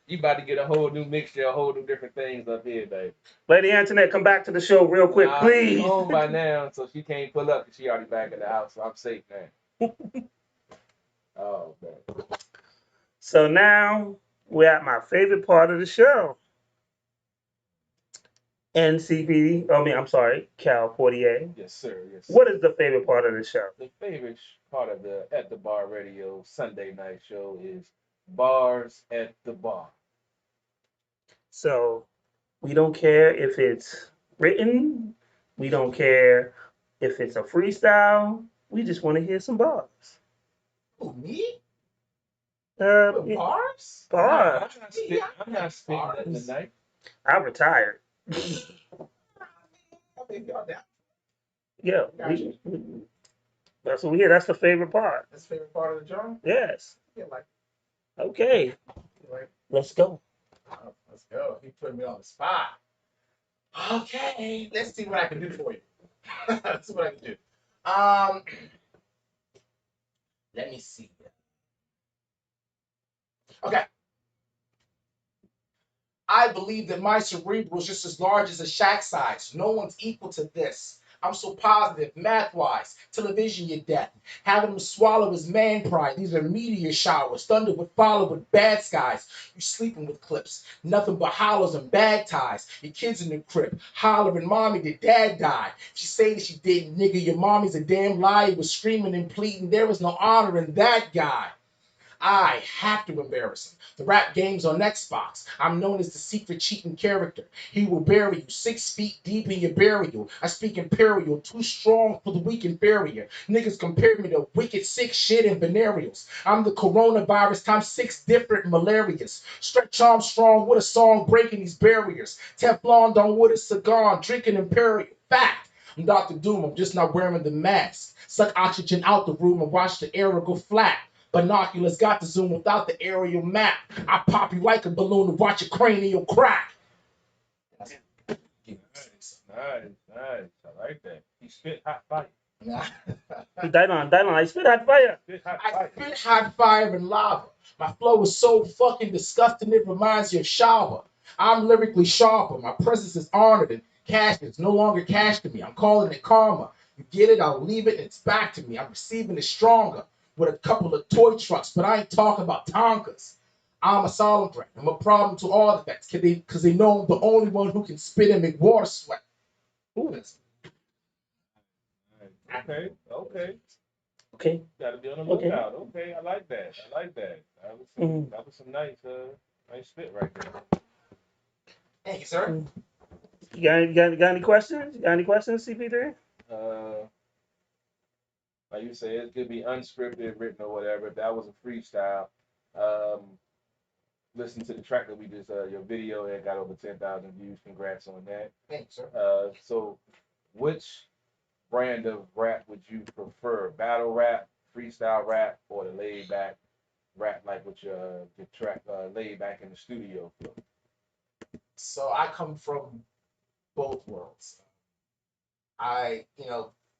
Speaker 4: You about to get a whole new mixture, a whole new different things up here, baby.
Speaker 1: Lady Antoinette, come back to the show real quick, please.
Speaker 4: She's home by now, so she can't pull up because she already back in the house, so I'm safe now. Oh, man.
Speaker 1: So now we're at my favorite part of the show. NCPD, I'm sorry, Cal Portier.
Speaker 4: Yes, sir. Yes, sir.
Speaker 1: What is the favorite part of the show?
Speaker 4: The favorite part of the At the Bar Radio Sunday night show is Bars at the Bar.
Speaker 1: So we don't care if it's written. We don't care if it's a freestyle. We just want to hear some bars.
Speaker 5: Who, me?
Speaker 1: Yeah.
Speaker 5: Bars?
Speaker 1: Bars.
Speaker 4: I'm not spitting nothing tonight.
Speaker 1: I retired. Yeah, that's what we hear. That's the favorite part.
Speaker 5: That's the favorite part of the drum?
Speaker 1: Yes.
Speaker 5: Yeah, like.
Speaker 1: Okay.
Speaker 5: Like.
Speaker 1: Let's go.
Speaker 5: Oh, let's go. He put me on the spot. Okay, let's see what I can do for you. Let's see what I can do. Let me see. Okay. I believe that my cerebral is just as large as a shack size. No one's equal to this. I'm so positive, math-wise. Television, your death. Having him swallow his man pride. These are meteor showers. Thunder would follow with bad skies. You sleeping with clips. Nothing but hollows and bag ties. Your kids in the crib. Hollering, mommy, did dad die? She say that she didn't, nigga. Your mommy's a damn liar. Was screaming and pleading. There was no honor in that guy. I have to embarrass him. The rap game's on Xbox. I'm known as the secret cheating character. He will bury you 6 feet deep in your burial. I speak imperial, too strong for the weak inferior. Niggas compare me to wicked sick shit and venereals. I'm the coronavirus times 6 different malarias. Stretch Armstrong with a song breaking these barriers. Teflon Don with a cigar, drinking imperial. Fact. I'm Dr. Doom, I'm just not wearing the mask. Suck oxygen out the room and watch the air go flat. Binoculars got the zoom without the aerial map. I pop you like a balloon to watch your cranial crack.
Speaker 4: Nice. I like that. He spit hot fire.
Speaker 1: I spit hot fire.
Speaker 5: I spit hot fire and lava. My flow is so fucking disgusting it reminds you of shower. I'm lyrically sharper. My presence is honored and cash is no longer cash to me. I'm calling it karma. You get it, I'll leave it, and it's back to me. I'm receiving it stronger. With a couple of toy trucks, but I ain't talking about Tonkas. I'm a solemn threat. I'm a problem to all the vets, because they know I'm the only one who can spit and make water sweat. Ooh,
Speaker 4: Okay. Gotta be on the lookout. Okay, I like that. That was some nice spit right there.
Speaker 5: Thank you, sir.
Speaker 1: You got any questions? You got any questions, CP3?
Speaker 4: Like you say, it could be unscripted, written, or whatever. If that was a freestyle, listen to the track that we just, your video, it got over 10,000 views. Congrats on that.
Speaker 5: Thanks, sir.
Speaker 4: So, which brand of rap would you prefer? Battle rap, freestyle rap, or the laid back rap, like with your track laid back in the studio flow?
Speaker 5: So I come from both worlds.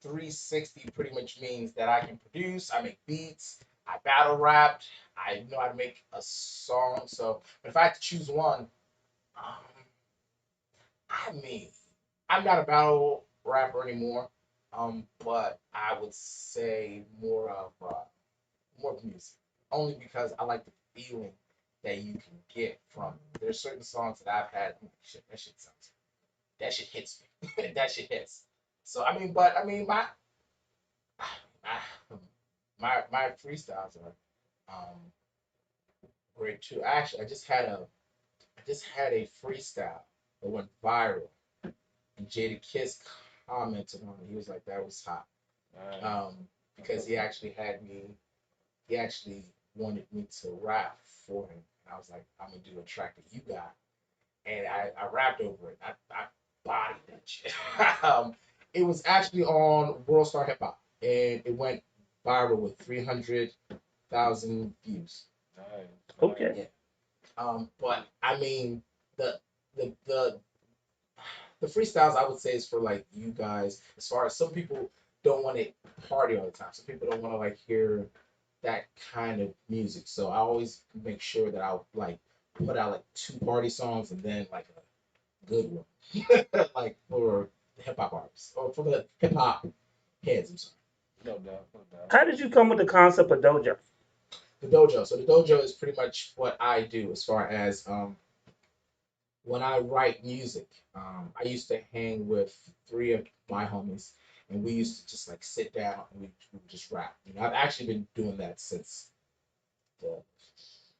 Speaker 5: 360 pretty much means that I can produce, I make beats, I battle rap, I know how to make a song. So, but if I had to choose one, I'm not a battle rapper anymore. But I would say more of music, only because I like the feeling that you can get from. There's certain songs that I've had. Shit, that shit hits me. That shit hits. So I mean, my freestyles are great too. Actually, I just had a freestyle that went viral, and Jada Kiss commented on it. He was like, "That was hot," because he actually wanted me to rap for him. And I was like, "I'm gonna do a track that you got," and I rapped over it. I bodied that shit. It was actually on World Star Hip Hop, and it went viral with 300,000 views.
Speaker 1: Okay.
Speaker 5: Yeah. But I mean, the freestyles I would say is for like you guys. As far as some people don't want to party all the time, some people don't want to like hear that kind of music. So I always make sure that I'll like put out like 2 party songs and then like a good one, like for the hip hop artists or for the hip hop heads. I'm sorry.
Speaker 4: No doubt, no doubt.
Speaker 1: How did you come with the concept of dojo?
Speaker 5: The dojo. So the dojo is pretty much what I do as far as when I write music. I used to hang with 3 of my homies, and we used to just like sit down and we would just rap. You know, I've actually been doing that since the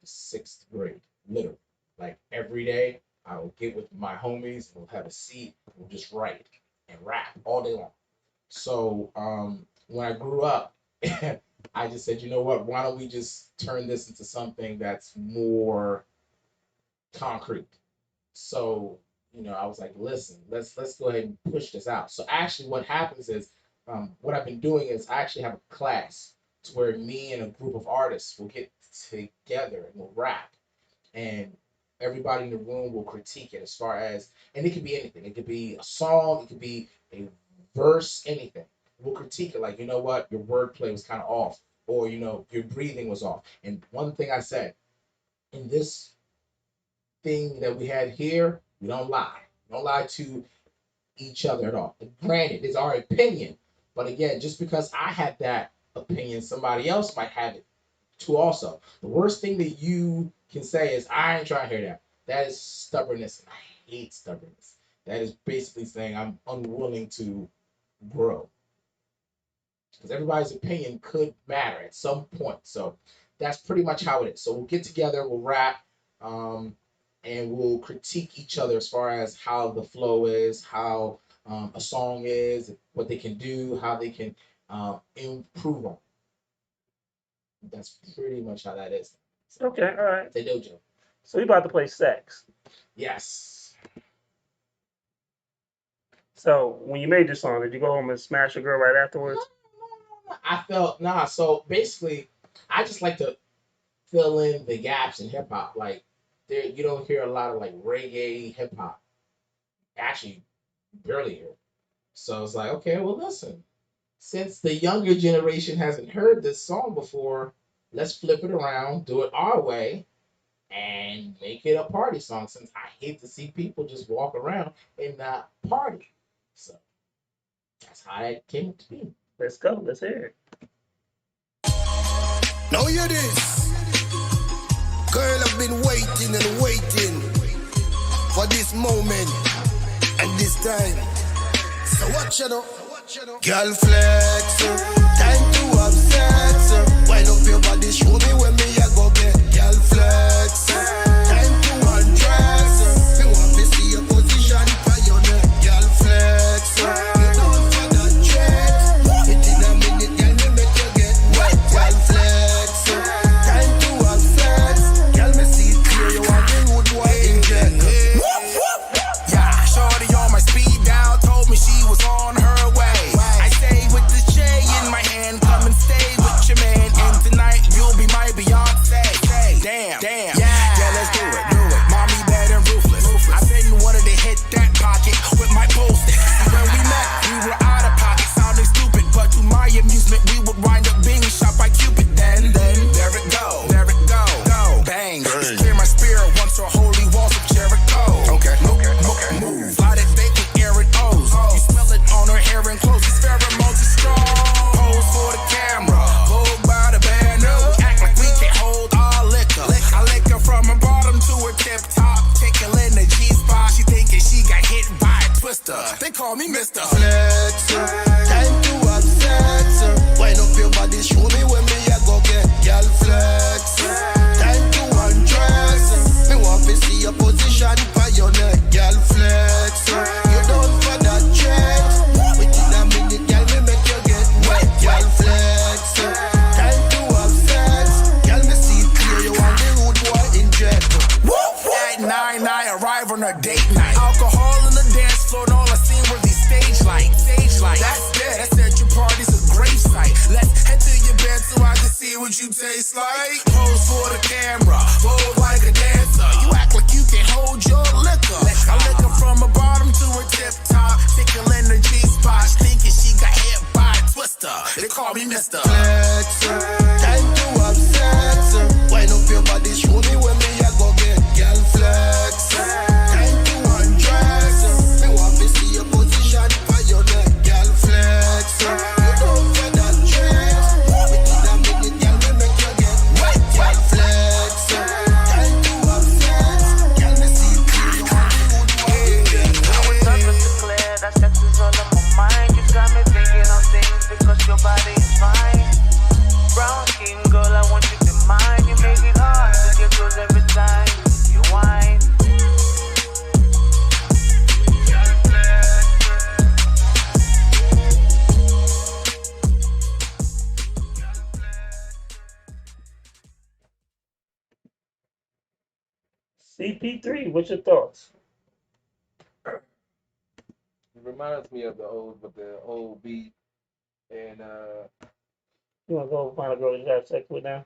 Speaker 5: 6th grade, literally. Like every day, I would get with my homies, and we'll have a seat, and we'll just write and rap all day long. So when I grew up, I just said, you know what? Why don't we just turn this into something that's more concrete? So, you know, I was like, listen, let's go ahead and push this out. So actually what happens is, what I've been doing is I actually have a class to where me and a group of artists will get together and we'll rap. And everybody in the room will critique it as far as, and it could be anything. It could be a song, it could be a verse, anything. We'll critique it like, you know what, your wordplay was kind of off, or, you know, your breathing was off. And one thing I said, in this thing that we had here, we don't lie. We don't lie to each other at all. And granted, it's our opinion, but again, just because I had that opinion, somebody else might have it too also. The worst thing that you can say is, I ain't trying to hear that. That is stubbornness, and I hate stubbornness. That is basically saying I'm unwilling to grow. Because everybody's opinion could matter at some point. So that's pretty much how it is. So we'll get together, we'll rap, and we'll critique each other as far as how the flow is, how a song is, what they can do, how they can improve on. That's pretty much how that is. So,
Speaker 1: Okay, all right.
Speaker 5: the dojo.
Speaker 1: So we about to play sex.
Speaker 5: Yes.
Speaker 1: So when you made this song, did you go home and smash a girl right afterwards?
Speaker 5: I felt so basically I just like to fill in the gaps in hip hop. Like there you don't hear a lot of like reggae hip hop. Actually barely hear it. So it's like, okay, well listen. Since the younger generation hasn't heard this song before, let's flip it around, do it our way, and make it a party song, since I hate to see people just walk around and not party. So that's how that came to be.
Speaker 1: Let's go. Let's hear it.
Speaker 2: Now hear this. Girl, I've been waiting and waiting for this moment and this time. So what you know? Girl, flex, time to have sex. Wind up your body, show me when me I go get. Girl, flex, time to undress. Me want to see your position for your neck. Girl, flex, you don't for that check. It in a minute, girl, me make you get wet. Girl, flex, time to have sex. Girl, me see it clear, you want the rude boy inject. Yeah, shorty on my speed dial told me she was on her way. I stayed with the J in call me Mr. Flexxx. Time to have sex. Wind up your body, show me when me a go get girl flex. Time to undress. Me want to see your position for your neck, girl flex. You don't for that check. Within a minute, girl, me make you get wet, girl flex. Time to have sex. Girl, me see clear, you want the rude boy inject. At 9, I arrive on a date night. Alcohol on the dance floor, and all I seen were these stage lights. That's dead. That said your party's a grave site. Let's head to your bed so I can see what you taste like. Pose for the camera, move like a dancer. You act like you can hold your liquor. I lick her from a bottom to a tip top, tickling the G-spot, thinking she got hit by a twister. They call me Mr. Flexxx. Time to have sex. Wind up your body, show me when me a go get girl flex. Time to undress. Me want to see your position for your neck, girl flex. You don't get that dress. Within a minute, girl, me make you get wet, girl flex. Time to have sex. Girl, me see clear, you want the rude boy.
Speaker 3: I was up with the clear, that sex is all on my mind. You got me thinking on things because your body is fine. Brown skin girl, I want you to mind. You make it hard to get close every time you whine.
Speaker 1: CP3, what's your thoughts?
Speaker 4: It reminds me of the old beat, and
Speaker 1: You want to go find a girl you have sex with now?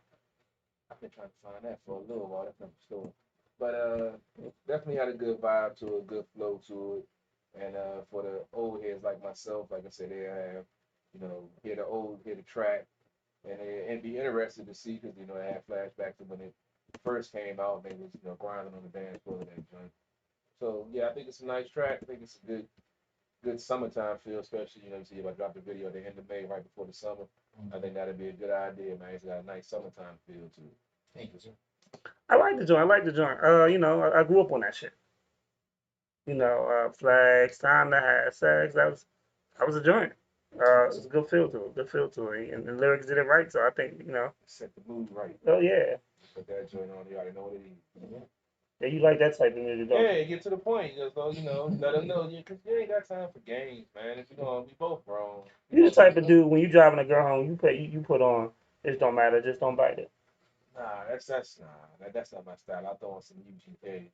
Speaker 4: I've been trying to find that for a little while. That's another story. But definitely had a good vibe to it, a good flow to it. And for the old heads like myself, like I said, they have, hear the track, and be interested to see because they had flashbacks to when it first came out. And they was grinding on the dance floor of that joint. So yeah, I think it's a nice track. I think it's a good summertime feel, especially you see if I drop the video at the end of May, right before the summer. I think that'd be a good idea, man. It's got a nice summertime feel to it.
Speaker 5: Thank you, sir.
Speaker 1: I like the joint. I grew up on that shit. Flags, time to have sex. That was a joint. It's a good feel to it. And the lyrics did it right, so I think,
Speaker 4: Set the mood right.
Speaker 1: Oh yeah.
Speaker 4: Put that joint on, you already know what it is.
Speaker 1: Yeah, you like that type of music, don't you?
Speaker 4: Yeah, get to the point. Just let them know, because you ain't got time for games, man. If we both grown.
Speaker 1: You the type of dude when you driving a girl home, you put on. It don't matter, just don't bite it.
Speaker 4: Nah, that's not my style. I throw on some UGK.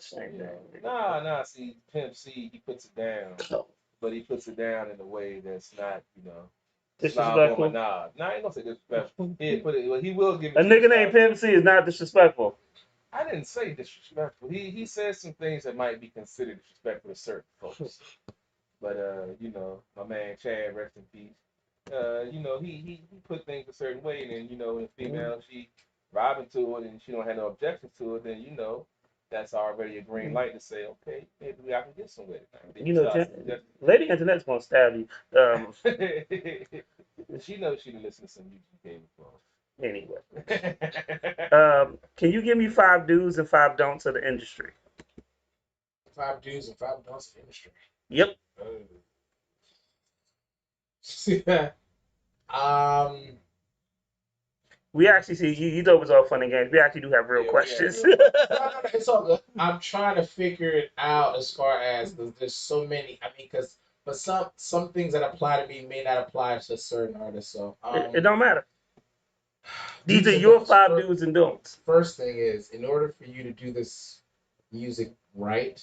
Speaker 1: Same thing.
Speaker 4: Nah. See, Pimp C, he puts it down, but he puts it down in a way that's not,
Speaker 1: Disrespectful.
Speaker 4: Nah, I ain't gonna say disrespectful. He will give me.
Speaker 1: A nigga named Pimp C is not disrespectful.
Speaker 4: I didn't say disrespectful. He says some things that might be considered disrespectful to certain folks. But my man Chad, rest in peace. He put things a certain way, and then when a female she vibing to it and she don't have no objections to it, then that's already a green light to say, okay, maybe I can get some with it.
Speaker 1: Lady Internet's gonna stab you.
Speaker 4: She knows she didn't listen to some UGK before.
Speaker 1: Anyway, can you give me 5 do's and 5 don'ts of the industry?
Speaker 5: 5 do's and 5 don'ts of the industry.
Speaker 1: Yep. We actually see you thought it was all fun and games. We actually do have real questions.
Speaker 5: No, it's all good. I'm trying to figure it out as far as there's so many. I mean, but some things that apply to me may not apply to certain artists. So
Speaker 1: it don't matter. These are your 5 do's and don'ts.
Speaker 5: First thing is, in order for you to do this music right,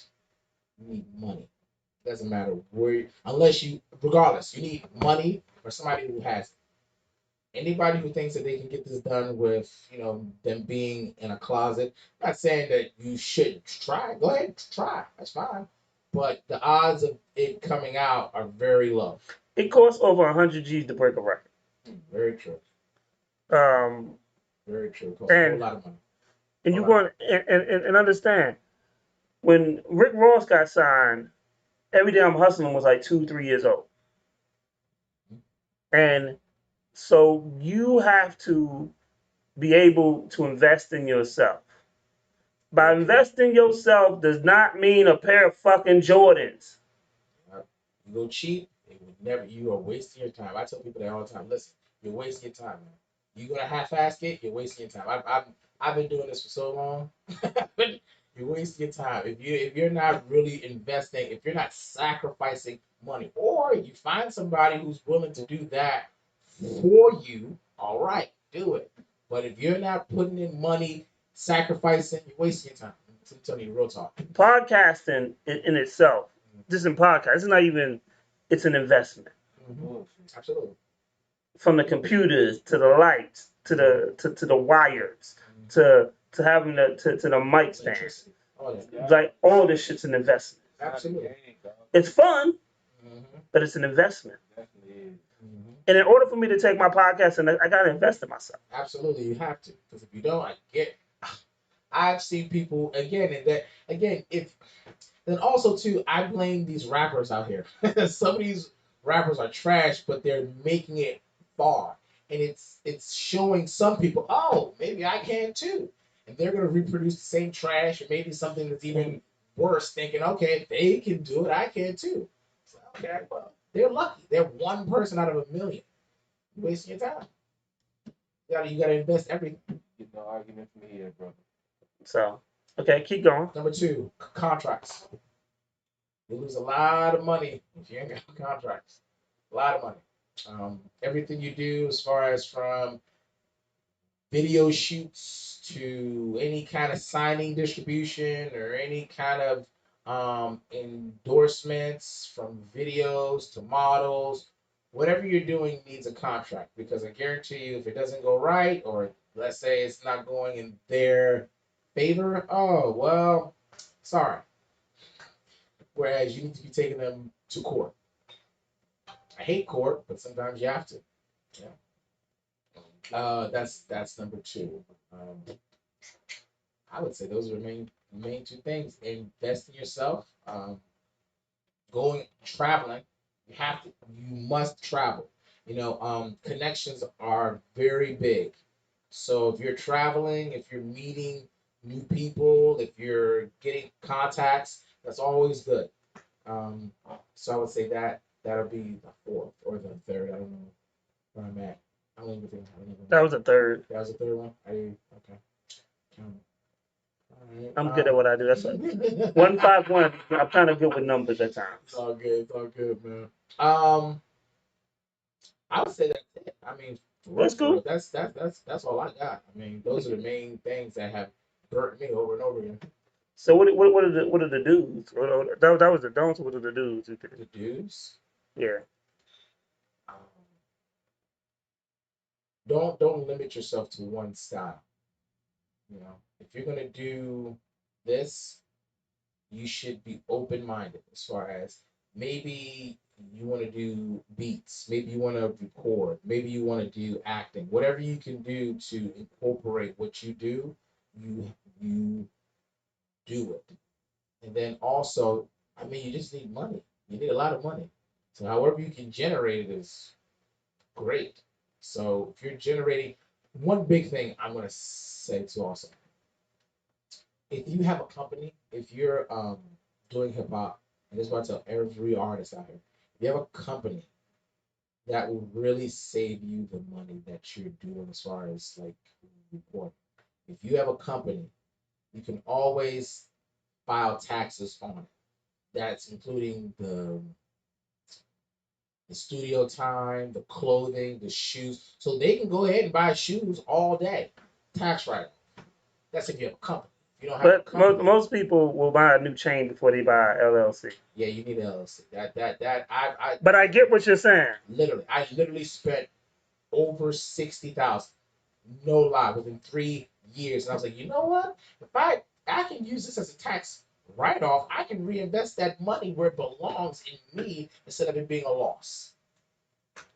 Speaker 5: you need money. Doesn't matter where, regardless, you need money or somebody who has it. Anybody who thinks that they can get this done with, them being in a closet. I'm not saying that you shouldn't try. Go ahead, try. That's fine. But the odds of it coming out are very low.
Speaker 1: It costs over 100 G's to break a record.
Speaker 5: Very true. Very true. It costs a whole lot of money.
Speaker 1: And you want and understand, when Rick Ross got signed, Every Day I'm Hustling was like 2-3 years old. And so you have to be able to invest in yourself. By investing yourself does not mean a pair of fucking Jordans.
Speaker 5: You go cheap, it would never. You are wasting your time. I tell people that all the time. Listen, you're wasting your time, man. You gonna half-ass it, you're wasting your time. I've been doing this for so long. You're wasting your time if you're not really investing, if you're not sacrificing money, or you find somebody who's willing to do that for you. All right, do it. But if you're not putting in money, sacrificing, you're wasting your time. I'm telling you, real talk.
Speaker 1: Podcasting in itself, just in podcast, it's not even. It's an investment.
Speaker 5: Mm-hmm. Absolutely.
Speaker 1: From the computers to the lights to the wires to having to the mic stand. Like all this shit's an investment.
Speaker 5: Absolutely.
Speaker 1: It's fun,
Speaker 5: Mm-hmm.
Speaker 1: but it's an investment.
Speaker 5: Mm-hmm.
Speaker 1: And in order for me to take my podcast, and I gotta invest in myself.
Speaker 5: Absolutely, you have to. Because if you don't, I've seen people again, and that again, if then also too, I blame these rappers out here. Some of these rappers are trash, but they're making it far, and it's showing some people, oh, maybe I can too, and they're gonna reproduce the same trash, or maybe something that's even worse, thinking, okay, if they can do it, I can too. So, okay, well, they're lucky. They're one person out of a million. You're wasting your time. You gotta invest everything.
Speaker 4: Get no argument from here, brother.
Speaker 1: So, okay, keep going.
Speaker 5: Number two, contracts. You lose a lot of money if you ain't got contracts. A lot of money. Everything you do, as far as from video shoots to any kind of signing distribution or any kind of endorsements, from videos to models, whatever you're doing needs a contract, because I guarantee you, if it doesn't go right, or let's say it's not going in their favor, oh well, sorry. Whereas you need to be taking them to court. I hate court, but sometimes you have to. Yeah. That's number two. I would say those are the main two things. Invest in yourself. Going traveling. You must travel. Connections are very big. So if you're traveling, if you're meeting new people, if you're getting contacts, that's always good. So I would say that'll be the fourth or the third. I don't know where I'm at. I don't even think
Speaker 1: That was a third.
Speaker 5: that was the third one. Okay. All right.
Speaker 1: I'm good at what I do. That's 151. I'm kind of good with numbers at times.
Speaker 5: It's all good. It's all good, man. I would say that's it. I mean,
Speaker 1: That's cool.
Speaker 5: That's all I got. I mean, those are the main things that have burnt me over and over again.
Speaker 1: So what are the dudes? That was the don'ts. What are the dudes?
Speaker 5: The dudes.
Speaker 1: Yeah.
Speaker 5: Don't limit yourself to one style. If you're gonna do this, you should be open-minded, as far as maybe you want to do beats, maybe you want to record, maybe you want to do acting, whatever you can do to incorporate what you do, you do it. And then also, I mean, you just need money. You need a lot of money. So however you can generate it is great. So if you're generating, one big thing I'm gonna say too also, if you have a company, if you're doing hip hop, and this is what I tell every artist out here, if you have a company that will really save you the money that you're doing, as far as like reporting. If you have a company, you can always file taxes on it. That's including the studio time, the clothing, the shoes. So they can go ahead and buy shoes all day. Tax write-off. That's if you have a company. If you don't have a
Speaker 1: But
Speaker 5: company,
Speaker 1: most people will buy a new chain before they buy a LLC.
Speaker 5: yeah, you need an LLC. I
Speaker 1: But I get what you're saying.
Speaker 5: I literally spent over 60,000. No lie, within 3 years. And I was like, you know what? If I can use this as a tax write-off, I can reinvest that money where it belongs in me, instead of it being a loss.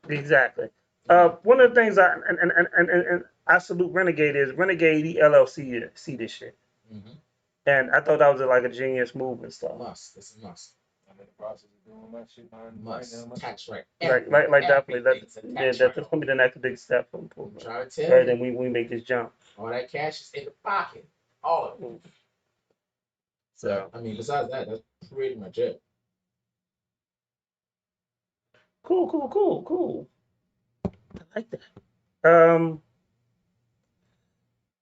Speaker 1: Exactly. One of the things and I salute Renegade is Renegade LLC see this shit.
Speaker 5: Mm-hmm.
Speaker 1: And I thought that was like a genius move and stuff.
Speaker 5: This is must.
Speaker 4: I'm in the process of doing my shit right now.
Speaker 5: Tax right.
Speaker 1: Like definitely that's gonna be the next big step from
Speaker 5: I'm trying to tell
Speaker 1: right,
Speaker 5: you.
Speaker 1: then we make this jump.
Speaker 5: All that cash is in the pocket. All of it.
Speaker 1: So
Speaker 5: I mean, besides that, that's pretty much it.
Speaker 1: Cool. I like that. I'm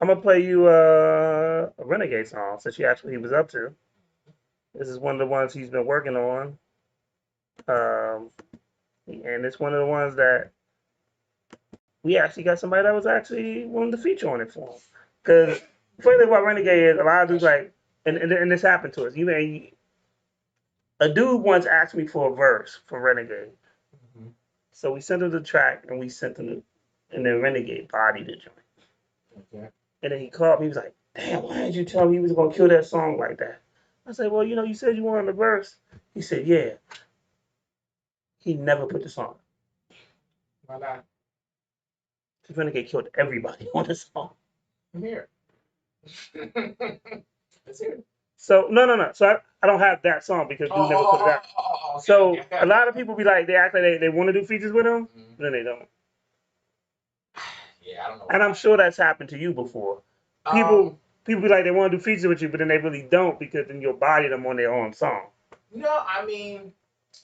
Speaker 1: gonna play you a Renegade song since you asked what he was up to. This is one of the ones he's been working on. And it's one of the ones that we actually got somebody that was actually willing to feature on it for him. Because the funny thing about Renegade is a lot of dudes like, and this happened to us. A dude once asked me for a verse for Renegade.
Speaker 5: Mm-hmm.
Speaker 1: So we sent him the track and we sent him and then Renegade bodied the joint.
Speaker 5: Okay.
Speaker 1: And then he called me, he was like, damn, why didn't you tell me he was gonna kill that song like that? I said, well, you said you wanted the verse. He said, yeah. He never put the song.
Speaker 5: Why not?
Speaker 1: Because Renegade killed everybody on the song.
Speaker 5: I'm here. Let's hear it.
Speaker 1: So no. So I don't have that song because dude never put it out.
Speaker 5: Okay,
Speaker 1: So
Speaker 5: okay.
Speaker 1: a lot of people be like, they act like they want to do features with him,
Speaker 5: Mhm.
Speaker 1: then they don't.
Speaker 5: Yeah, I don't know.
Speaker 1: And I'm sure that's happened to you before. People be like they want to do features with you, but then they really don't because then you'll body them on their own song.
Speaker 5: No, I mean,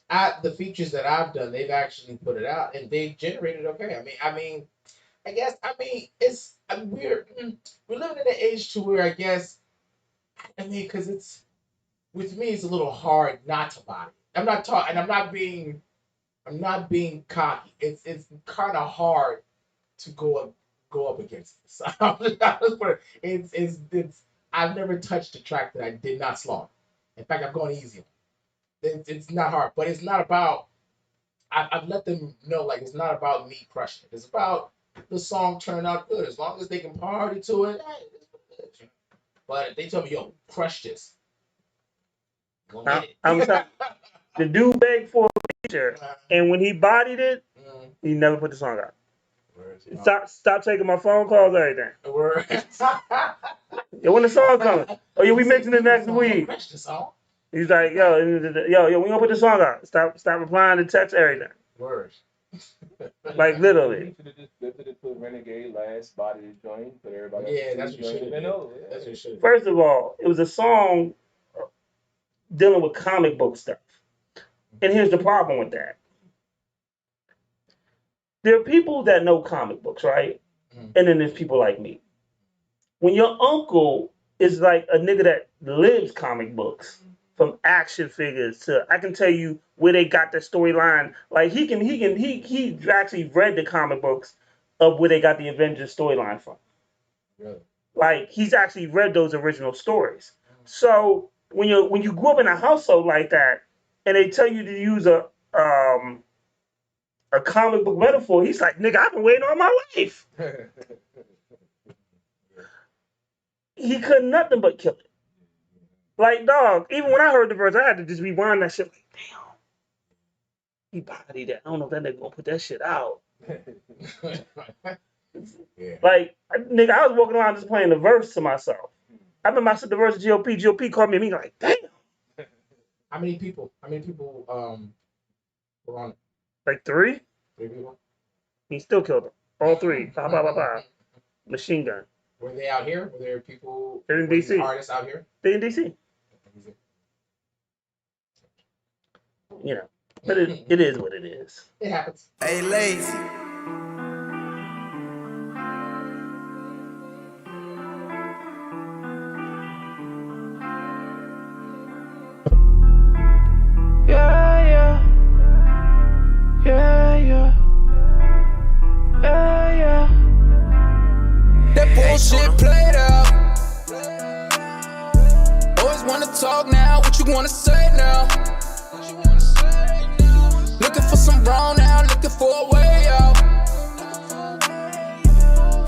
Speaker 5: the features that I've done, they've actually put it out and they generated okay. I guess it's we're living in an age to where I guess because it's with me it's a little hard not to body. I'm not talking, and I'm not being cocky. It's kind of hard to go up against it. So it's I've never touched a track that I did not slaughter. In fact, I've gone easy on it. It's not hard, but it's not about. I've let them know like it's not about me crushing it. It's about the song turning out good. As long as they can party to it, hey, it's good. But if they tell me, yo, crush this, gonna get it.
Speaker 1: I'm sorry. The dude begged for a feature, and when he bodied it, he never put the song out. Stop taking my phone calls, everything. Yo, when the song coming? Oh, yeah, we mixing it next week. He's like, yo, we gonna put the song out. Stop replying to text, everything.
Speaker 5: Words.
Speaker 1: Like literally.
Speaker 4: You should have just put Renegade last, body the joint, put everybody.
Speaker 5: Yeah, that's what you should have done. That's what you should have.
Speaker 1: First of all, it was a song dealing with comic book stuff. And here's the problem with that. There are people that know comic books, right? And then there's people like me. When your uncle is like a nigga that lives comic books, from action figures to I can tell you where they got the storyline. Like he actually read the comic books of where they got the Avengers storyline from.
Speaker 5: Really?
Speaker 1: Like he's actually read those original stories. So when you grew up in a household like that, and they tell you to use a comic book metaphor, he's like, nigga, I've been waiting all my life. He couldn't nothing but kill it. Like, dog, even when I heard the verse, I had to just rewind that shit. Like, damn, he bodied that. I don't know if that nigga gonna put that shit out.
Speaker 5: Yeah.
Speaker 1: Like, nigga, I was walking around just playing the verse to myself. I remember I said the verse to GOP. GOP called me and he like, damn.
Speaker 5: How many people were on it?
Speaker 1: Like 3?
Speaker 5: 3 people?
Speaker 1: He still killed them. All 3. Bah, bah, bah, bah. Machine gun.
Speaker 5: Were they out here? Were there people?
Speaker 1: They're in DC.
Speaker 5: Artists out here?
Speaker 1: They in DC. You know. But it is what it is.
Speaker 5: It happens.
Speaker 2: Hey, lazy.
Speaker 3: That bullshit played out. Always wanna talk now, what you wanna say now? Looking for some wrong now, looking for a way out.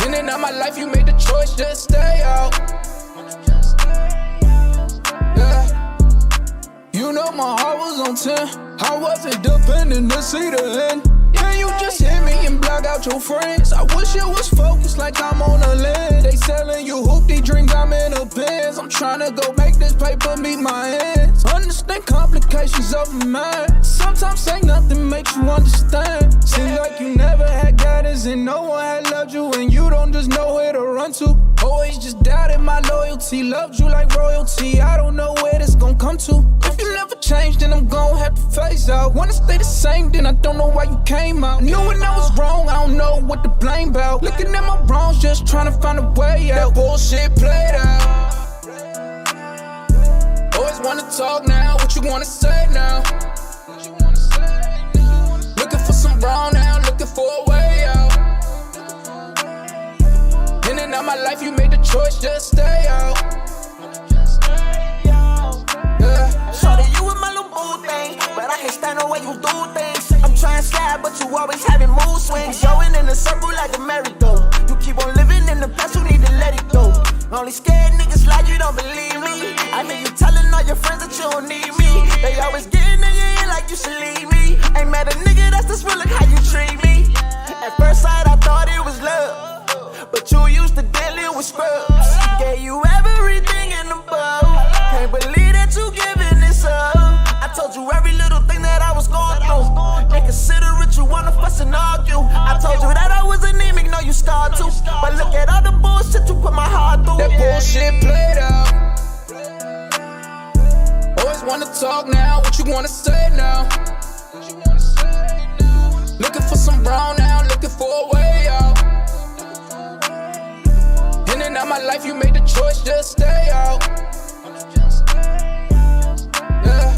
Speaker 3: In and out my life, you made the choice, just stay out. Yeah. You know my heart was on 10. I wasn't dependent to see the end. Yeah, you just hit me and block out your friends. I wish it was focused like I'm on a lens. They selling you hoopty dreams, I'm in a Benz. I'm trying to go make this paper meet my ends. Understand complications of a man. Sometimes saying nothing makes you understand. Seems like you never had guidance and no one had loved you, and you don't just know where to run want to. Always just doubted my loyalty. Loved you like royalty. I don't know where this gon' come to. If you never change, then I'm gon' have to phase out. Wanna stay the same, then I don't know why you came out. Knew when I was wrong, I don't know what to blame about. Looking at my wrongs, just trying to find a way out. That bullshit played out. Always wanna talk now, what you wanna say now? Looking for some wrong now, looking for a way out. In and out my life, you made the choice, just stay out. Yeah.
Speaker 2: Shorty, you with my little boo thing, but I can't stand the way you do things. I'm trying to slide, but you always having mood swings. Going in a circle like a merry-go. You keep on living in the past, you need to let it go. Only scared niggas like you don't believe me. I hear you telling all your friends that you don't need me. They always getting in your ear like you should leave me. Ain't met a nigga that's this real, look how you treat me. At first sight I thought it was love, but you used to dealing with scrubs. Gave you everything in the boat. Can't believe that you giving this up. I told you every little thing that I was going through. Inconsiderate, you wanna fuss and argue. I told you that I was anemic, no you scarred too. But look at all the bullshit you put my heart through.
Speaker 3: That bullshit played out. Always wanna talk now, what you wanna say now? Looking for some wrong now, looking for a way out. In and out my life, you made the choice, just stay out. Yeah.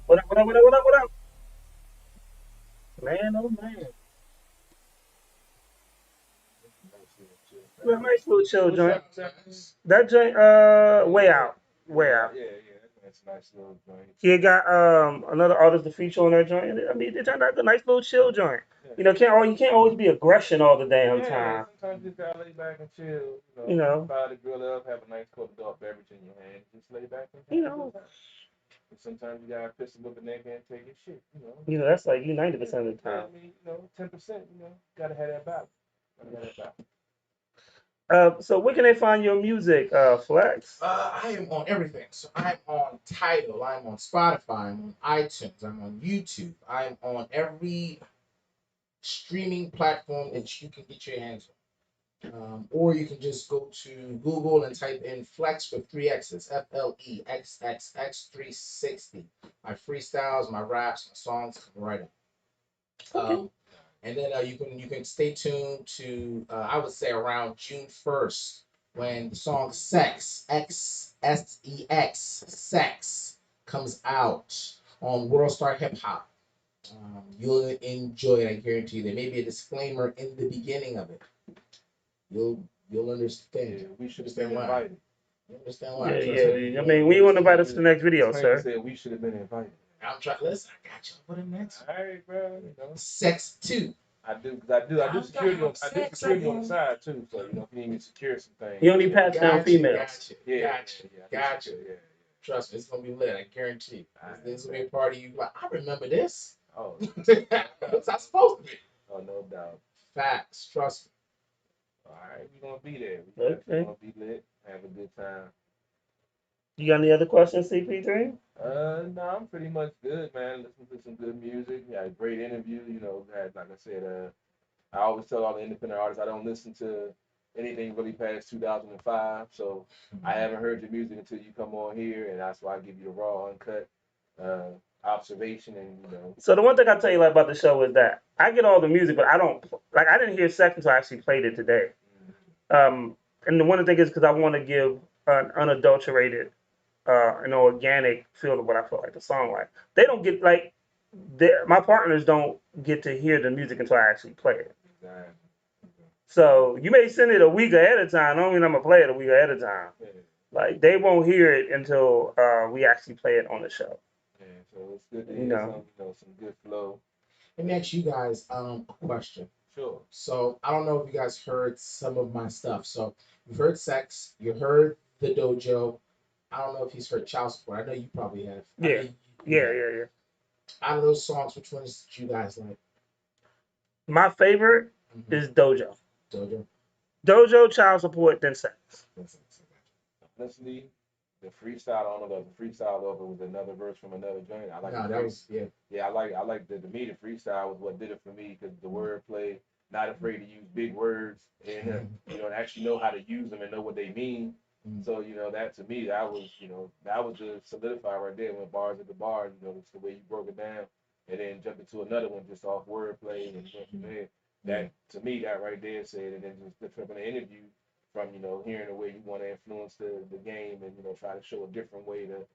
Speaker 1: What up, what up, what up, what up, what up? Man, oh man. Well, nice little chill joint. That joint, way out. Way out.
Speaker 4: Yeah, that's a nice little joint.
Speaker 1: He got another artist to feature on that joint. I mean, it turned out a nice little chill joint. You know, you can't always be aggression all the damn time.
Speaker 4: Sometimes you just gotta lay back and chill.
Speaker 1: You know.
Speaker 4: Fire the grill up, have a nice cold adult beverage in your hand, just lay back and
Speaker 1: you know.
Speaker 4: And sometimes you gotta piss a little neck and take your shit.
Speaker 1: You know, that's like you 90% of the time.
Speaker 4: I mean, 10%. Gotta have that balance.
Speaker 1: So where can they find your music, Flex?
Speaker 5: I am on everything. So I'm on Tidal, I'm on Spotify, I'm on iTunes, I'm on YouTube, I'm on every streaming platform that you can get your hands on. Or you can just go to Google and type in Flexx with 3 X's, Flexxx360. My freestyles, my raps, my songs come right in.
Speaker 1: Okay.
Speaker 5: And then you can stay tuned to I would say around June 1st when the song Sex Sex comes out on World Star Hip Hop. You'll enjoy it, I guarantee you. There may be a disclaimer in the beginning of it. You'll understand.
Speaker 4: Yeah, we should have been invited.
Speaker 5: You understand why?
Speaker 1: Yeah. I mean, we want to invite us to the next video, sir.
Speaker 4: Said we should have been invited.
Speaker 5: I'm trying. Listen, I got you for the next.
Speaker 4: All right, bro.
Speaker 5: Sex 2.
Speaker 4: I do security on the side too. So if you need me to secure some things.
Speaker 1: You only pass down females.
Speaker 5: Gotcha. Trust me, it's gonna be lit. I guarantee you. This will be a party you like. I remember this.
Speaker 4: Oh,
Speaker 5: what's I supposed to be?
Speaker 4: Oh, no doubt.
Speaker 5: Facts. Trust me.
Speaker 4: All right, we're gonna be there.
Speaker 1: We're
Speaker 4: gonna be lit. Have a good time.
Speaker 1: You got any other questions, CP3?
Speaker 4: No, I'm pretty much good, man. Listen to some good music. Had a great interview. Had, like I said, I always tell all the independent artists I don't listen to anything really past 2005. So I haven't heard your music until you come on here, and that's why I give you the raw, uncut observation. And
Speaker 1: So the one thing I tell you about the show is that I get all the music, but I didn't hear Sex until I actually played it today. And the one thing is because I want to give an unadulterated, an organic feel to what I feel like the song like. They don't get my partners don't get to hear the music until I actually play it. So you may send it a week ahead of time. I don't mean I'm gonna play it a week ahead of time. Like they won't hear it until we actually play it on the show.
Speaker 4: Yeah, so it's good to
Speaker 1: You
Speaker 4: hear
Speaker 1: know.
Speaker 4: some good flow.
Speaker 5: Let me ask you guys a question.
Speaker 4: Sure.
Speaker 5: So I don't know if you guys heard some of my stuff. So you've heard Sex, you heard the Dojo. I don't know if he's heard Child Support. I know you probably have.
Speaker 1: Yeah. Yeah.
Speaker 5: Out of those songs, which ones did you guys like?
Speaker 1: My favorite is Dojo.
Speaker 5: Dojo.
Speaker 1: Dojo, Child Support, then Sex.
Speaker 4: Honestly, the freestyle, I don't know the freestyle over with another verse from another joint. I like
Speaker 5: Yeah,
Speaker 4: I like the to me the freestyle was what did it for me because the wordplay, not afraid to use big words and you know and actually know how to use them and know what they mean. So you know that to me that was just solidified right there when bars at the bar. You know it's the way you broke it down and then jump into another one just off wordplay and went from there. That to me that right there said and then just from the interview from hearing the way you want to influence the game and try to show a different way to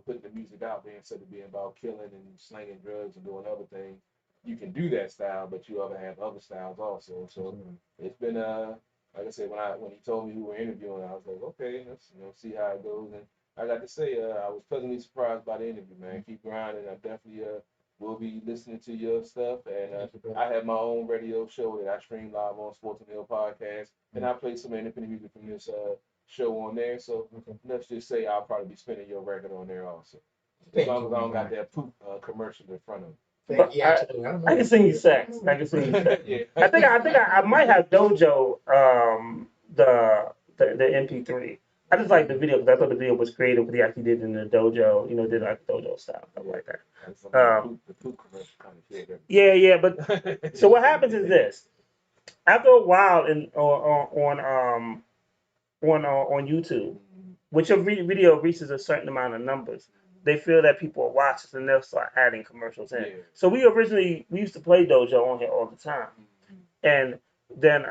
Speaker 4: put the music out there instead of being about killing and slinging drugs and doing other things. You can do that style, but you ever have other styles also. So it's been like I said when he told me we were interviewing, I was like, okay, let's see how it goes. And I got to say, I was pleasantly surprised by the interview, man. Keep grinding. I definitely will be listening to your stuff, and I have my own radio show that I stream live on Sports and Hill podcast, and I play some independent music from this show on there. So let's just say I'll probably be spinning your record on there also, as long as I don't got that poop commercial in front of me.
Speaker 1: But I can sing you Sex. I can sing you Sex. Yeah. I think I might have Dojo the MP3. I just like the video because I thought the video was creative because he actually did it in the dojo, did like dojo style, stuff like that.
Speaker 4: The poop commercial kind of shit.
Speaker 1: Yeah, but so what happens is this: after a while, on YouTube, which your video reaches a certain amount of numbers, they feel that people are watching and they'll start adding commercials in. Yeah. So we used to play Dojo on here all the time, and then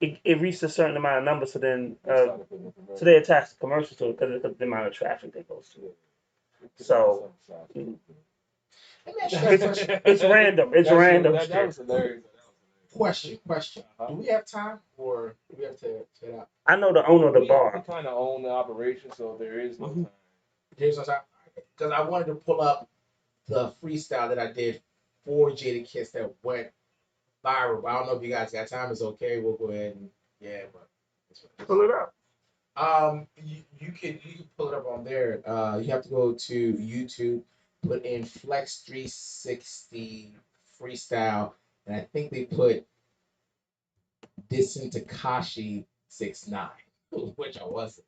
Speaker 1: it reached a certain amount of numbers, so then so they attach the commercials to it because of the amount of traffic that goes to it. So it's random. It's random.
Speaker 4: That was hilarious.
Speaker 5: Question. Do we have time or do we have to set up?
Speaker 1: I know the owner of the bar.
Speaker 4: We kind of own the operation, so there is no time.
Speaker 5: There's no time. Because I wanted to pull up the freestyle that I did for Jada Kiss that went viral. But I don't know if you guys got time. It's okay. We'll go ahead and but
Speaker 1: pull it up.
Speaker 5: You can pull it up on there. You have to go to YouTube, put in Flexxx360 freestyle, and I think they put Dissing Tekashi 6ix9ine, which I wasn't,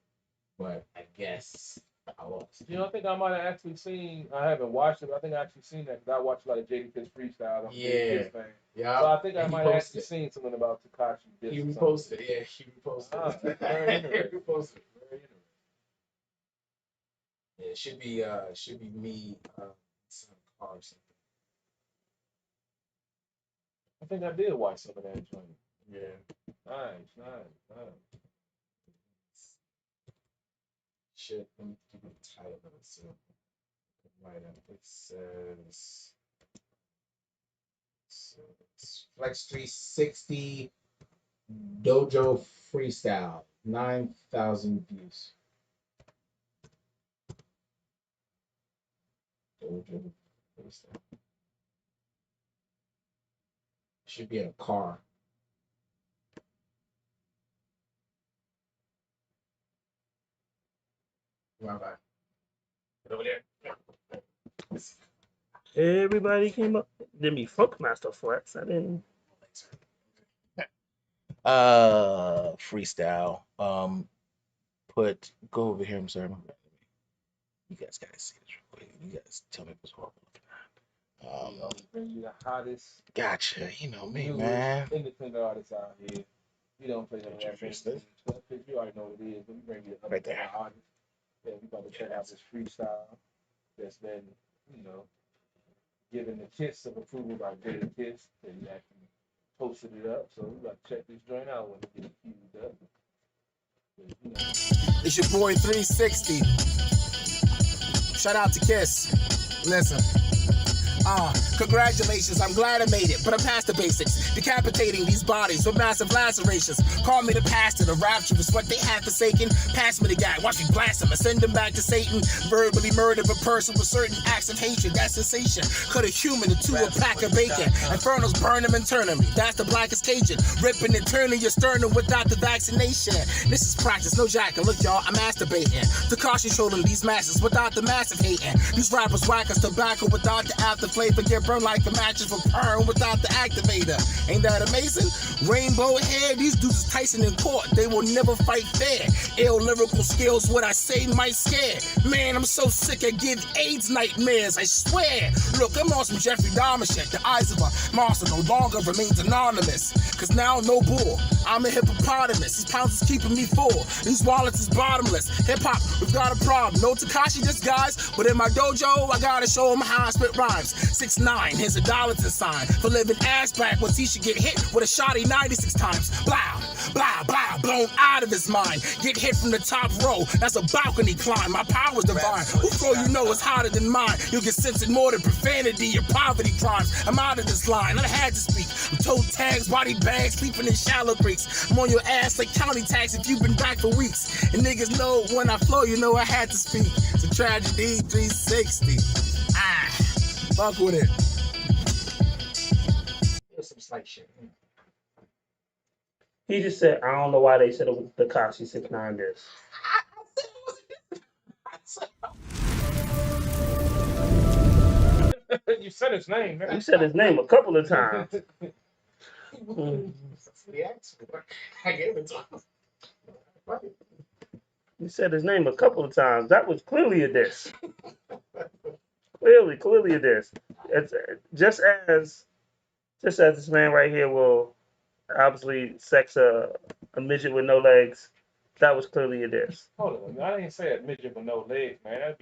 Speaker 5: but I guess I was.
Speaker 4: I think I might have actually seen. I haven't watched it, but I think I actually seen that because I watched a lot of Jada Kiss freestyle. I'm a Jada Kiss fan. Yeah. So I think I might have actually seen something about Tekashi.
Speaker 5: He reposted. Yeah, he reposted.
Speaker 4: Very interesting.
Speaker 5: Yeah, it should be me some car or something.
Speaker 4: I think I did watch some of that joint.
Speaker 5: Yeah.
Speaker 4: Nice.
Speaker 5: Shit, let me give you the title of it. So, right up. It says Flexxx360 Dojo Freestyle, 9,000 views. Dojo Freestyle. Should be in a car. Right. Get over there.
Speaker 1: Everybody came up. Didn't be Funkmaster Flex. I didn't.
Speaker 5: Freestyle. Go over here. I'm sorry. You guys gotta see this real quick. You guys tell me what's horrible.
Speaker 4: Bring you the hottest.
Speaker 5: Gotcha. You know me, man.
Speaker 4: Independent artists out here. You don't play no references. You already know what it is. But we bring you
Speaker 5: right there.
Speaker 4: Artists. Yeah, we about to check out this freestyle that's been, given the kiss of approval by Jada Kiss. That he actually posted it up. So we about to check this joint out when we get it queued up.
Speaker 2: It's your boy 360. Shout out to Kiss. Listen. Congratulations, I'm glad I made it, but I'm past the basics. Decapitating these bodies with massive lacerations. Call me the pastor, the rapture is what they have forsaken. Pass me the guy, watch me blast him and send him back to Satan. Verbally murder a person with certain acts of hatred. That's sensation. Cut a human into a pack of bacon. Infernals burn him internally. That's the blackest Cajun. Ripping and turning your sternum without the vaccination. This is practice, no jacking. Look, y'all, I'm masturbating. Takashi trolling these masses without the massive hating. These rappers whack us tobacco without the after flavor. Get burned like a mattress for perm without the activator. Ain't that amazing? Rainbow hair, these dudes is Tyson in court. They will never fight fair. Ill lyrical skills, what I say might scare. Man, I'm so sick I give AIDS nightmares, I swear. Look, I'm on some Jeffrey Dahmer shit. The eyes of a monster no longer remains anonymous. Cause now no bull, I'm a hippopotamus. These pounds is keeping me full. These wallets is bottomless. Hip hop, we've got a problem. No Takashi disguise, but in my dojo, I gotta show him how I spit rhymes. 6'9", here's a Darlington sign for living ass backwards. He should get hit with a shotty 96 times. Blah, blah, blah, blown out of his mind. Get hit from the top row, that's a balcony climb. My power's divine. Who flow you know is hotter than mine? You'll get censored more than profanity or poverty crimes. I'm out of this line, I had to speak. I'm toe tags, body bags, sleeping in shallow creeks. I'm on your ass like county tax if you've been back for weeks. And niggas know when I flow, you know I had to speak. It's a tragedy 360. Fuck with it.
Speaker 5: There's some slight shit.
Speaker 1: He just said, I don't know why they said it was Tekashi 6ix9ine this.
Speaker 4: You said his name, man.
Speaker 1: You said his name a couple of times.
Speaker 5: I gave it to him.
Speaker 1: You said his name a couple of times. That was clearly a diss. Clearly a diss. It's just as this man right here will obviously sex a midget with no legs. That was clearly a diss.
Speaker 4: Hold on, I didn't say a midget with no legs, man.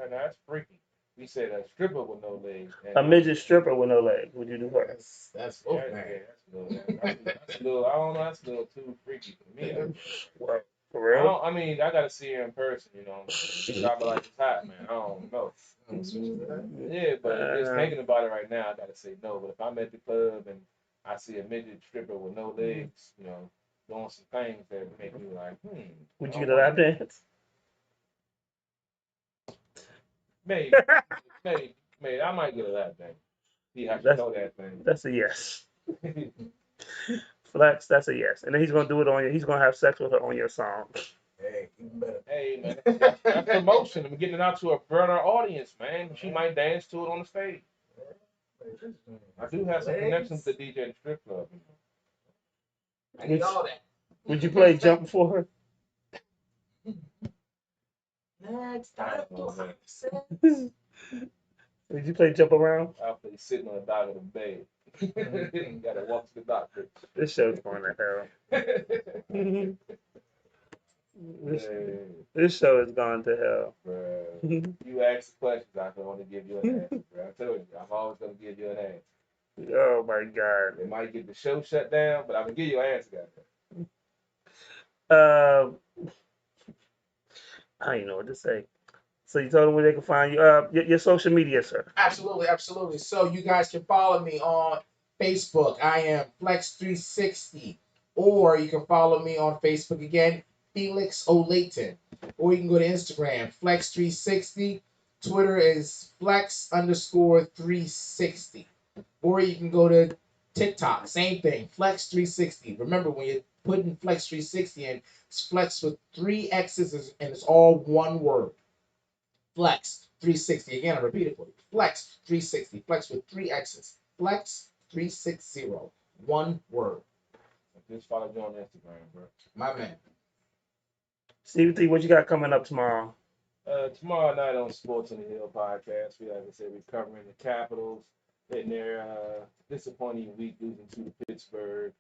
Speaker 4: That's freaky. We said a stripper with no legs. Man.
Speaker 1: A midget stripper with no legs. Would you do that?
Speaker 5: That's
Speaker 4: yeah, that's a little. I don't know. That's a little too freaky for me.
Speaker 1: Well, for real?
Speaker 4: I mean, I gotta see her in person. You know, I be like it's hot, man. I don't know. Yeah, but just thinking about it right now, I gotta say no. But if I'm at the club and I see a midget stripper with no legs, you know, doing some things that make me like,
Speaker 1: Would you get a lap dance?
Speaker 4: Maybe. I might get a lap dance. See how you know that thing.
Speaker 1: That's a yes. Flex, that's a yes. And then he's gonna do it on you. He's gonna have sex with her on your song.
Speaker 4: Hey, man, that's promotion. I'm getting it out to a broader audience, man. She might dance to it on the stage. I do have some connections to DJ at the strip club.
Speaker 5: I need all that.
Speaker 1: Would you play Jump for her?
Speaker 5: Next time.
Speaker 1: Would you play Jump Around?
Speaker 4: I'll play Sitting on the Dock of the Bed. Gotta walk to the doctor.
Speaker 1: This show's going to hell. This show has gone to hell.
Speaker 4: Bruh. You ask the questions, I can only give you an answer, bro. I told you, I'm always gonna give you an answer.
Speaker 1: Oh my God.
Speaker 4: It might get the show shut down, but I'm gonna give you an answer,
Speaker 1: I don't even know what to say. So you told them where they can find you. Your social media, sir.
Speaker 5: Absolutely. So you guys can follow me on Facebook. I am Flexxx360. Or you can follow me on Facebook again, Felix O'Layton. Or you can go to Instagram, Flexxx360. Twitter is Flex_360. Or you can go to TikTok, same thing, Flexxx360. Remember, when you're putting Flexxx360 in, it's Flex with 3 X's and it's all one word. Flexxx360. Again, I repeat it for you. Flexxx360. Flex with 3 X's. Flexxx360. One word.
Speaker 4: Just follow me on Instagram, bro.
Speaker 5: My man.
Speaker 1: Stevie, what you got coming up tomorrow?
Speaker 4: Tomorrow night on Sports on the Hill podcast, like I said, we're covering the Capitals in their disappointing week losing to Pittsburgh.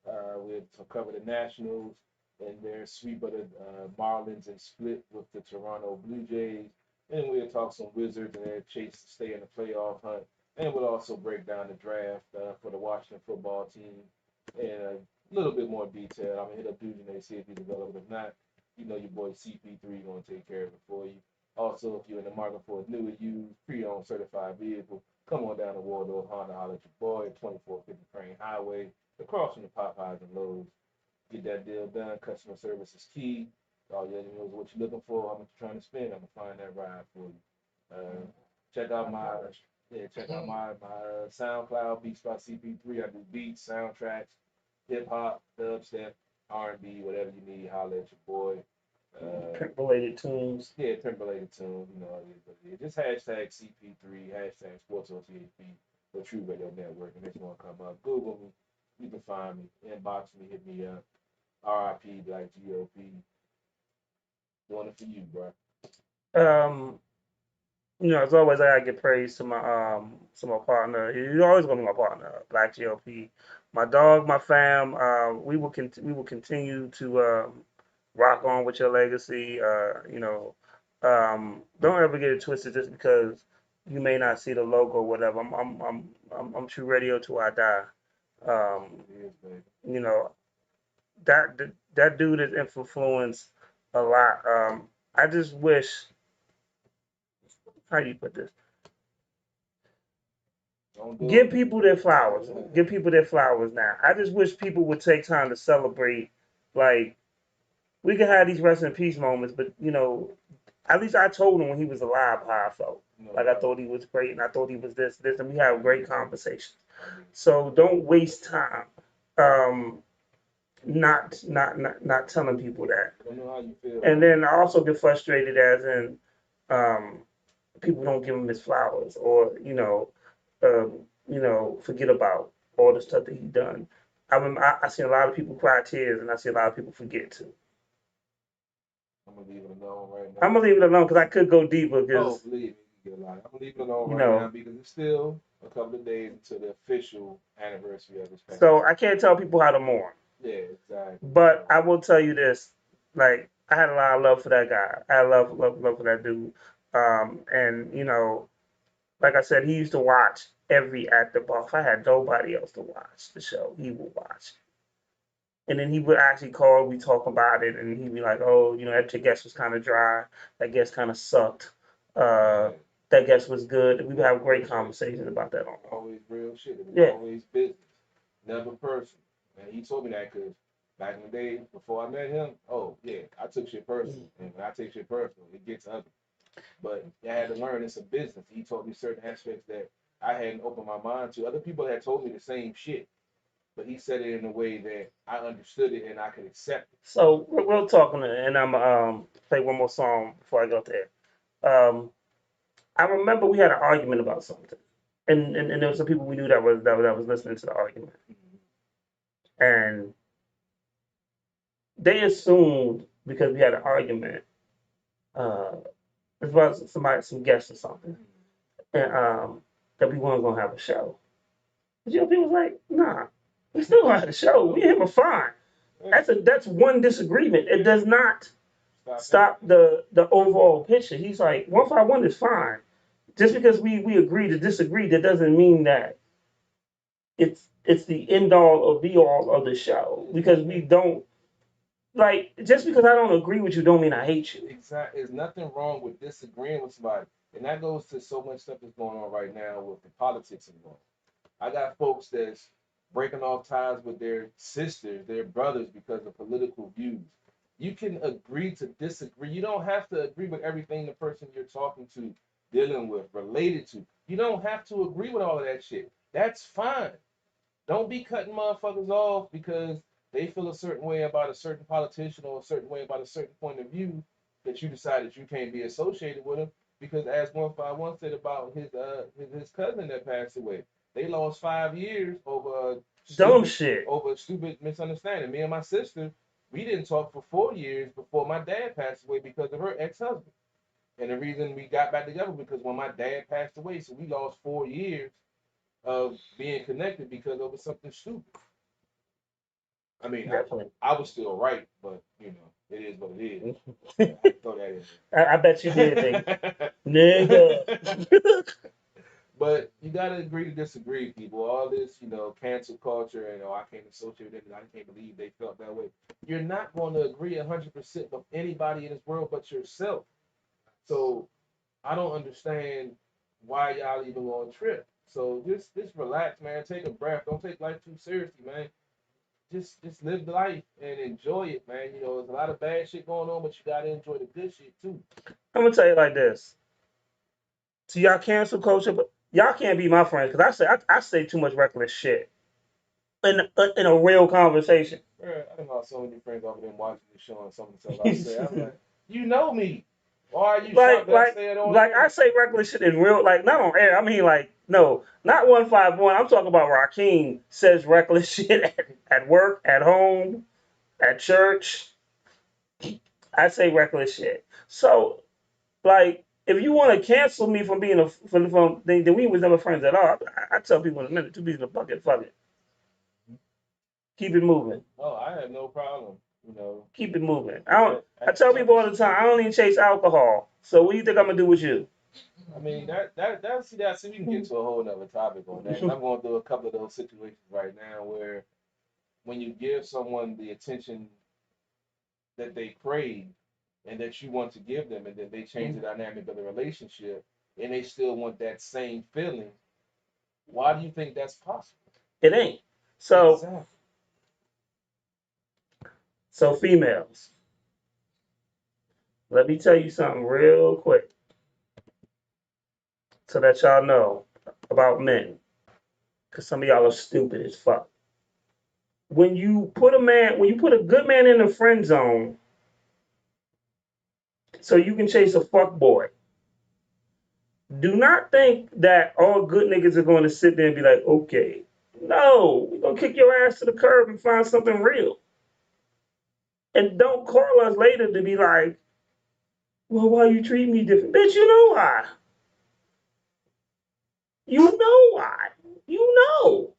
Speaker 4: We'll cover the Nationals and their sweep of the Marlins and split with the Toronto Blue Jays. And we'll talk some Wizards and their chase to stay in the playoff hunt. And we'll also break down the draft for the Washington football team in a little bit more detail. I'm going to hit up Dude and see if he's available. If not, you know your boy CP3 going to take care of it for you. Also, if you're in the market for a new or used pre-owned certified vehicle, come on down to Waldorf Honda, holler at your boy, 2450 Crane Highway, across from the Popeyes and Lowe's. Get that deal done. Customer service is key. All you know is what you're looking for. How much you're trying to spend. I'm gonna find that ride for you. Check out my SoundCloud Beats by CP3. I do beats, soundtracks, hip hop, dubstep, R&B, whatever you need. Holler at your boy.
Speaker 1: Related tunes.
Speaker 4: Yeah, related tunes. You know, it is what it is. Just hashtag CP3, hashtag Sports OTHB, the True Radio Network, and it's gonna come up. Google me. You can find me. Inbox me. Hit me up. RIP Black GOP. Doing it for you, bro.
Speaker 1: Um, as always, I gotta give praise to my partner. He's always gonna be my partner, Black GOP. My dog, my fam. We will continue to rock on with your legacy. Don't ever get it twisted just because you may not see the logo, or whatever. I'm True Radio till I die. Um, you know that dude has influenced a lot. I just wish, how do you put this? Give people their flowers. Give people their flowers now. I just wish people would take time to celebrate. Like, we can have these rest in peace moments, but at least I told him when he was alive how I felt. Like, I thought he was great, and I thought he was this, and we have great conversations. So don't waste time. Not telling people that.
Speaker 4: I know how you feel.
Speaker 1: And then I also get frustrated as in people don't give him his flowers, or forget about all the stuff that he done. I see a lot of people cry tears, and I see a lot of people forget too.
Speaker 4: I'm gonna leave it alone right now.
Speaker 1: I'm gonna leave it alone because I could go deeper.
Speaker 4: Oh, believe me, you get a lot. I'm gonna leave it alone right now because it's still a couple of days until the official anniversary of his passing.
Speaker 1: So I can't tell people how to mourn.
Speaker 4: Yeah, exactly.
Speaker 1: But I will tell you this: like, I had a lot of love for that guy. I had love for that dude. And like I said, he used to watch every active bar. If I had nobody else to watch the show, he would watch. And then he would actually call, we talk about it, and he'd be like, oh, that guest was kind of dry. That guest kind of sucked. That guest was good. We would have great conversations about that.
Speaker 4: Always real shit. It was always business, never personal. And he told me that because back in the day, before I met him, oh, yeah, I took shit personal. And when I take shit personal, it gets ugly. But I had to learn it's a business. He taught me certain aspects that I hadn't opened my mind to. Other people had told me the same shit, but he said it in a way that I understood it and I could accept it.
Speaker 1: So we're talking, and I'm play one more song before I go there. I remember we had an argument about something, and there were some people we knew that was listening to the argument, and they assumed because we had an argument, as well as some guests or something, and that we weren't gonna have a show. But people was like, nah, we still gonna have a show. We and him are fine. That's one disagreement. It does not stop the overall picture. He's like, 151 is fine. Just because we agree to disagree, that doesn't mean that it's the end all or be all of the show. Because we don't, like, just because I don't agree with you don't mean I hate you.
Speaker 4: Exactly. There's nothing wrong with disagreeing with somebody. And that goes to so much stuff that's going on right now with the politics involved. I got folks that's breaking off ties with their sisters, their brothers because of political views. You can agree to disagree. You don't have to agree with everything the person you're talking to, dealing with, related to. You don't have to agree with all of that shit. That's fine. Don't be cutting motherfuckers off because they feel a certain way about a certain politician or a certain way about a certain point of view that you decided you can't be associated with them. Because as 151 said about his cousin that passed away, they lost 5 years over
Speaker 1: dumb shit,
Speaker 4: over stupid misunderstanding. Me and my sister, we didn't talk for 4 years before my dad passed away because of her ex-husband. And the reason we got back together because when my dad passed away, so we lost 4 years of being connected because of something stupid. I mean, I was still right, but it is what it is. I throw that in there.
Speaker 1: I bet you did, nigga.
Speaker 4: But you gotta agree to disagree, people. All this, cancel culture and I can't associate with it. I can't believe they felt that way. You're not going to agree 100% with anybody in this world but yourself. So I don't understand why y'all even on a trip. So just relax, man. Take a breath. Don't take life too seriously, man. Just live the life and enjoy it, man. You know, there's a lot of bad shit going on, but you gotta enjoy the good shit too.
Speaker 1: I'm gonna tell you like this. To y'all cancel culture, but y'all can't be my friends because I say too much reckless shit in a real conversation.
Speaker 4: Bruh, I done lost so many friends over them watching the show and some of the stuff I say. I'm like, you know me. Why are you shocked that I say it on
Speaker 1: like
Speaker 4: air?
Speaker 1: I say reckless shit in real, like not on air. I mean, like no, not 151. I'm talking about Rakeem says reckless shit at work, at home, at church. I say reckless shit. So like, if you want to cancel me from being then we was never friends at all. I tell people in a minute, two bees in a bucket, fuck it. Keep it moving.
Speaker 4: Oh, I have no problem. You know,
Speaker 1: Keep it moving. I tell people all the time, I don't even chase alcohol. So what do you think I'm gonna do with you?
Speaker 4: I mean see we can get to a whole nother topic on that. I'm going through a couple of those situations right now where when you give someone the attention that they crave and that you want to give them, and then they change the dynamic of the relationship and they still want that same feeling, why do you think that's possible?
Speaker 1: It ain't. So
Speaker 4: Exactly.
Speaker 1: So females, let me tell you something real quick so that y'all know about men. Cause some of y'all are stupid as fuck. When you put a good man in the friend zone, so you can chase a fuck boy. Do not think that all good niggas are going to sit there and be like, okay, no, we're gonna kick your ass to the curb and find something real. And don't call us later to be like, well, why you treat me different? Bitch, you know why. You know why. You know.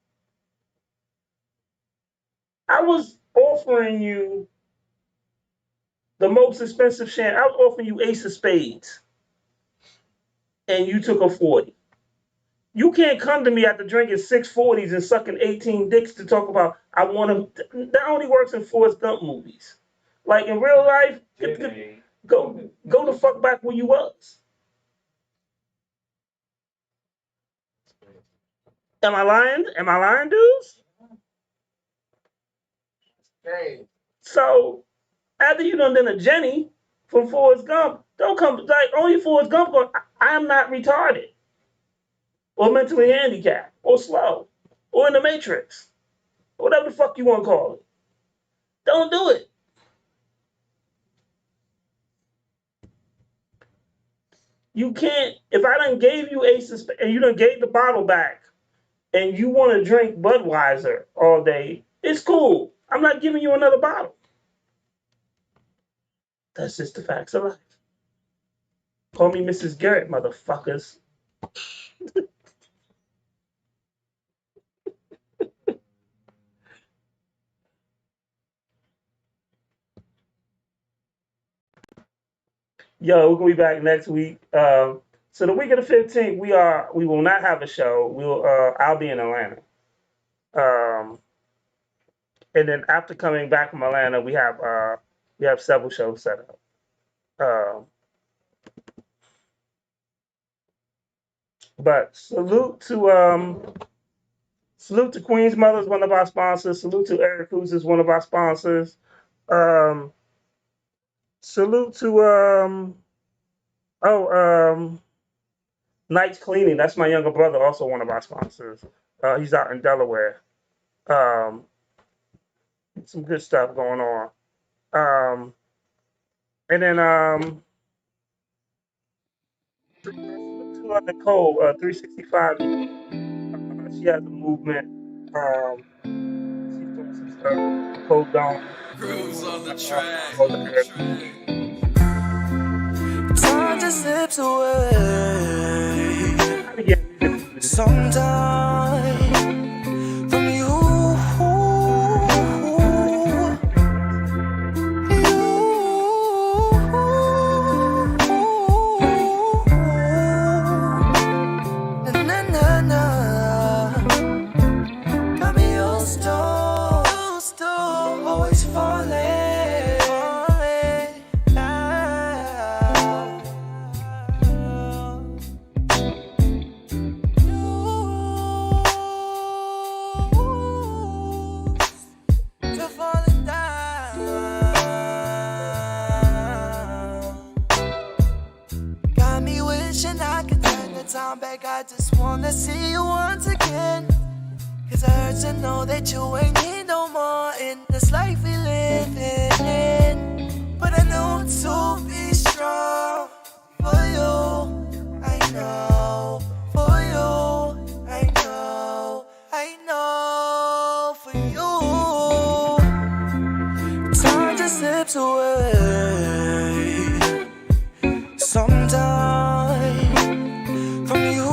Speaker 1: I was offering you the most expensive champagne. I was offering you Ace of Spades. And you took a 40. You can't come to me after drinking 640s and sucking 18 dicks to talk about I want to. That only works in Forrest Gump movies. Like in real life, go the fuck back where you was. Am I lying? Am I lying, dudes?
Speaker 5: Hey.
Speaker 1: So after you done a Jenny from Forrest Gump, don't come like only Forrest Gump going, I am not retarded or mentally handicapped or slow or in the Matrix. Whatever the fuck you want to call it. Don't do it. You can't, if I done gave you Aces and you done gave the bottle back and you want to drink Budweiser all day, it's cool. I'm not giving you another bottle. That's just the facts of life. Call me Mrs. Garrett, motherfuckers. Yo, we're gonna be back next week. So the week of the 15th, we will not have a show. I'll be in Atlanta. And then after coming back from Atlanta, we have several shows set up. But salute to Queen's Mother is one of our sponsors. Salute to Eric Cruz is one of our sponsors. Salute to Night's Cleaning. That's my younger brother, also one of our sponsors. He's out in Delaware. Some good stuff going on. And then to Nicole, 365. She has a movement. She's doing some stuff. Nicole Dawn.
Speaker 2: Grooves on the track. Time just slips away. Sometimes from you. Always falling. You time back, I just wanna see you once again. Cause I heard you know that you ain't need no more in this life we living in. But I know to be strong for you. I know for you. I know for you. Time just slips away sometime from you.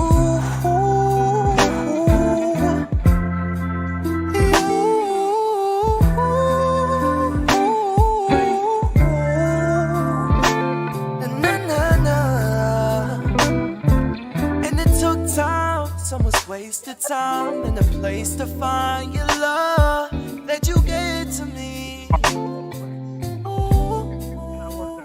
Speaker 2: Wasted time and a place to find your love that you gave to me. Ooh.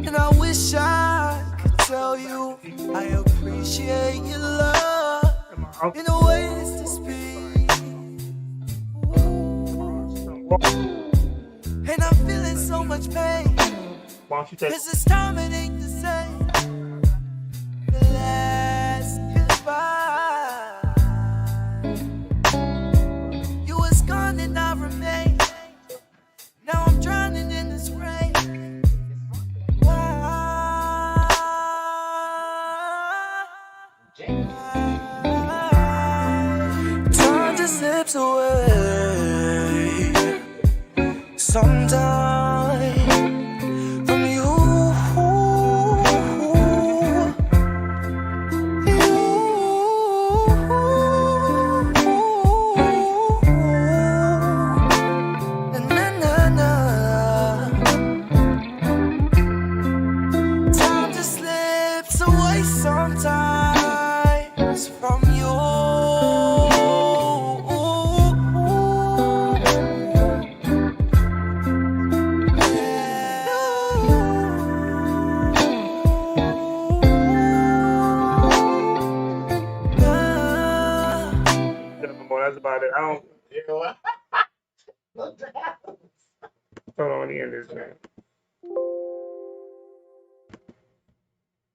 Speaker 2: And I wish I could tell you I appreciate your love in a ways to speak. And I'm feeling so much pain. Cause this time it ain't